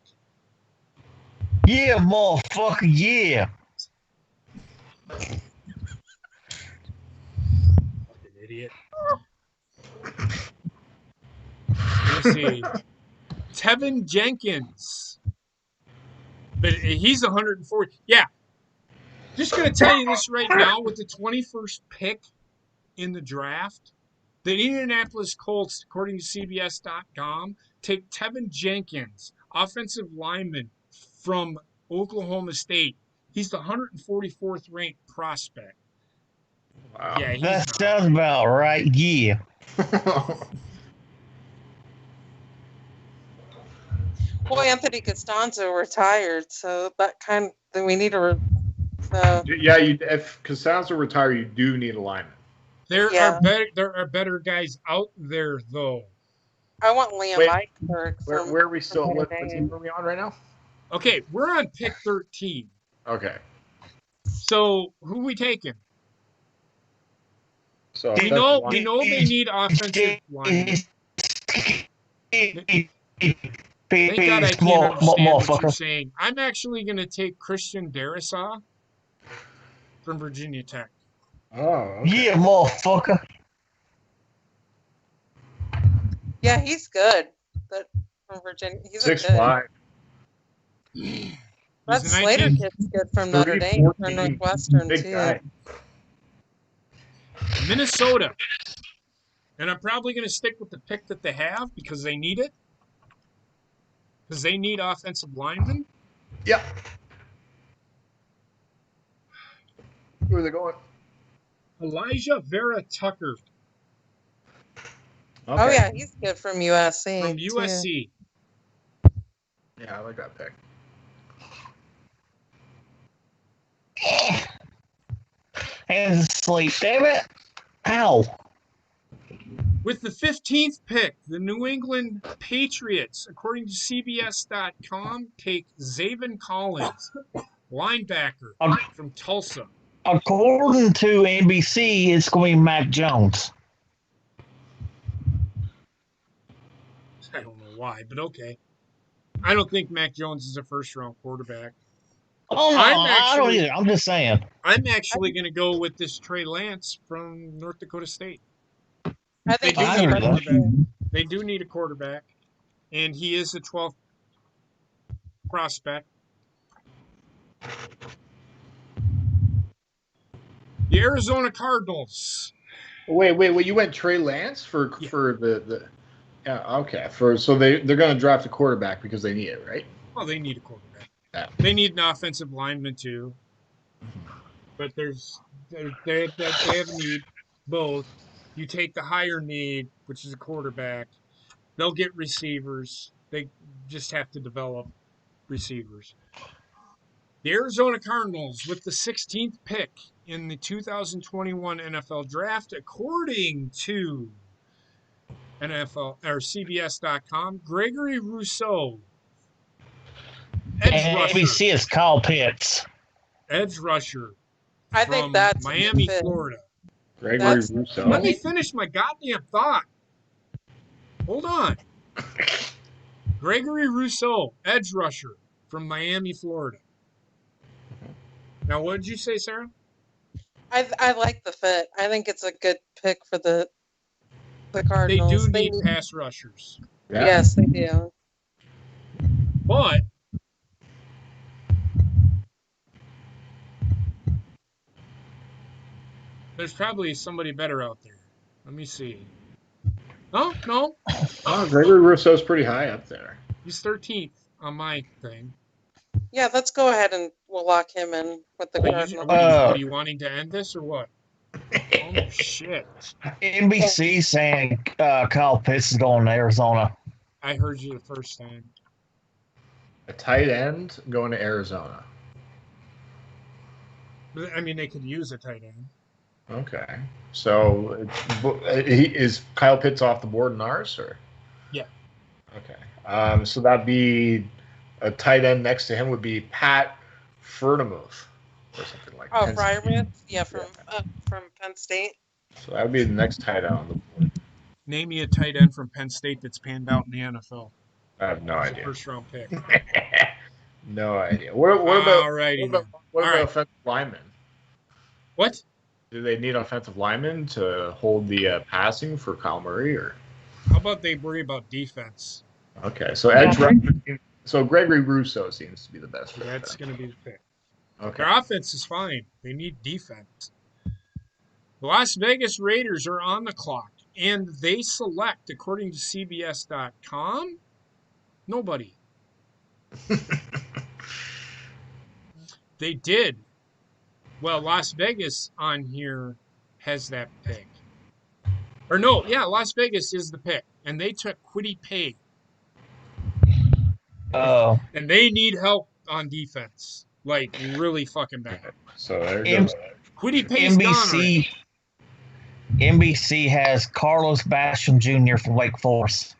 Yeah, motherfucker, yeah. Fucking idiot. Let's see. Tevin Jenkins. But he's 140. Yeah. Just going to tell you this right now. With the 21st pick in the draft, the Indianapolis Colts, according to CBS.com, take Tevin Jenkins, offensive lineman from Oklahoma State. He's the 144th ranked prospect. Wow. Yeah, he's That sounds about right, yeah. Well, Anthony Costanzo retired, so then we need a. Yeah, if Costanzo retire, you do need a lineman. There Yeah. are better guys out there though. I want Liam Wait, Eichberg. Where are we still? from What Notre team Dame. are we on right now? Okay, we're on pick 13. Okay. So who we taking? So We know they need offensive linemen. Thank God I can't understand what you're saying. I'm actually going to take Christian Darrisaw from Virginia Tech. Oh, okay. Yeah, motherfucker. Yeah, he's good. But from Virginia, he's 6'5". That Slater kid's good from Notre Dame, from Northwestern Big too. guy. Minnesota. And I'm probably going to stick with the pick that they have because they need it. Because they need offensive linemen. Yep. Where are they going? Elijah Vera Tucker Okay. Oh yeah, he's good from USC. from too. USC. Yeah, I like that pick. And sleep, damn it. Ow. With the 15th pick, the New England Patriots, according to CBS.com, take Zaven Collins, linebacker from Tulsa. According to NBC, it's going to be Mac Jones. I don't know why, but okay. I don't think Mac Jones is a first-round quarterback. Oh, no, I don't either. I'm just saying. I'm actually going to go with this Trey Lance from North Dakota State. I think They he's do need a a quarterback. quarterback. They do need a quarterback, and he is a 12th prospect. The Arizona Cardinals. Wait. You went Trey Lance for the. Yeah. Okay. So they're going to draft a quarterback because they need it, right? Well, they need a quarterback. Yeah. They need an offensive lineman too. But they have a need both. You take the higher need, which is a quarterback. They'll get receivers. They just have to develop receivers. The Arizona Cardinals with the 16th pick in the 2021 NFL Draft, according to NFL or CBS.com, Gregory Rousseau, edge And rusher. NBC is Kyle Pitts. Edge rusher. I think from that's a good Miami, fit. Florida. Gregory Rousseau. Let me finish my goddamn thought. Hold on. Gregory Rousseau, edge rusher from Miami, Florida. Now, what did you say, Sarah? I like the fit. I think it's a good pick for the They Cardinals. do need pass rushers. Yeah. Yes, they do. But there's probably somebody better out there. Let me see. No. Oh, Gregory Rousseau's pretty high up there. He's 13th on my thing. Yeah, let's go ahead and we'll lock him in with the What Cardinals. are you wanting to end this or what? Oh, shit. NBC saying Kyle Pitts is going to Arizona. I heard you the first time. A tight end going to Arizona. I mean, they could use a tight end. Okay. So is Kyle Pitts off the board in ours, or? Yeah. Okay. So that'd be a tight end next to him would be Pat Furtimuth or something like that. Oh, Fryermuth? Yeah, from Penn State. So that would be the next tight end on the board. Name me a tight end from Penn State that's panned out in the NFL. I have no idea. First round pick. No idea. What about Alrighty what All about right. offensive linemen? What? Do they need offensive linemen to hold the passing for Kyle Murray, or? How about they worry about defense? Okay, so edge rusher. So Gregory Rousseau seems to be the best. fit That's then. going to be the pick. Okay. Their offense is fine. They need defense. The Las Vegas Raiders are on the clock, and they select, according to CBS.com, nobody. They did. Well, Las Vegas on here has that pick. Or no, yeah, Las Vegas is the pick, and they took Kwity Paye. And they need help on defense, like really fucking bad. So there M- goes. Quiddy Pay's gone already. NBC has Carlos Basham Jr. from Wake Forest.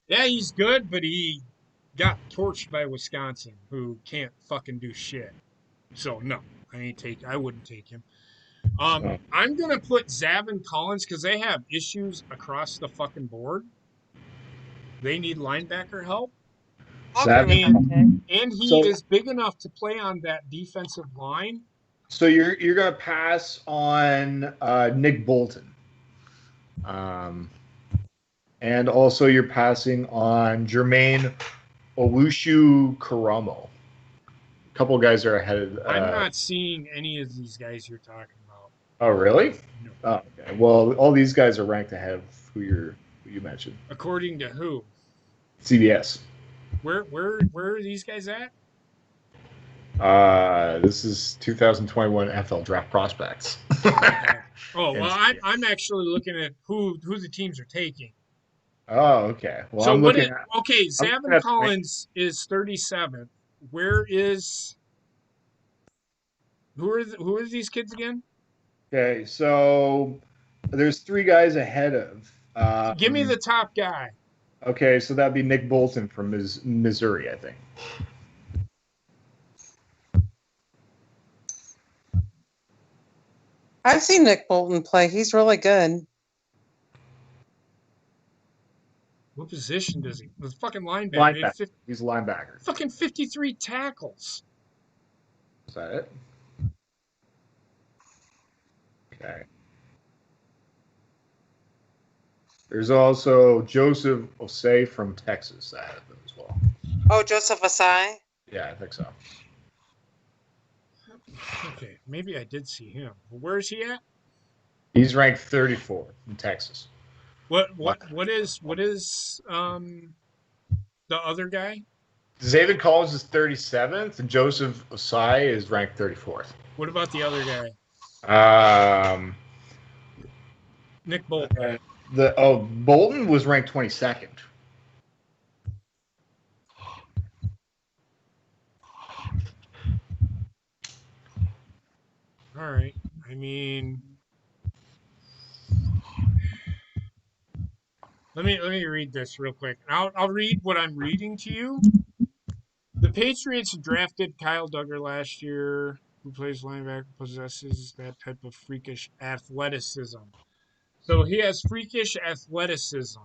Yeah, he's good, but he got torched by Wisconsin, who can't fucking do shit. So no, I wouldn't take him. I'm gonna put Zavin Collins because they have issues across the fucking board. They need linebacker help. And he is big enough to play on that defensive line. So you're gonna pass on Nick Bolton, and also you're passing on Jermaine Owusu-Karamoh. A couple of guys are ahead of. I'm not seeing any of these guys you're talking about. Oh really? No. Oh, okay. Well, all these guys are ranked ahead of who you mentioned. According to who? CBS. Where are these guys at? This is 2021 NFL Draft Prospects. Oh well, I'm actually looking at who the teams are taking. Oh, okay. Well, so I'm what? looking Zavin Collins is 37th. Where is? Who are these kids again? Okay, so there's three guys ahead of. Give me the top guy. Okay, so that'd be Nick Bolton from Missouri, I think. I've seen Nick Bolton play. He's really good. What position does he? The fucking linebacker. Linebacker. He's a linebacker. Fucking 53 tackles. Is that it? Okay. There's also Joseph Osei from Texas ahead of him as well. Oh, Joseph Asai? Yeah, I think so. Okay, maybe I did see him. Where is he at? He's ranked 34 in Texas. What is the other guy? Zaven Collins is 37th, and Joseph Osai is ranked 34th. What about the other guy? Nick Bolton. Bolton was ranked 22nd. All right. I mean, let me read this real quick. I'll read what I'm reading to you. The Patriots drafted Kyle Duggar last year, who plays linebacker, possesses that type of freakish athleticism. So he has freakish athleticism.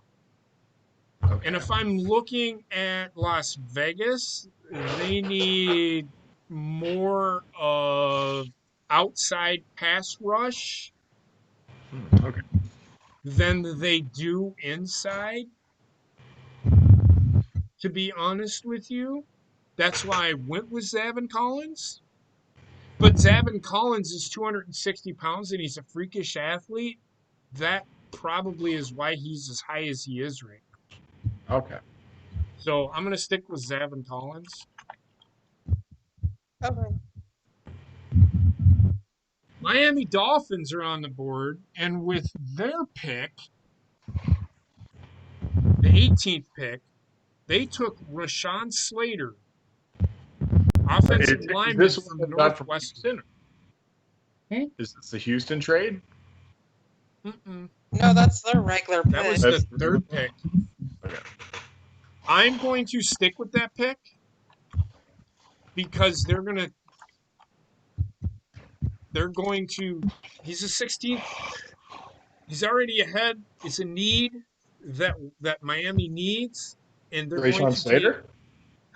Okay. And if I'm looking at Las Vegas, they need more of outside pass rush than they do inside. To be honest with you, that's why I went with Zavin Collins. But Zavin Collins is 260 pounds and he's a freakish athlete. That probably is why he's as high as he is right now. Okay. So I'm going to stick with Zavin Collins. Okay. Miami Dolphins are on the board, and with their pick, the 18th pick, they took Rashawn Slater, offensive lineman from Northwestern. Is this the Houston trade? Mm-mm. No, that's their regular pick. That was the third pick. Okay. I'm going to stick with that pick because they're going to, he's a 16th. He's already ahead. It's a need that Miami needs. And they're Rashawn going to Slater?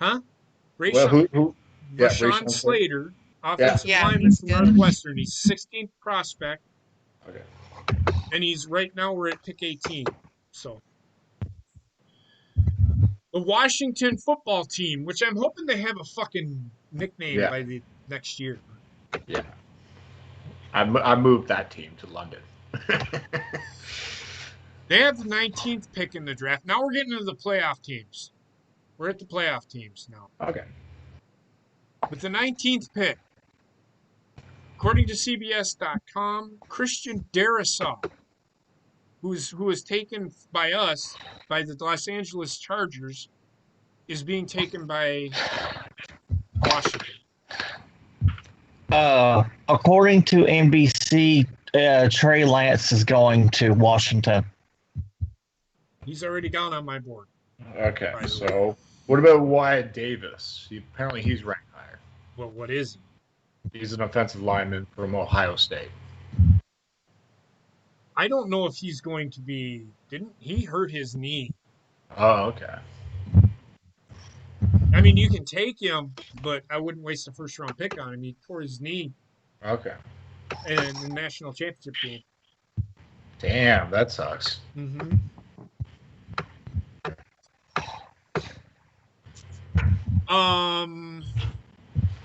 Huh? Rashawn, Well, who? Yeah, Rashawn Slater, offensive lineman from Northwestern. He's 16th prospect. Okay. And we're at pick 18. So the Washington football team, which I'm hoping they have a fucking nickname by the next year. Yeah. I moved that team to London. They have the 19th pick in the draft. Now we're getting into the playoff teams. We're at the playoff teams now. Okay. With the 19th pick, according to CBS.com, Christian Darrisaw, who was taken by us, by the Los Angeles Chargers, is being taken by Washington. According to NBC, Trey Lance is going to Washington. He's already gone on my board. Okay, By the so what about Wyatt Davis? Apparently he's ranked higher. Well, what is he? He's an offensive lineman from Ohio State. I don't know if he's going to be. Didn't he hurt his knee? Oh, okay. I mean, you can take him, but I wouldn't waste a first-round pick on him. He tore his knee Okay. in the national championship game. Damn, that sucks. Mm-hmm.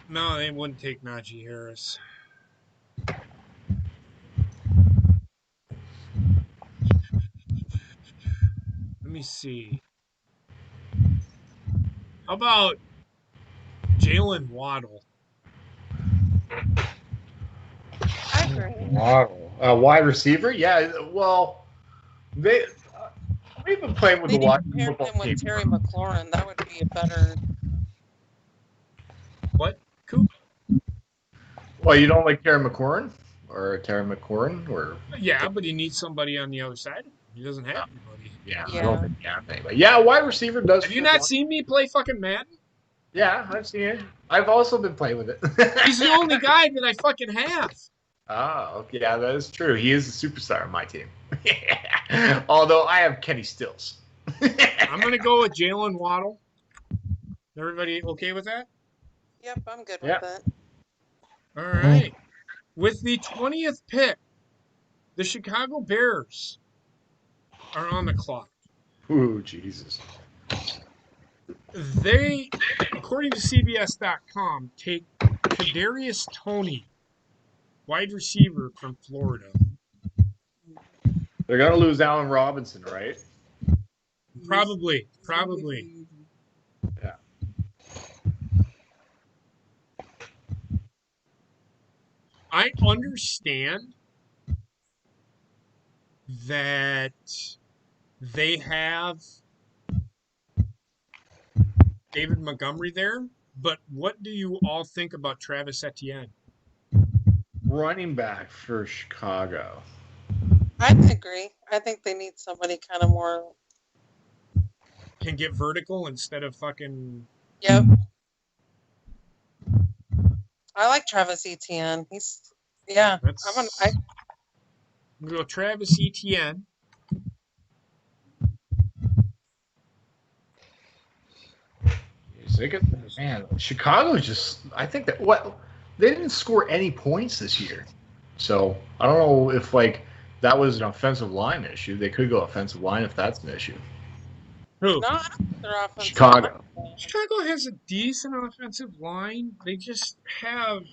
No, they wouldn't take Najee Harris. Let me see. How about Jalen Waddle? I agree. Waddle. Wide receiver? Yeah, well, we've been playing with They the need to Washington pair football him with team. Terry McLaurin. That would be a better. What? Coop? Well, you don't like Terry McLaurin? Or Terry McLaurin? Or Yeah, but he needs somebody on the other side. He doesn't have anybody. yeah, I Yeah. don't think anybody. Yeah, wide receiver does. Have you not seen me play fucking Madden? Yeah, I've seen it. I've also been playing with it. He's the only guy that I fucking have. Oh, yeah, that is true. He is a superstar on my team. Although I have Kenny Stills. I'm going to go with Jalen Waddle. Everybody okay with that? Yep, I'm good Yeah. with it. All right. With the 20th pick, the Chicago Bears are on the clock. Ooh, Jesus. They, according to CBS.com, take Kadarius Toney, wide receiver from Florida. They're going to lose Allen Robinson, right? Probably. Yeah. I understand that they have David Montgomery there, but what do you all think about Travis Etienne? Running back for Chicago. I agree. I think they need somebody kind of more. Can get vertical instead of fucking. Yep. I like Travis Etienne. Yeah. That's- We'll go Travis Etienne. Man, Chicago I think that they didn't score any points this year. So I don't know if that was an offensive line issue. They could go offensive line if that's an issue. Who? No, I don't think they're offensive. Chicago. line. Chicago has a decent offensive line. They just have.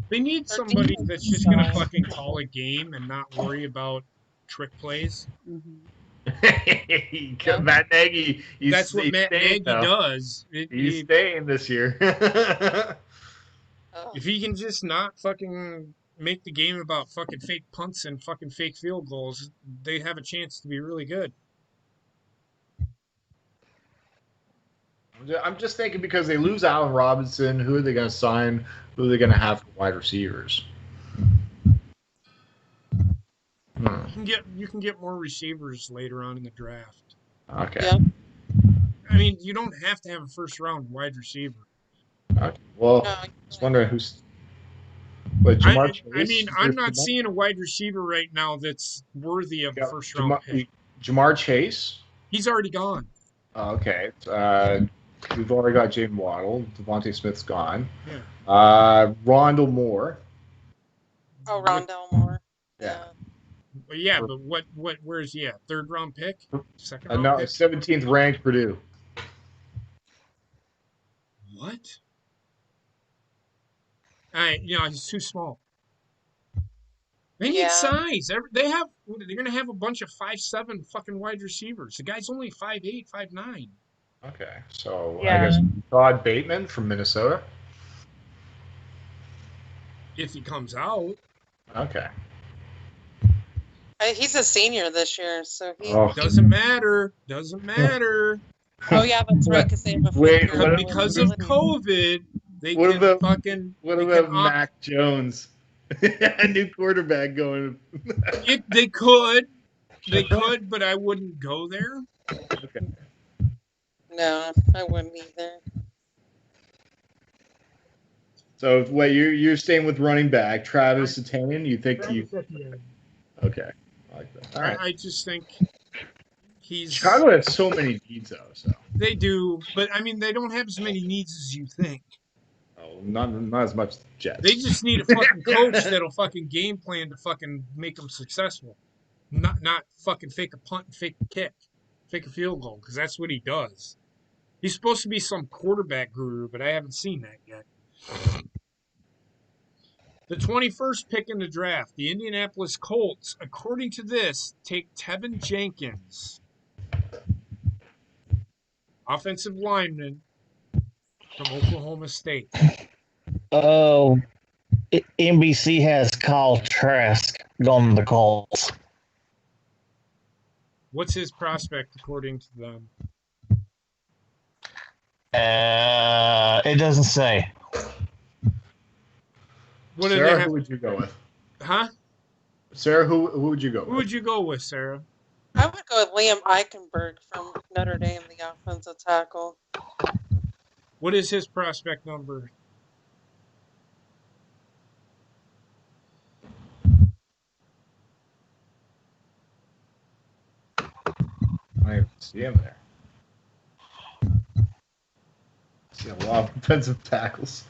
They need Their somebody defense that's is just going to fine. fucking call a game and not worry about trick plays. Matt Nagy. That's what Matt Nagy now. does. He's staying this year. Oh, If he can just not fucking make the game about fucking fake punts and fucking fake field goals, they have a chance to be really good. I'm just thinking because they lose Allen Robinson, who are they going to sign? Who are they going to have for wide receivers? You can get more receivers later on in the draft. Okay. Yeah. I mean, you don't have to have a first round wide receiver. Okay. Well, no, I was wondering who's. What, Jamar Chase? I mean, I'm not seeing a wide receiver right now that's worthy of a first round pick. Jamar Chase. He's already gone. Oh, okay. We've already got Jaden Waddle. Devontae Smith's gone. Yeah. Rondell Moore. Oh, Rondell Moore. Yeah. Well, yeah, but where is he at? Third round pick? Second round No, pick? 17th ranked Purdue. What? He's too small. They need Yeah. size. They're going to have a bunch of 5'7" fucking wide receivers. The guy's only 5'8", 5'9". Okay, so Yeah. I guess Todd Bateman from Minnesota. If he comes out. Okay. He's a senior this year, so he. Oh. Doesn't matter. Doesn't matter. Oh yeah, that's right. Because they have a Wait, fifth-year what- Because of eligibility. COVID, they What can about- fucking. What they about can opt- Mac Jones? A new quarterback going. They could. They could, but I wouldn't go there. Okay. No, I wouldn't either. So wait, you're staying with running back Travis Etienne? You think you? Okay, I like that. All right. I just think he's. Chicago has so many needs though. So They do, but I mean, they don't have as many needs as you think. not as much as the Jets. They just need a fucking coach that'll fucking game plan to fucking make them successful. Not fucking fake a punt and fake a kick, fake a field goal, because that's what he does. He's supposed to be some quarterback guru, but I haven't seen that yet. The 21st pick in the draft, the Indianapolis Colts, according to this, take Tevin Jenkins, offensive lineman from Oklahoma State. Oh, NBC has Kyle Trask going to the Colts. What's his prospect according to them? It doesn't say. What do Sarah, they have? who would you go with? Huh? Sarah, who would you go Who with? would you go with, Sarah? I would go with Liam Eichenberg from Notre Dame, the offensive tackle. What is his prospect number? I see him there. See a lot of offensive tackles.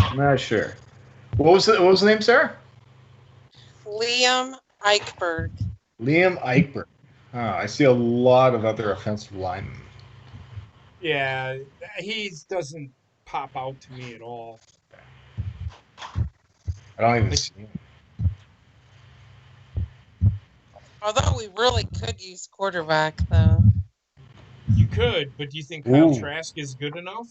I'm not sure. What was the name, Sarah? Liam Eichberg. Liam Eichberg. Oh, I see a lot of other offensive linemen. Yeah, he doesn't pop out to me at all. I don't even see him. Although we really could use quarterback, though. You could, but do you think Kyle Ooh. Trask is good enough?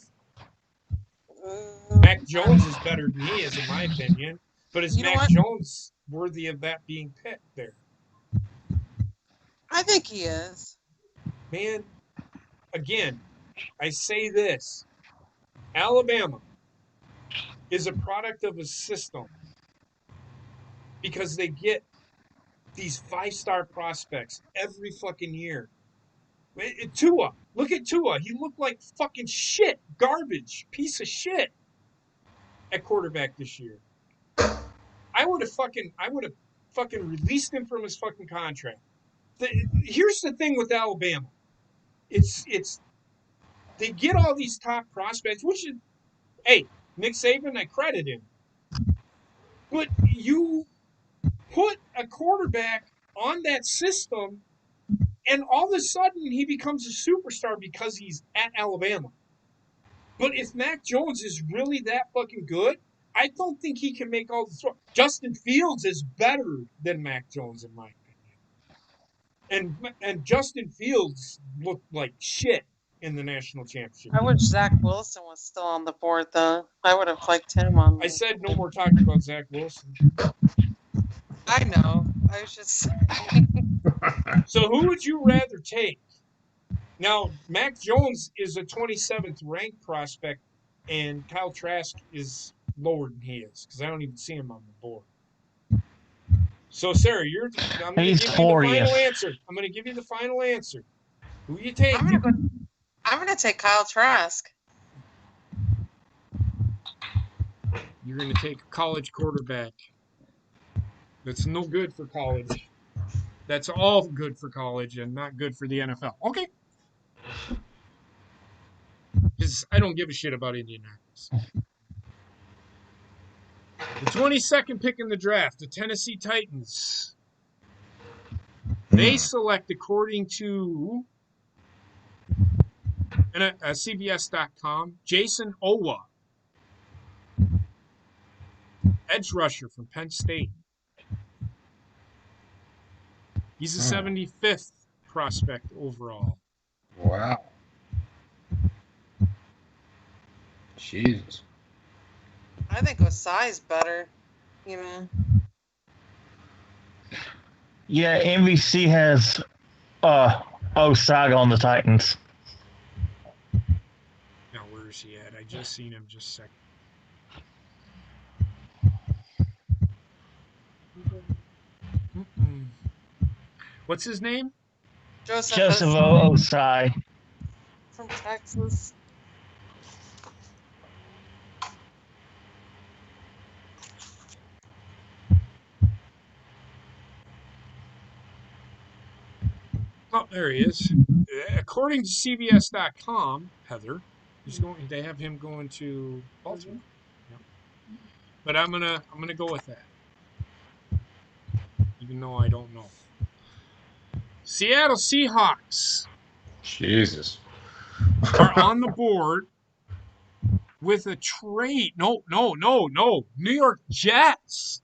Mm, Mac Jones is better than he is, in my opinion. But is You know Mac what? Jones worthy of that being picked there? I think he is. Man, again, I say this. Alabama is a product of a system because they get these five-star prospects every fucking year. Tua, look at Tua. He looked like fucking shit, garbage, piece of shit at quarterback this year. I would have fucking released him from his fucking contract. Here's the thing with Alabama. It's they get all these top prospects, which is, hey, Nick Saban, I credit him. But you put a quarterback on that system, and all of a sudden he becomes a superstar because he's at Alabama. But if Mac Jones is really that fucking good, I don't think he can make all the throws. Justin Fields is better than Mac Jones, in my opinion. And Justin Fields looked like shit in the national championship. I wish Zach Wilson was still on the board, though. I would have liked him on. I said no more talking about Zach Wilson. I know. I was just. So who would you rather take? Now, Mac Jones is a 27th ranked prospect, and Kyle Trask is lower than he is because I don't even see him on the board. So, Sarah, I'm going to give you the 40th. final answer. I'm going to give you the final answer. Who you take? I'm gonna take Kyle Trask. You're going to take a college quarterback. That's no good for college. That's all good for college and not good for the NFL. Okay. Because I don't give a shit about Indianapolis. The 22nd pick in the draft, the Tennessee Titans. They select, according to CBS.com, Jason Owa, edge rusher from Penn State. He's a 75th prospect overall. Wow. Jesus. I think Osai's better. You know. Yeah, NBC has Osai on the Titans. Now, where is he at? I just seen him just a second. What's his name? Joseph Osai. from Texas. Oh, there he is. According to CBS.com, Heather, they have him going to Baltimore. Yep. But I'm gonna go with that, even though I don't know. Seattle Seahawks Jesus. are on the board with a trade. No. New York Jets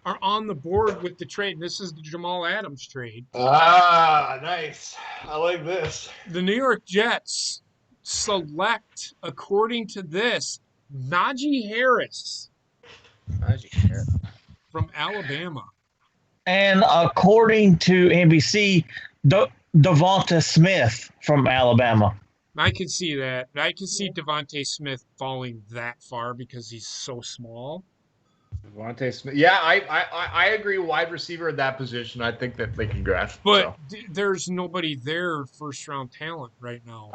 are on the board with the trade. And this is the Jamal Adams trade. Ah, nice. I like this. The New York Jets select, according to this, Najee Harris from Alabama. And according to NBC, Devonta Smith from Alabama. I can see that. I can see Devontae Smith falling that far because he's so small. Devontae Smith. Yeah, I agree. Wide receiver at that position, I think that they can grasp. But there's nobody there first round talent right now.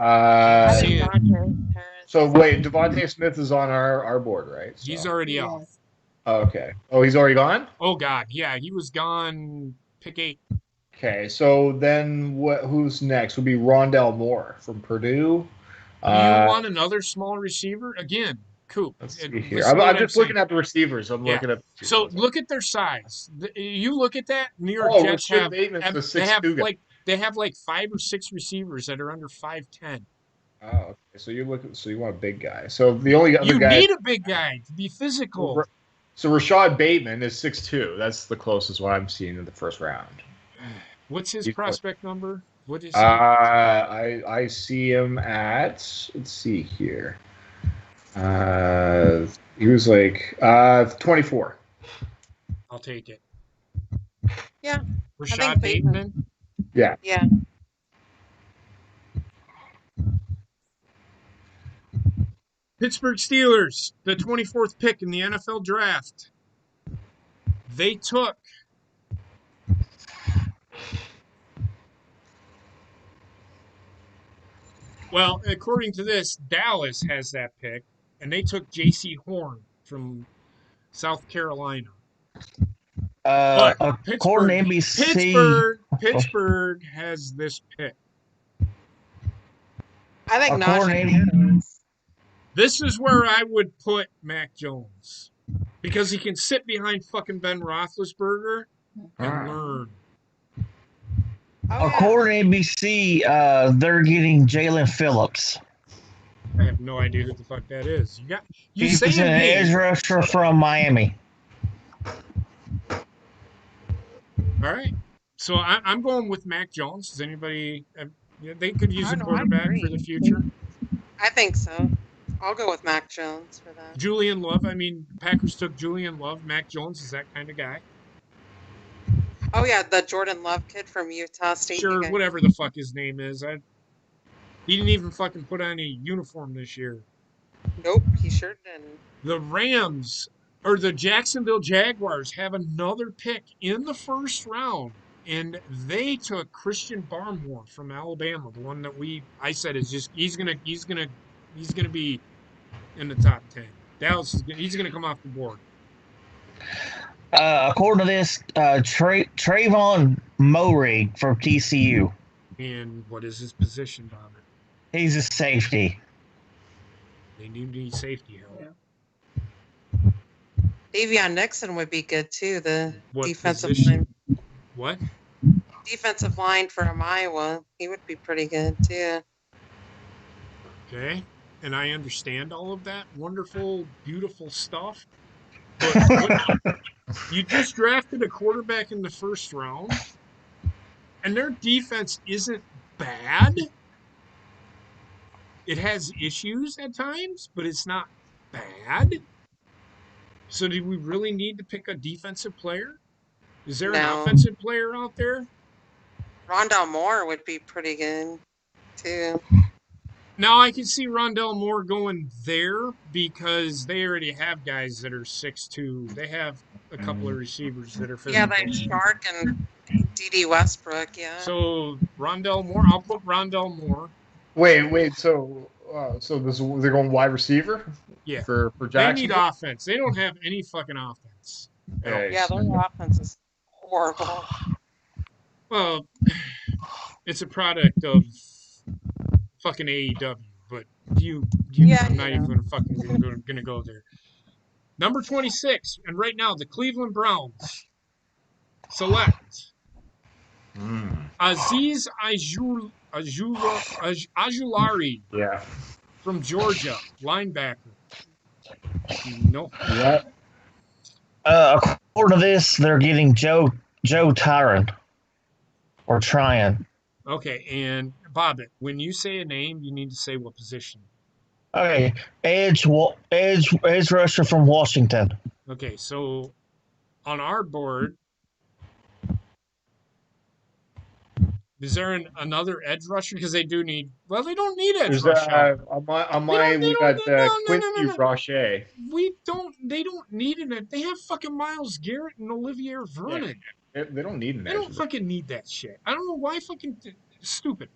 So wait, Devontae Smith is on our board, right? So. He's already out. Oh, okay. Oh, he's already gone? Oh, God. Yeah, he was gone pick 8. Okay, so then who's next? Would be Rondell Moore from Purdue. You want another small receiver? Again, Coop. Let's see here. I'm just looking at the receivers. I'm looking at. So look at their size. You look at that. New York Jets have they have like 5 or 6 receivers that are under 5'10". Oh, okay. So you want a big guy. So the only other guy. You need a big guy to be physical. So Rashad Bateman is 6'2". That's the closest one I'm seeing in the first round. What's his prospect number? What is I see him at, let's see here. He was like 24. I'll take it. Yeah. Rashad Bateman? Yeah. Yeah. Pittsburgh Steelers, the 24th pick in the NFL draft. They took according to this, Dallas has that pick, and they took J.C. Horn from South Carolina. According to NBC, Pittsburgh has this pick. I think Najee. This is where I would put Mac Jones because he can sit behind fucking Ben Roethlisberger and learn. According to NBC, they're getting Jalen Phillips. I have no idea who the fuck that is. He's an edge rusher from Miami. All right. So I'm going with Mac Jones. Does anybody? They could use a quarterback for the future. I think so. I'll go with Mac Jones for that. Julian Love. I mean, Packers took Julian Love. Mac Jones is that kind of guy. Oh, yeah, the Jordan Love kid from Utah State. Sure, whatever the fuck his name is. He didn't even fucking put on a uniform this year. Nope, he sure didn't. The Rams, or the Jacksonville Jaguars, have another pick in the first round, and they took Christian Barmore from Alabama, the one that I said is just he's gonna be in the top 10. He's gonna come off the board. According to this, Trayvon Moehrig from TCU. And what is his position, Bob? He's a safety. They need safety help. Yeah. Davion Nixon would be good too. The defensive line. What? Defensive line from Iowa. He would be pretty good too. Okay. And I understand all of that wonderful, beautiful stuff. But you just drafted a quarterback in the first round, and their defense isn't bad. It has issues at times, but it's not bad. So do we really need to pick a defensive player? Is there an No. offensive player out there? Rondell Moore would be pretty good, too. Now I can see Rondell Moore going there because they already have guys that are 6'2". They have a couple of receivers that are Yeah, physical. like Shark and D.D. Westbrook, yeah. So Rondell Moore, I'll put Rondell Moore. Wait. So they're going wide receiver? Yeah. For They Jackson. need offense. They don't have any fucking offense. Hey. Yeah, their offense is horrible. Well, it's a product of fucking AEW, but Yeah, I'm not you know. even gonna go there. Number 26, and right now the Cleveland Browns select Aziz Ajulari Yeah. from Georgia, linebacker. No. Yeah. According to this, they're getting Joe Tyron or Tryon. Okay, and Bobbitt, when you say a name, you need to say what position. Okay, edge rusher from Washington. Okay, so on our board, is there another edge rusher? Because they do need. Well, they don't need edge There's rusher. on mine we got Quincy Roche. We don't. They don't need it. They have fucking Myles Garrett and Olivier Vernon. They don't need an They edge. don't fucking need that shit. I don't know why fucking stupid.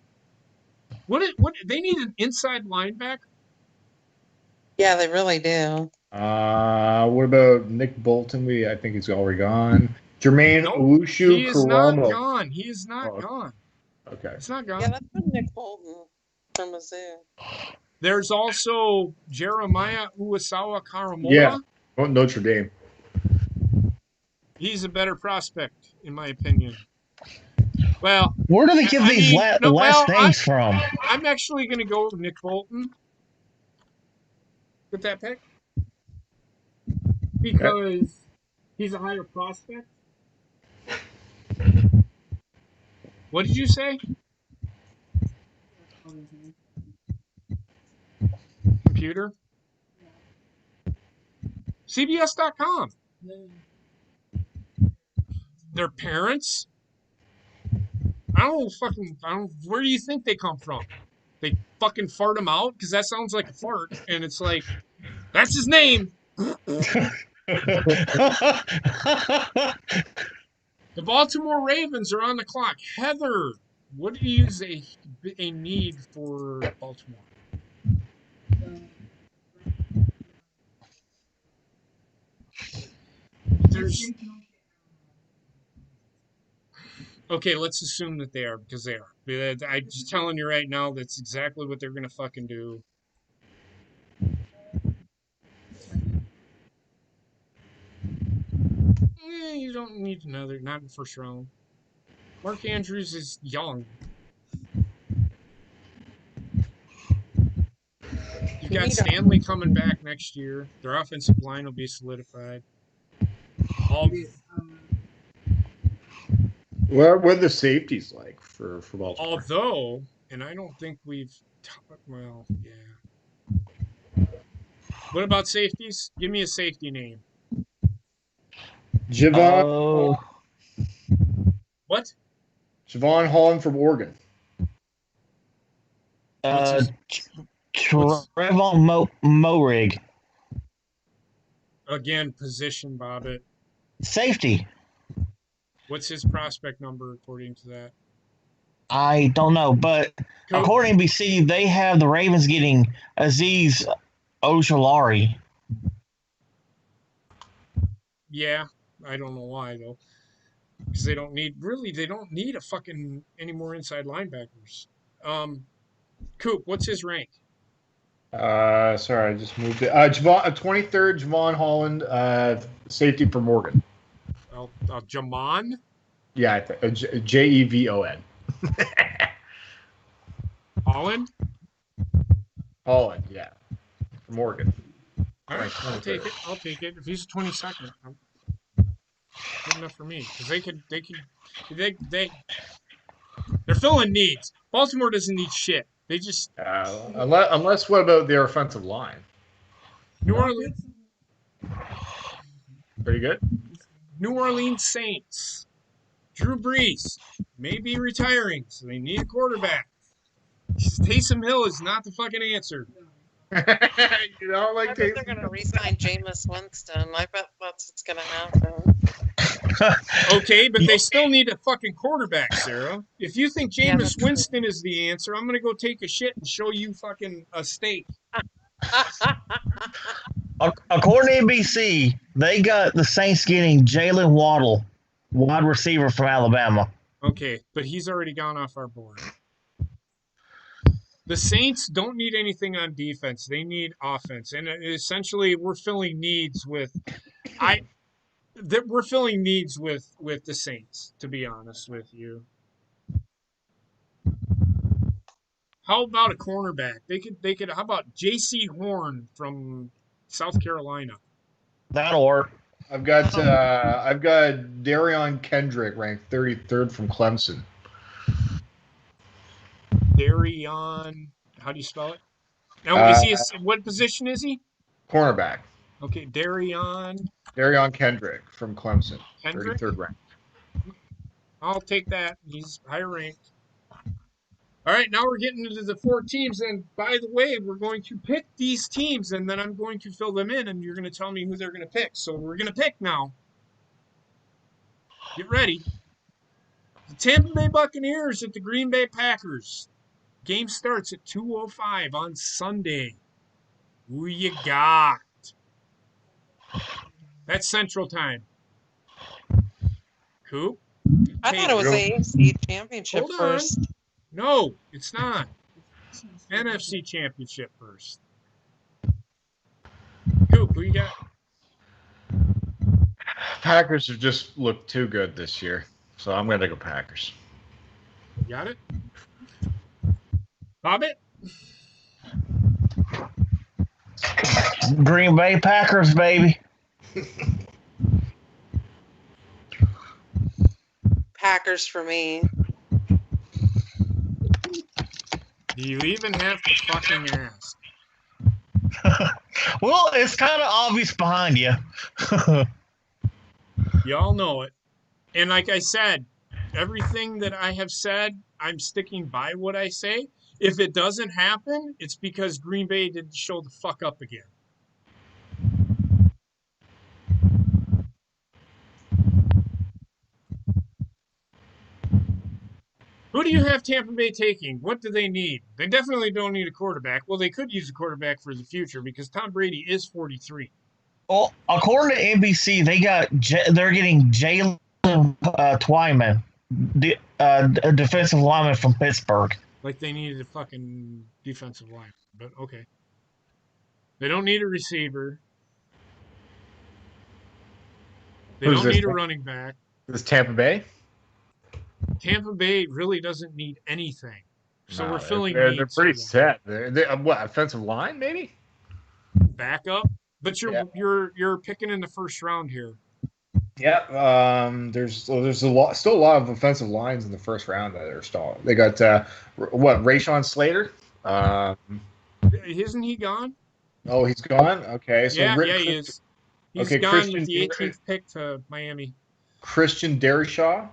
What they need an inside linebacker? Yeah, they really do. What about Nick Bolton? I think he's already gone. Jermaine Owusu he is not Karamoh. gone. He is not gone. Okay. It's not gone. Yeah, that's been Nick Bolton from Mizzou. There's also Jeremiah Uwasawa Karamoa. Yeah. Notre Dame. He's a better prospect, in my opinion. Well, where do they get these last names from? I'm actually going to go with Nick Bolton with that pick because he's a higher prospect. What did you say? Computer? CBS.com. Their parents? Where do you think they come from? They fucking fart him out? Because that sounds like a fart. And it's like, that's his name. The Baltimore Ravens are on the clock. Heather, what do you use a need for Baltimore? Okay, let's assume that they are, because they are. I'm just telling you right now, that's exactly what they're going to fucking do. You don't need another, not in first round. Mark Andrews is young. You've got Stanley coming back next year. Their offensive line will be solidified. What are the safeties like for Baltimore? Although, and I don't think well, yeah. What about safeties? Give me a safety name. Javon. What? Javon Holland from Oregon. Trevon Morig. Again, position, Bobbitt. Safety. What's his prospect number according to that? I don't know, but according to NBC, they have the Ravens getting Aziz Ojulari. Yeah, I don't know why though, because they don't need a fucking any more inside linebackers. Coop, what's his rank? Sorry, I just moved it. 23rd, Javon Holland, safety for Morgan. Jamon? Yeah, Jevon. Holland? Holland, yeah. For Morgan. All right, I'll take it. If he's 22nd, good enough for me. Because they're filling needs. Baltimore doesn't need shit. They just unless what about their offensive line? New Orleans. Pretty good. New Orleans Saints. Drew Brees may be retiring, so they need a quarterback. Taysom Hill is not the fucking answer. You don't I like bet they're going to re-sign Jameis Winston. I bet that's what's going to happen. Okay, but they still need a fucking quarterback, Sarah. If you think Yeah, Jameis that's true. Winston is the answer, I'm gonna go take a shit and show you fucking a steak. According to NBC, they got the Saints getting Jalen Waddle, wide receiver from Alabama. Okay, but he's already gone off our board. The Saints don't need anything on defense; they need offense, and essentially, we're filling needs with. We're filling needs with the Saints. To be honest with you. How about a cornerback? They could. How about J.C. Horn from South Carolina? That'll work. I've got Darion Kendrick ranked 33rd from Clemson. Darion, how do you spell it? Now, is he? What position is he? Cornerback. Okay, Darion Kendrick from Clemson. Kendrick. 33rd ranked. I'll take that. He's higher ranked. All right, now we're getting into the 4 teams, and by the way, we're going to pick these teams, and then I'm going to fill them in, and you're going to tell me who they're going to pick. So we're going to pick now. Get ready. The Tampa Bay Buccaneers at the Green Bay Packers. Game starts at 2:05 on Sunday. Who you got? That's Central Time. Coop? I thought it was the AFC Championship Hold on. first. No, it's not. NFC Championship first. Coop, who you got? Packers have just looked too good this year, so I'm going to go Packers. You got it? Bobbit? Green Bay Packers, baby. Packers for me. Do you even have to fucking ask? Well, it's kind of obvious behind you. Y'all know it. And like I said, everything that I have said, I'm sticking by what I say. If it doesn't happen, it's because Green Bay didn't show the fuck up again. Who do you have Tampa Bay taking? What do they need? They definitely don't need a quarterback. Well, they could use a quarterback for the future because Tom Brady is 43. Well, according to NBC, they're getting Jalen Twyman, a defensive lineman from Pittsburgh. Like they needed a fucking defensive line, but okay. They don't need a receiver. They Who's don't this need a one? running back. This Tampa Bay? Tampa Bay really doesn't need anything. So No, we're filling They're needs. pretty for set. They're what, offensive line, maybe? backup. But Yeah. you're picking in the first round here. Yeah. There's still a lot of offensive lines in the first round that are stalled. They got Rashawn Slater. Isn't he gone? Oh, he's gone. Okay, so Yeah, he is. He's Okay, gone Christian with the 18th pick to Miami. Christian Derishaw.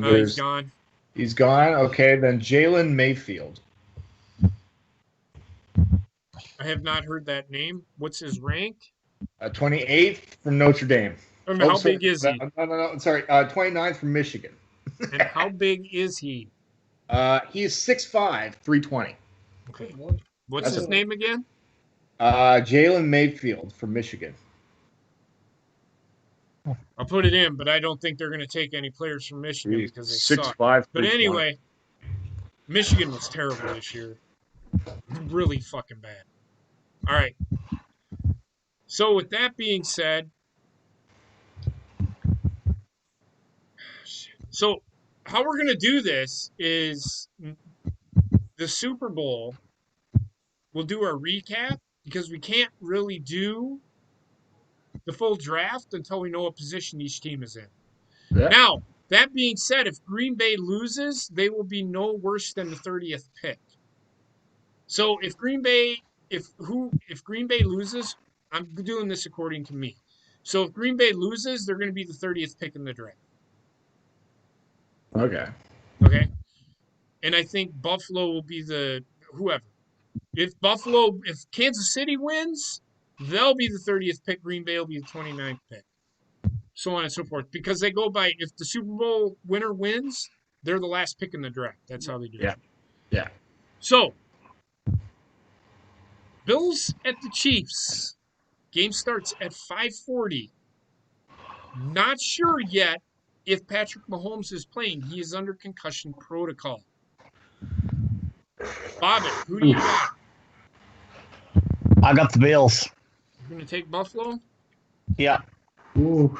He's gone. He's gone. Okay, then Jalen Mayfield. I have not heard that name. What's his rank? 28th from Notre Dame. How big is he? No. Sorry, 29th from Michigan. And how big is he? He is 6'5", 320. Okay. What's his name again? Jalen Mayfield from Michigan. I'll put it in, but I don't think they're going to take any players from Michigan because they suck. 6'5", But anyway, Michigan was terrible this year. Really fucking bad. All right. So with that being said, so how we're going to do this is the Super Bowl, we'll do our recap because we can't really do the full draft until we know what position each team is in. Yeah. Now, that being said, if Green Bay loses, they will be no worse than the 30th pick. So if Green Bay loses, I'm doing this according to me. So if Green Bay loses, they're going to be the 30th pick in the draft. Okay. Okay. And I think Buffalo will be the whoever. If Kansas City wins, they'll be the 30th pick. Green Bay will be the 29th pick. So on and so forth. Because they go by, if the Super Bowl winner wins, they're the last pick in the draft. That's how they do it. Yeah. So, Bills at the Chiefs. Game starts at 5:40. Not sure yet if Patrick Mahomes is playing. He is under concussion protocol. Bobbitt, who do you got? I got the Bills. You're going to take Buffalo? Yeah. Ooh.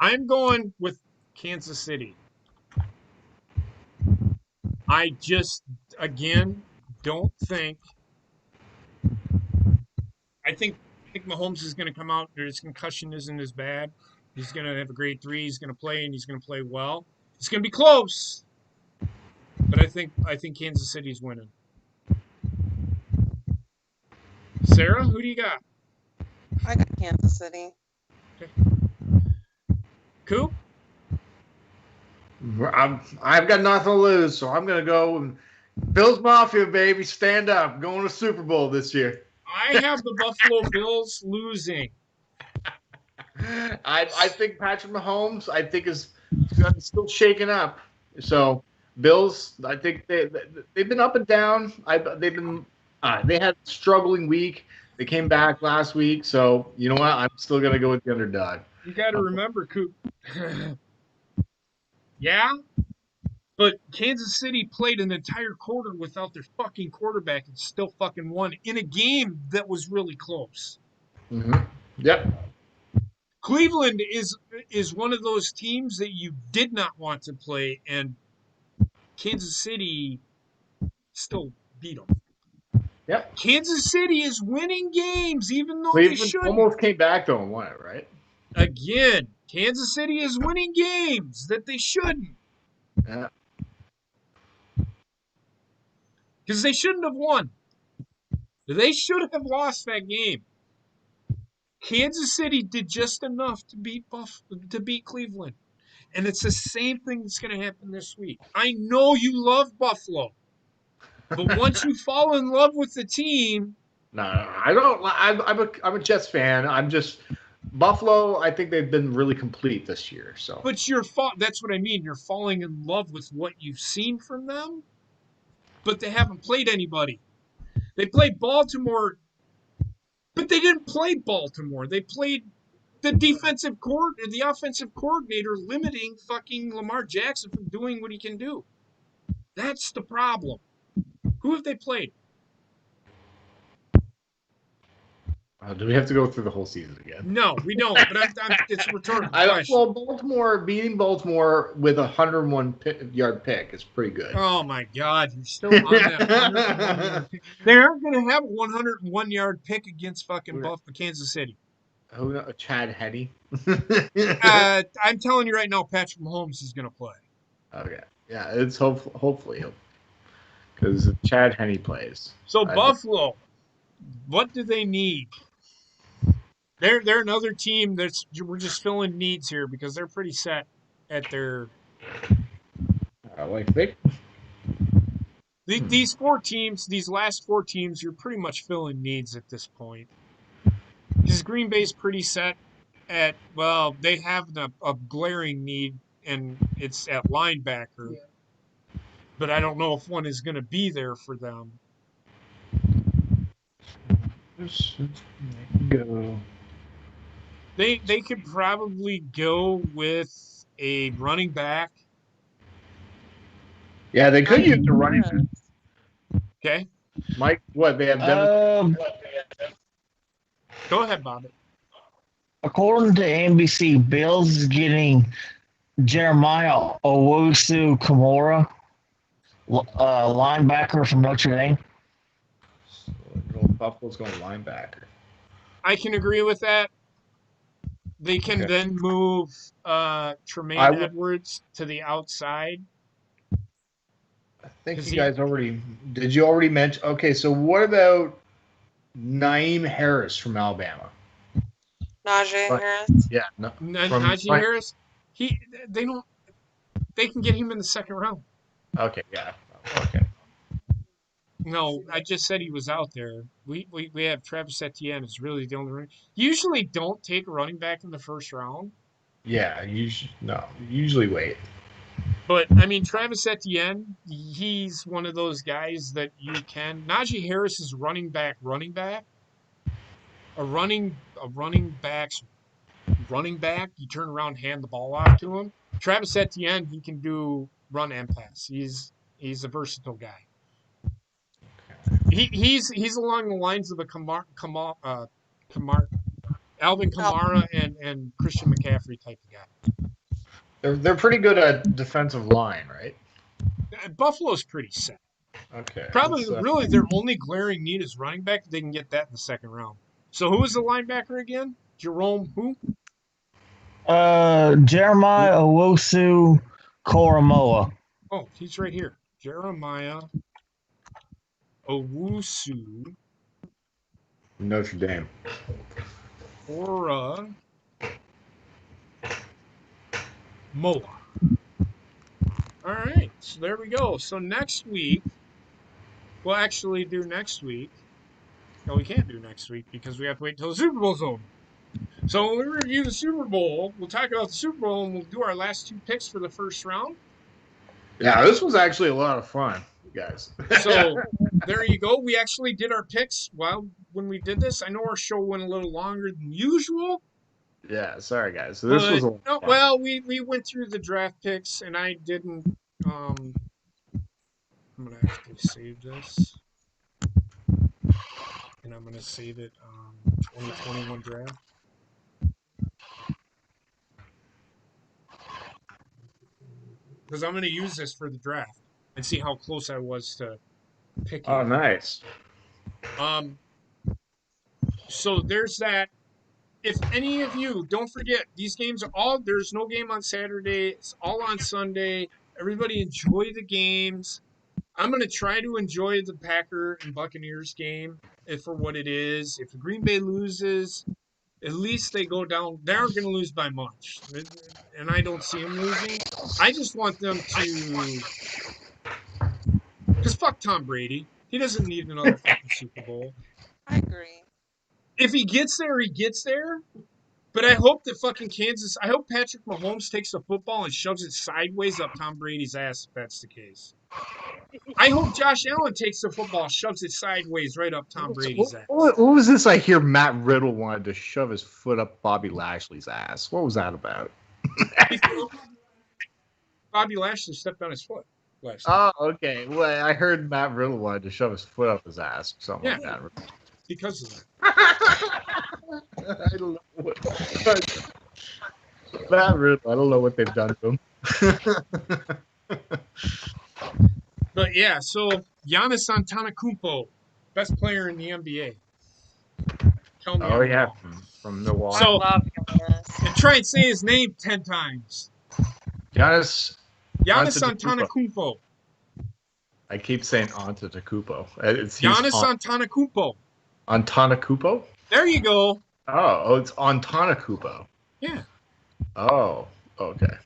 I'm going with Kansas City. I just, again, don't think. I think Mahomes is going to come out. His concussion isn't as bad. He's going to have a grade 3. He's going to play, and he's going to play well. It's going to be close, but I think Kansas City's winning. Sarah, who do you got? I got Kansas City. Okay. Coop? I've got nothing to lose, so I'm going to go and Bills Mafia, baby, stand up. Going to Super Bowl this year. I have the Buffalo Bills losing. I think Patrick Mahomes, is still shaking up. So Bills, I think they've been up and down. They had a struggling week. They came back last week, so you know what? I'm still going to go with the underdog. You got to remember, Coop. Yeah, but Kansas City played an entire quarter without their fucking quarterback and still fucking won in a game that was really close. Mm-hmm. Yep. Cleveland is one of those teams that you did not want to play, and Kansas City still beat them. Yep. Kansas City is winning games, even though Cleveland they shouldn't. almost came back though and won it, right? Again, Kansas City is winning games that they shouldn't. Yeah. Because they shouldn't have won. They should have lost that game. Kansas City did just enough to beat Cleveland. And it's the same thing that's going to happen this week. I know you love Buffalo. But once you fall in love with the team. No, I don't. I'm a Jets fan. I'm just Buffalo. I think they've been really complete this year. So, but that's what I mean. You're falling in love with what you've seen from them, but they haven't played anybody. They played Baltimore, but they didn't play Baltimore. They played the offensive coordinator limiting fucking Lamar Jackson from doing what he can do. That's the problem. Who have they played? Do we have to go through the whole season again? No, we don't. But it's a rhetorical question. Well, beating Baltimore with a 101-yard pick is pretty good. Oh my God, you're still on that 101-yard pick. They aren't going to have a 101-yard pick against fucking Kansas City. Who? Chad Henne? I'm telling you right now, Patrick Mahomes is going to play. Okay, yeah, it's hopefully because Chad Henne plays. So Buffalo, what do they need? They're another team we're just filling needs here because they're pretty set at their. These last four teams, you're pretty much filling needs at this point. Because Green Bay's pretty set at, well, they have a glaring need, and it's at linebacker. Yeah. But I don't know if one is going to be there for them. Go. They could probably go with a running back. Yeah, they could use the running back. Okay. Mike, what they have? Go ahead, Bobby. According to NBC, Bills is getting Jeremiah Owusu-Kamara, linebacker from Notre Dame. Buffalo's going linebacker. I can agree with that. They can then move Tremaine Edwards to the outside. I think Is you he- guys already did. You already mention? Okay, so what about Naeem Harris from Alabama? Najee Right. Harris. Yeah, no, Najee Harris, they can get him in the second round. Okay, yeah, okay. No, I just said he was out there. We have Travis Etienne is really the only running. Usually don't take a running back in the first round. Yeah, usually wait. But I mean, Travis Etienne, he's one of those guys that you can. Najee Harris is running back. A running back's running back. You turn around, hand the ball off to him. Travis Etienne, he can do run and pass. He's a versatile guy. He's along the lines of the Alvin Kamara and Christian McCaffrey type of guy. They're pretty good at defensive line, right? Buffalo's pretty set. Okay. Probably, really, their only glaring need is running back. They can get that in the second round. So who is the linebacker again? Jerome who? Jeremiah Owusu Koromoa. Oh, he's right here. Jeremiah Owusu Notre Dame. Moa. All right, so there we go. So next week, we'll actually do next week. No, we can't do next week because we have to wait until the Super Bowl's over. So when we review the Super Bowl, we'll talk about the Super Bowl and we'll do our last two picks for the first round. Yeah, this was actually a lot of fun, you guys. So there you go. We actually did our picks when we did this. I know our show went a little longer than usual. Yeah, sorry guys. So this was a lot of fun. Well, we went through the draft picks and I didn't. I'm gonna actually save this, and I'm gonna save it 2021 draft. Because I'm going to use this for the draft and see how close I was to picking. Oh, nice. So there's that. If any of you, don't forget, these games are all, there's no game on Saturday. It's all on Sunday. Everybody enjoy the games. I'm going to try to enjoy the Packer and Buccaneers game for what it is. If Green Bay loses, at least they go down. They aren't going to lose by much. And I don't see them losing. I just want them to. Because fuck Tom Brady. He doesn't need another fucking Super Bowl. I agree. If he gets there, he gets there. But I hope that fucking I hope Patrick Mahomes takes the football and shoves it sideways up Tom Brady's ass if that's the case. I hope Josh Allen takes the football, shoves it sideways right up Tom Brady's ass. What was this I hear Matt Riddle wanted to shove his foot up Bobby Lashley's ass? What was that about? Bobby Lashley stepped on his foot last Oh, okay. Well, I heard Matt Riddle wanted to shove his foot up his ass or something like Yeah. that. because of that. I don't know what. Matt Riddle, I don't know what they've done to him. But yeah, so Giannis Antetokounmpo, best player in the NBA. Tell me. Oh I'm yeah, wrong. from Milwaukee. So- I love Giannis. And try and say his name 10 times. Giannis Antetokounmpo. I keep saying Antetokounmpo. He's Giannis Antetokounmpo. Antetokounmpo? There you go. Oh, it's Antetokounmpo. Yeah. Oh, okay.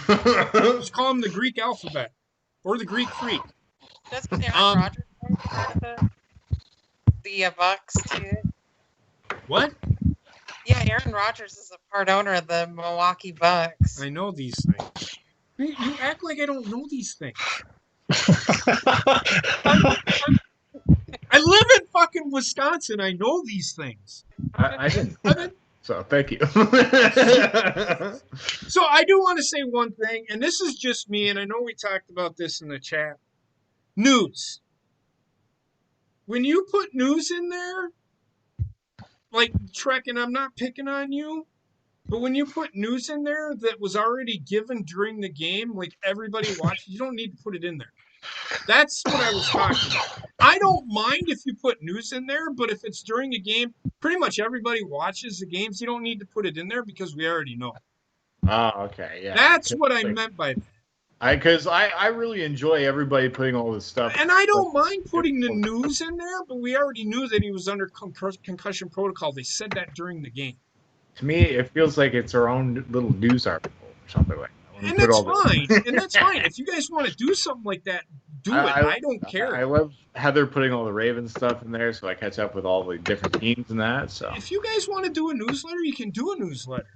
Just call him the Greek alphabet or the Greek freak. Doesn't Aaron Rodgers want part of the Bucks too? What? Yeah, Aaron Rodgers is a part owner of the Milwaukee Bucks. I know these things. You act like I don't know these things. I live in fucking Wisconsin. I know these things. I didn't. So thank you. So I do want to say one thing, and this is just me, and I know we talked about this in the chat. News. When you put news in there, like Trek, and I'm not picking on you, but when you put news in there that was already given during the game, like everybody watched, you don't need to put it in there. That's what I was talking about. I don't mind if you put news in there, but if it's during a game, pretty much everybody watches the games. You don't need to put it in there because we already know. Oh, okay. Yeah. That's what I meant by that. Because I really enjoy everybody putting all this stuff. And I don't mind putting the news in there, but we already knew that he was under concussion protocol. They said that during the game. To me, it feels like it's our own little news article or something like that. And that's fine. And that's fine. If you guys want to do something like that, do it. I don't care. I love Heather putting all the Ravens stuff in there, so I catch up with all the different teams and that. So if you guys want to do a newsletter, you can do a newsletter.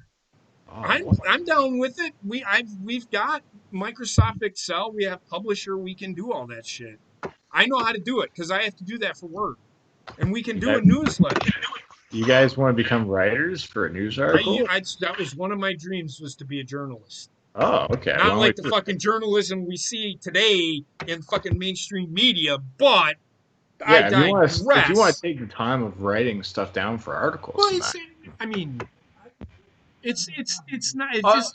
Oh, I'm down with it. We've got Microsoft Excel. We have Publisher. We can do all that shit. I know how to do it because I have to do that for work, and we can do a newsletter. You guys want to become writers for a news article? That was one of my dreams, was to be a journalist. Oh, okay. Not like the fucking journalism we see today in fucking mainstream media, but I digress. If you want to take the time of writing stuff down for articles. Well, it's not. It's just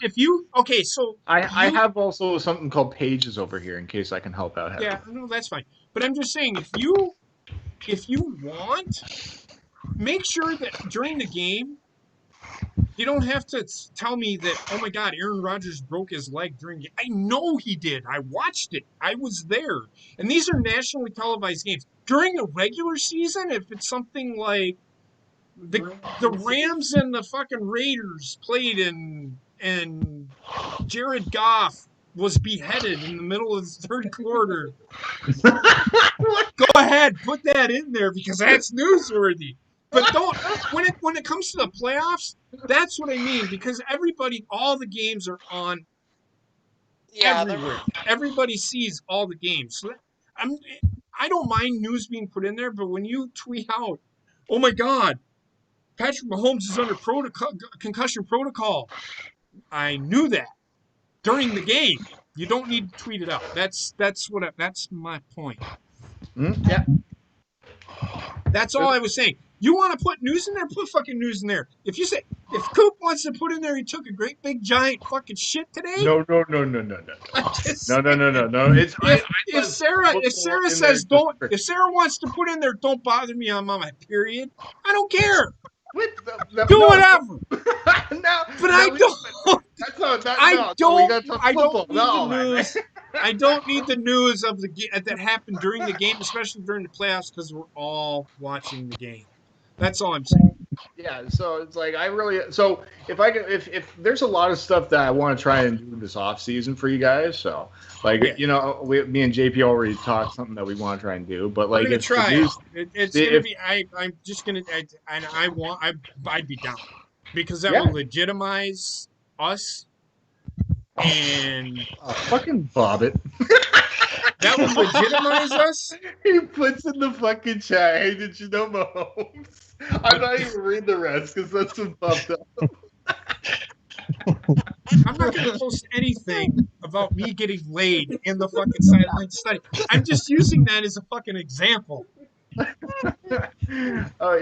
if you so I have also something called Pages over here in case I can help out. Yeah, no, that's fine. But I'm just saying, if you want, make sure that during the game, you don't have to tell me that, oh my God, Aaron Rodgers broke his leg during the game. I know he did. I watched it. I was there. And these are nationally televised games. During the regular season, if it's something like the Rams and the fucking Raiders played and Jared Goff was beheaded in the middle of the third quarter, go ahead, put that in there because that's newsworthy. But don't when it comes to the playoffs, that's what I mean, because all the games are on everywhere. Everybody sees all the games. So I don't mind news being put in there, but when you tweet out, oh my God, Patrick Mahomes is under concussion protocol, I knew that during the game. You don't need to tweet it out. That's my point. Yeah. That's all I was saying. You want to put news in there? Put fucking news in there. If Coop wants to put in there, he took a great big giant fucking shit today. No. No. It's if Sarah says don't. If Sarah wants to put in there, don't bother me on my period. I don't care. Do whatever. I don't need the news of the that happened during the game, especially during the playoffs, because we're all watching the game. That's all I'm saying. Yeah, so it's like if there's a lot of stuff that I want to try and do this off season for you guys. So me and JP already talked something that we want to try and do, but like it's gonna be. I'm just gonna. I'd be down because that will legitimize us and fucking bob it. That would legitimize us. He puts in the fucking chat, hey, did you know Mahomes? I'm not even reading the rest because that's some fucked up. I'm not going to post anything about me getting laid in the fucking sideline study. I'm just using that as a fucking example. Oh,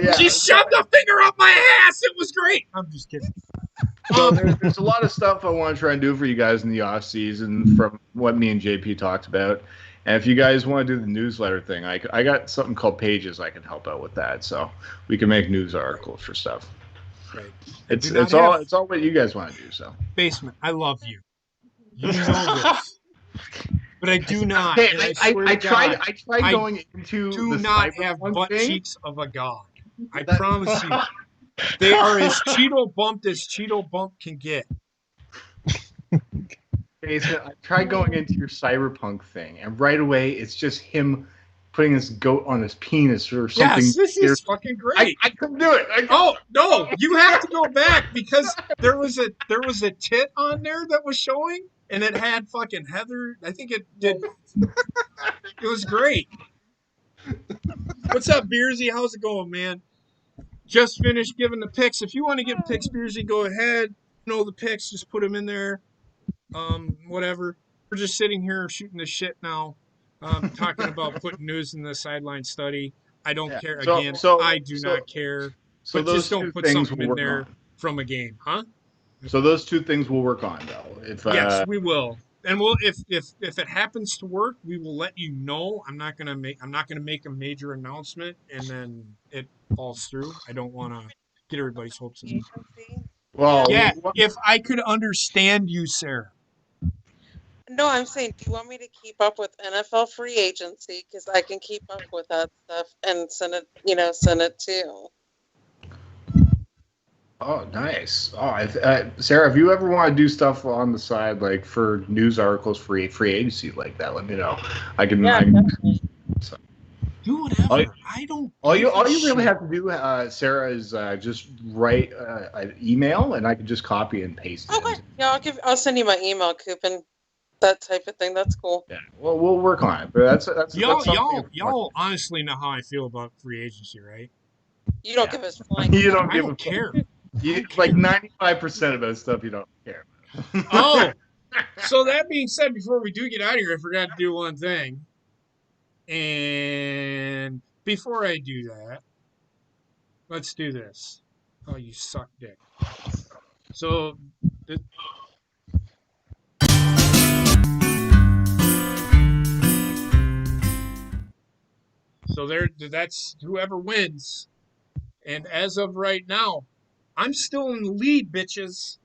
yeah. She shoved a finger up my ass. It was great. I'm just kidding. So there's a lot of stuff I want to try and do for you guys in the off season from what me and JP talked about. And if you guys want to do the newsletter thing, I got something called Pages. I can help out with that, so we can make news articles for stuff. Right. It's all what you guys want to do. So Basement, I love you. You know this, but I do not. Hey, and I tried going into. Do the not have butt thing. cheeks of a god. I promise you. They are as Cheeto bumped as Cheeto bump can get. Basement, I tried going into your cyberpunk thing, and right away it's just him putting his goat on his penis or something. Yes, this is fucking great. I couldn't do it. Oh no, you have to go back because there was a tit on there that was showing, and it had fucking Heather. I think it did. It was great. What's up, Beersy? How's it going, man? Just finished giving the picks. If you want to give picks, Beersy, go ahead. Know the picks, just put them in there. Whatever. We're just sitting here shooting the shit now. Talking about putting news in the sideline study. I don't care. Again, I do not care. So but just don't put something in there from a game, huh? So those two things will work on, though. Yes, we will. And we'll if it happens to work, we will let you know. I'm not gonna make a major announcement and then it falls through. I don't want to get everybody's hopes up. Well, yeah. If I could understand you, Sarah. No, I'm saying, do you want me to keep up with NFL free agency? Because I can keep up with that stuff and send it too. Oh, nice. Oh, Sarah, if you ever want to do stuff on the side, like for news articles, free agency like that, let me know. I can. Definitely. Do whatever. I don't. All you shit. really have to do, Sarah, is just write an email, and I can just copy and paste it. Okay. Yeah, I'll send you my email, coupon. That type of thing. That's cool. Yeah. Well, we'll work on it. But that's y'all honestly know how I feel about free agency, right? You don't give us flying. You don't I give don't a care. Like 95% of that stuff you don't care about. Oh, so that being said, before we do get out of here, I forgot to do one thing. And before I do that, let's do this. Oh, you suck dick. So, that's whoever wins. And as of right now, I'm still in the lead, bitches.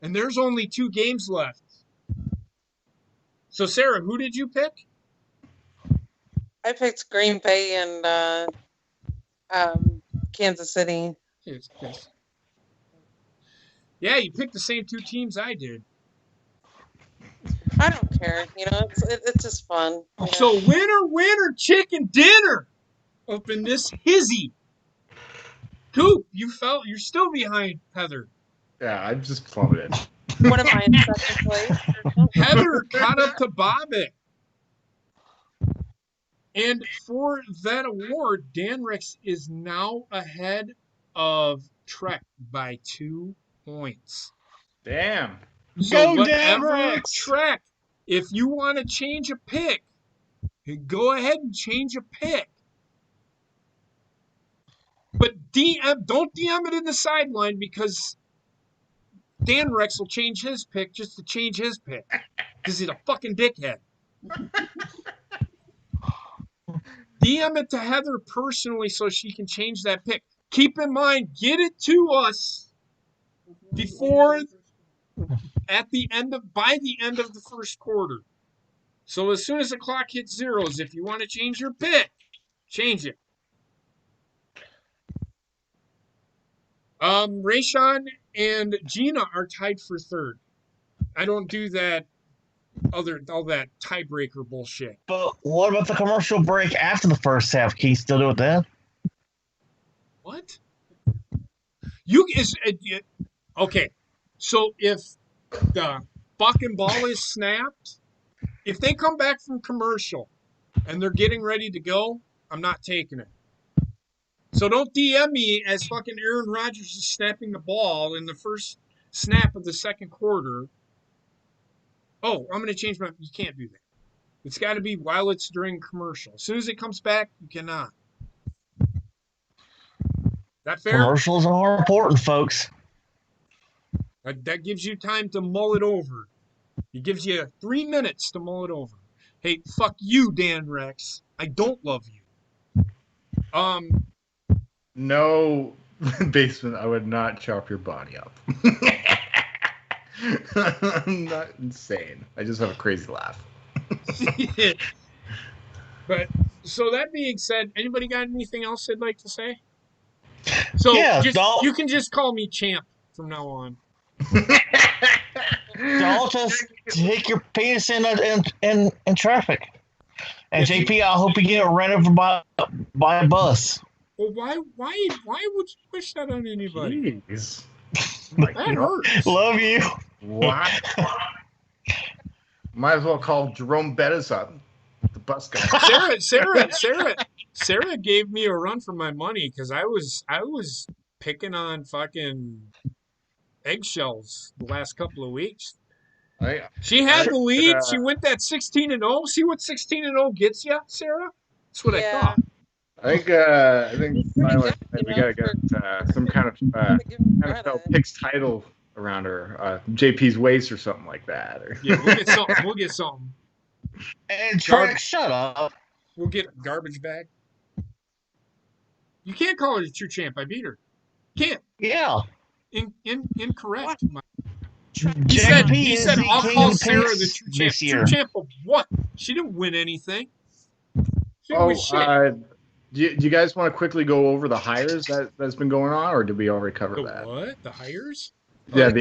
And there's only 2 games left. So, Sarah, who did you pick? I picked Green Bay and Kansas City. Yeah, you picked the same 2 teams I did. I don't care. It's just fun. So winner, chicken dinner up in this hizzy. Coop, you're still behind Heather. Yeah, I'm just plummeted. What am I in second place? Heather caught up to Bobbitt. And for that award, Dan Rex is now ahead of Trek by 2 points. Damn. So Go Dan Rex! Trek, if you want to change a pick, go ahead and change a pick. But don't DM it in the sideline because Dan Rex will change his pick just to change his pick because he's a fucking dickhead. DM it to Heather personally so she can change that pick. Keep in mind, get it to us by the end of the first quarter. So as soon as the clock hits zeros, if you want to change your pick, change it. Rayshawn and Gina are tied for 3rd. I don't do that all that tiebreaker bullshit. But what about the commercial break after the first half? Can you still do it then? What? Okay. So if the fucking ball is snapped, if they come back from commercial and they're getting ready to go, I'm not taking it. So don't DM me as fucking Aaron Rodgers is snapping the ball in the first snap of the second quarter. Oh, I'm going to change my... You can't do that. It's got to be while it's during commercial. As soon as it comes back, you cannot. That fair? Commercials are important, folks. That gives you time to mull it over. It gives you 3 minutes to mull it over. Hey, fuck you, Dan Rex. I don't love you. No, Basement, I would not chop your body up. I'm not insane. I just have a crazy laugh. But, so that being said, anybody got anything else they'd like to say? So, Yeah, you can just call me Champ from now on. Don't just take your penis in traffic. And JP, I hope you get ran over by a bus. Well, why would you push that on anybody? Jeez. That hurts. Love you. What? Might as well call Jerome Bettis up. The bus guy. Sarah gave me a run for my money because I was picking on fucking eggshells the last couple of weeks. She had the lead. She went that 16-0. See what 16-0 gets you, Sarah? That's what I thought. I think Tyler, we gotta get some kind of NFL picks title around her, JP's waist or something like that. Yeah, we'll get something. And Trek, shut up. We'll get a garbage bag. You can't call her the true champ. I beat her. Can't. Yeah. Incorrect. He said, JP is the I'll king call of the Sarah the picks true champ. this year. True champ of what? She didn't win anything. She didn't win shit. Do you guys want to quickly go over the hires that's been going on, or did we already cover The that? what? The hires? Yeah,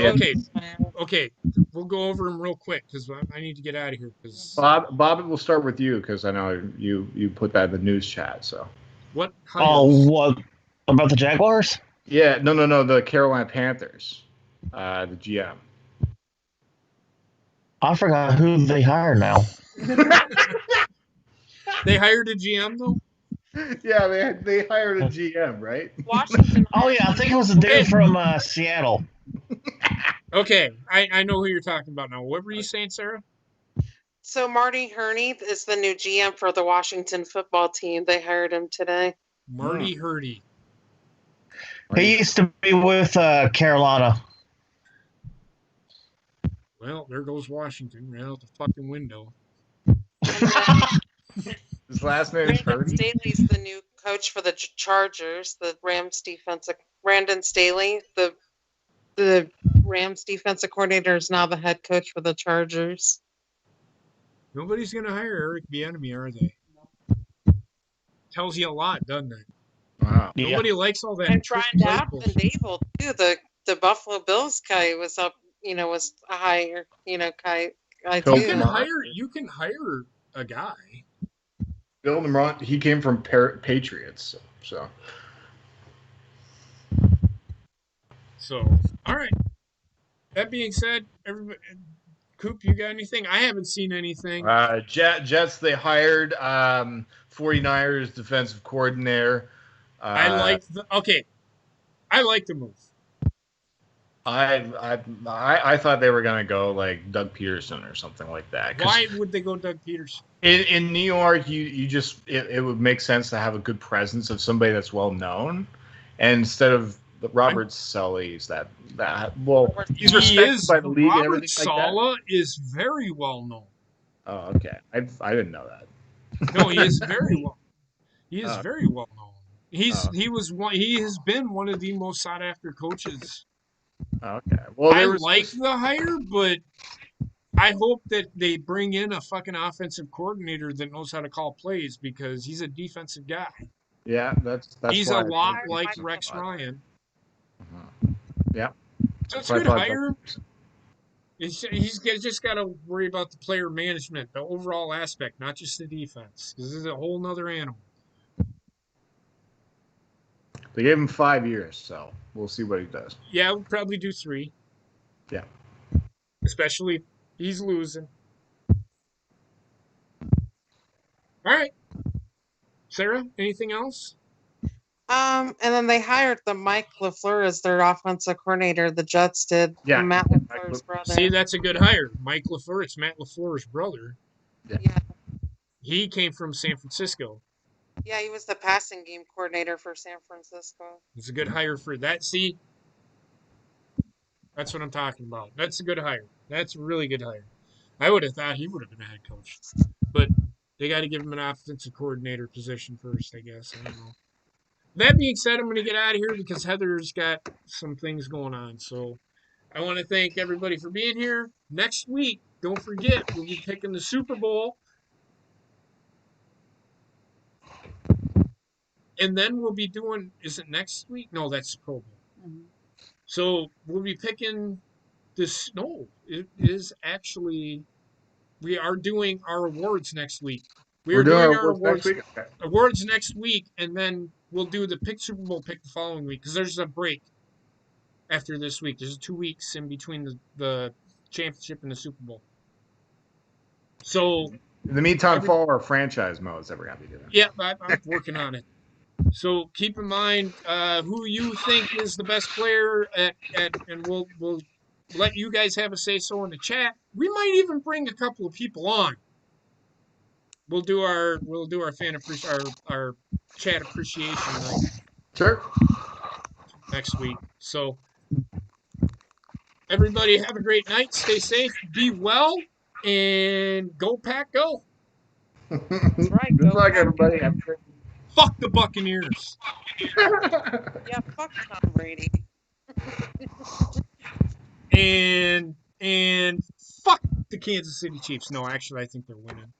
Okay. We'll go over them real quick because I need to get out of here. Bob, we'll start with you because I know you put that in the news chat. So what? Hires? Oh, what about the Jaguars? Yeah, no, the Carolina Panthers, the GM. I forgot who they hired now. They hired a GM though. Yeah, they hired a GM, right? Washington. Oh yeah, I think it was a dude from Seattle. Okay, I know who you're talking about now. What were you saying, Sarah? So Marty Herney is the new GM for the Washington football team. They hired him today. Marty Hurdy. He used to be with Carolina. Well, there goes Washington right out the fucking window. His last name is Brandon Purdy. Staley's the new coach for the Chargers. The Rams defensive. Brandon Staley, the Rams defensive coordinator, is now the head coach for the Chargers. Nobody's gonna hire Eric Bieniemy, are they? Tells you a lot, doesn't it? Wow. Yeah. Nobody likes all that. And Brian play and Dable too. The Buffalo Bills guy was up. Was a hire. Guy too. You can hire a guy. Bill Nemront, he came from Patriots, so. So, all right. That being said, everybody, Coop, you got anything? I haven't seen anything. Jets, they hired 49ers defensive coordinator. I like the move. I thought they were gonna go like Doug Peterson or something like that. Why would they go Doug Peterson? In New York, it would make sense to have a good presence of somebody that's well known, and instead of the Robert Sully's he's respected by the league and everything like that. Saleh is very well known. Oh, okay. I didn't know that. No, he is very well. He is very well known. He has been one of the most sought after coaches. Okay. Well, I like the hire, but I hope that they bring in a fucking offensive coordinator that knows how to call plays because he's a defensive guy. Yeah, that's he's a lot like Rex Ryan. Yeah. That's a good hire. He's just got to worry about the player management, the overall aspect, not just the defense, because this is a whole nother animal. They gave him 5 years, so we'll see what he does. Yeah, we'll probably do 3. Yeah. Especially if he's losing. All right. Sarah, anything else? And then they hired the Mike LaFleur as their offensive coordinator. The Jets did. Yeah. Matt LaFleur's brother. See, that's a good hire. Mike LaFleur, it's Matt LaFleur's brother. Yeah. He came from San Francisco. Yeah, he was the passing game coordinator for San Francisco. It's a good hire for that. See, that's what I'm talking about. That's a good hire. That's a really good hire. I would have thought he would have been a head coach. But they got to give him an offensive coordinator position first, I guess. I don't know. That being said, I'm going to get out of here because Heather's got some things going on. So I want to thank everybody for being here. Next week, don't forget, we'll be picking the Super Bowl. And then we'll be doing, is it next week? No, that's Pro Bowl. Mm-hmm. So we'll be picking this. No, it is actually, we are doing our awards next week. We're doing our awards next week, and then we'll do the Super Bowl pick the following week because there's a break after this week. There's 2 weeks in between the championship and the Super Bowl. So in the meantime, follow our franchise modes that we're going to be doing. Yeah, I'm working on it. So keep in mind who you think is the best player, and we'll let you guys have a say-so in the chat. We might even bring a couple of people on. We'll do our our chat appreciation night. Sure. Next week. So everybody have a great night. Stay safe. Be well, and go Pack, go. That's right. Good luck, everybody. Fuck the Buccaneers. Yeah, fuck Tom Brady. And And fuck the Kansas City Chiefs. No, actually, I think they're winning.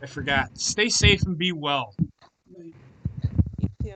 I forgot. Stay safe and be well.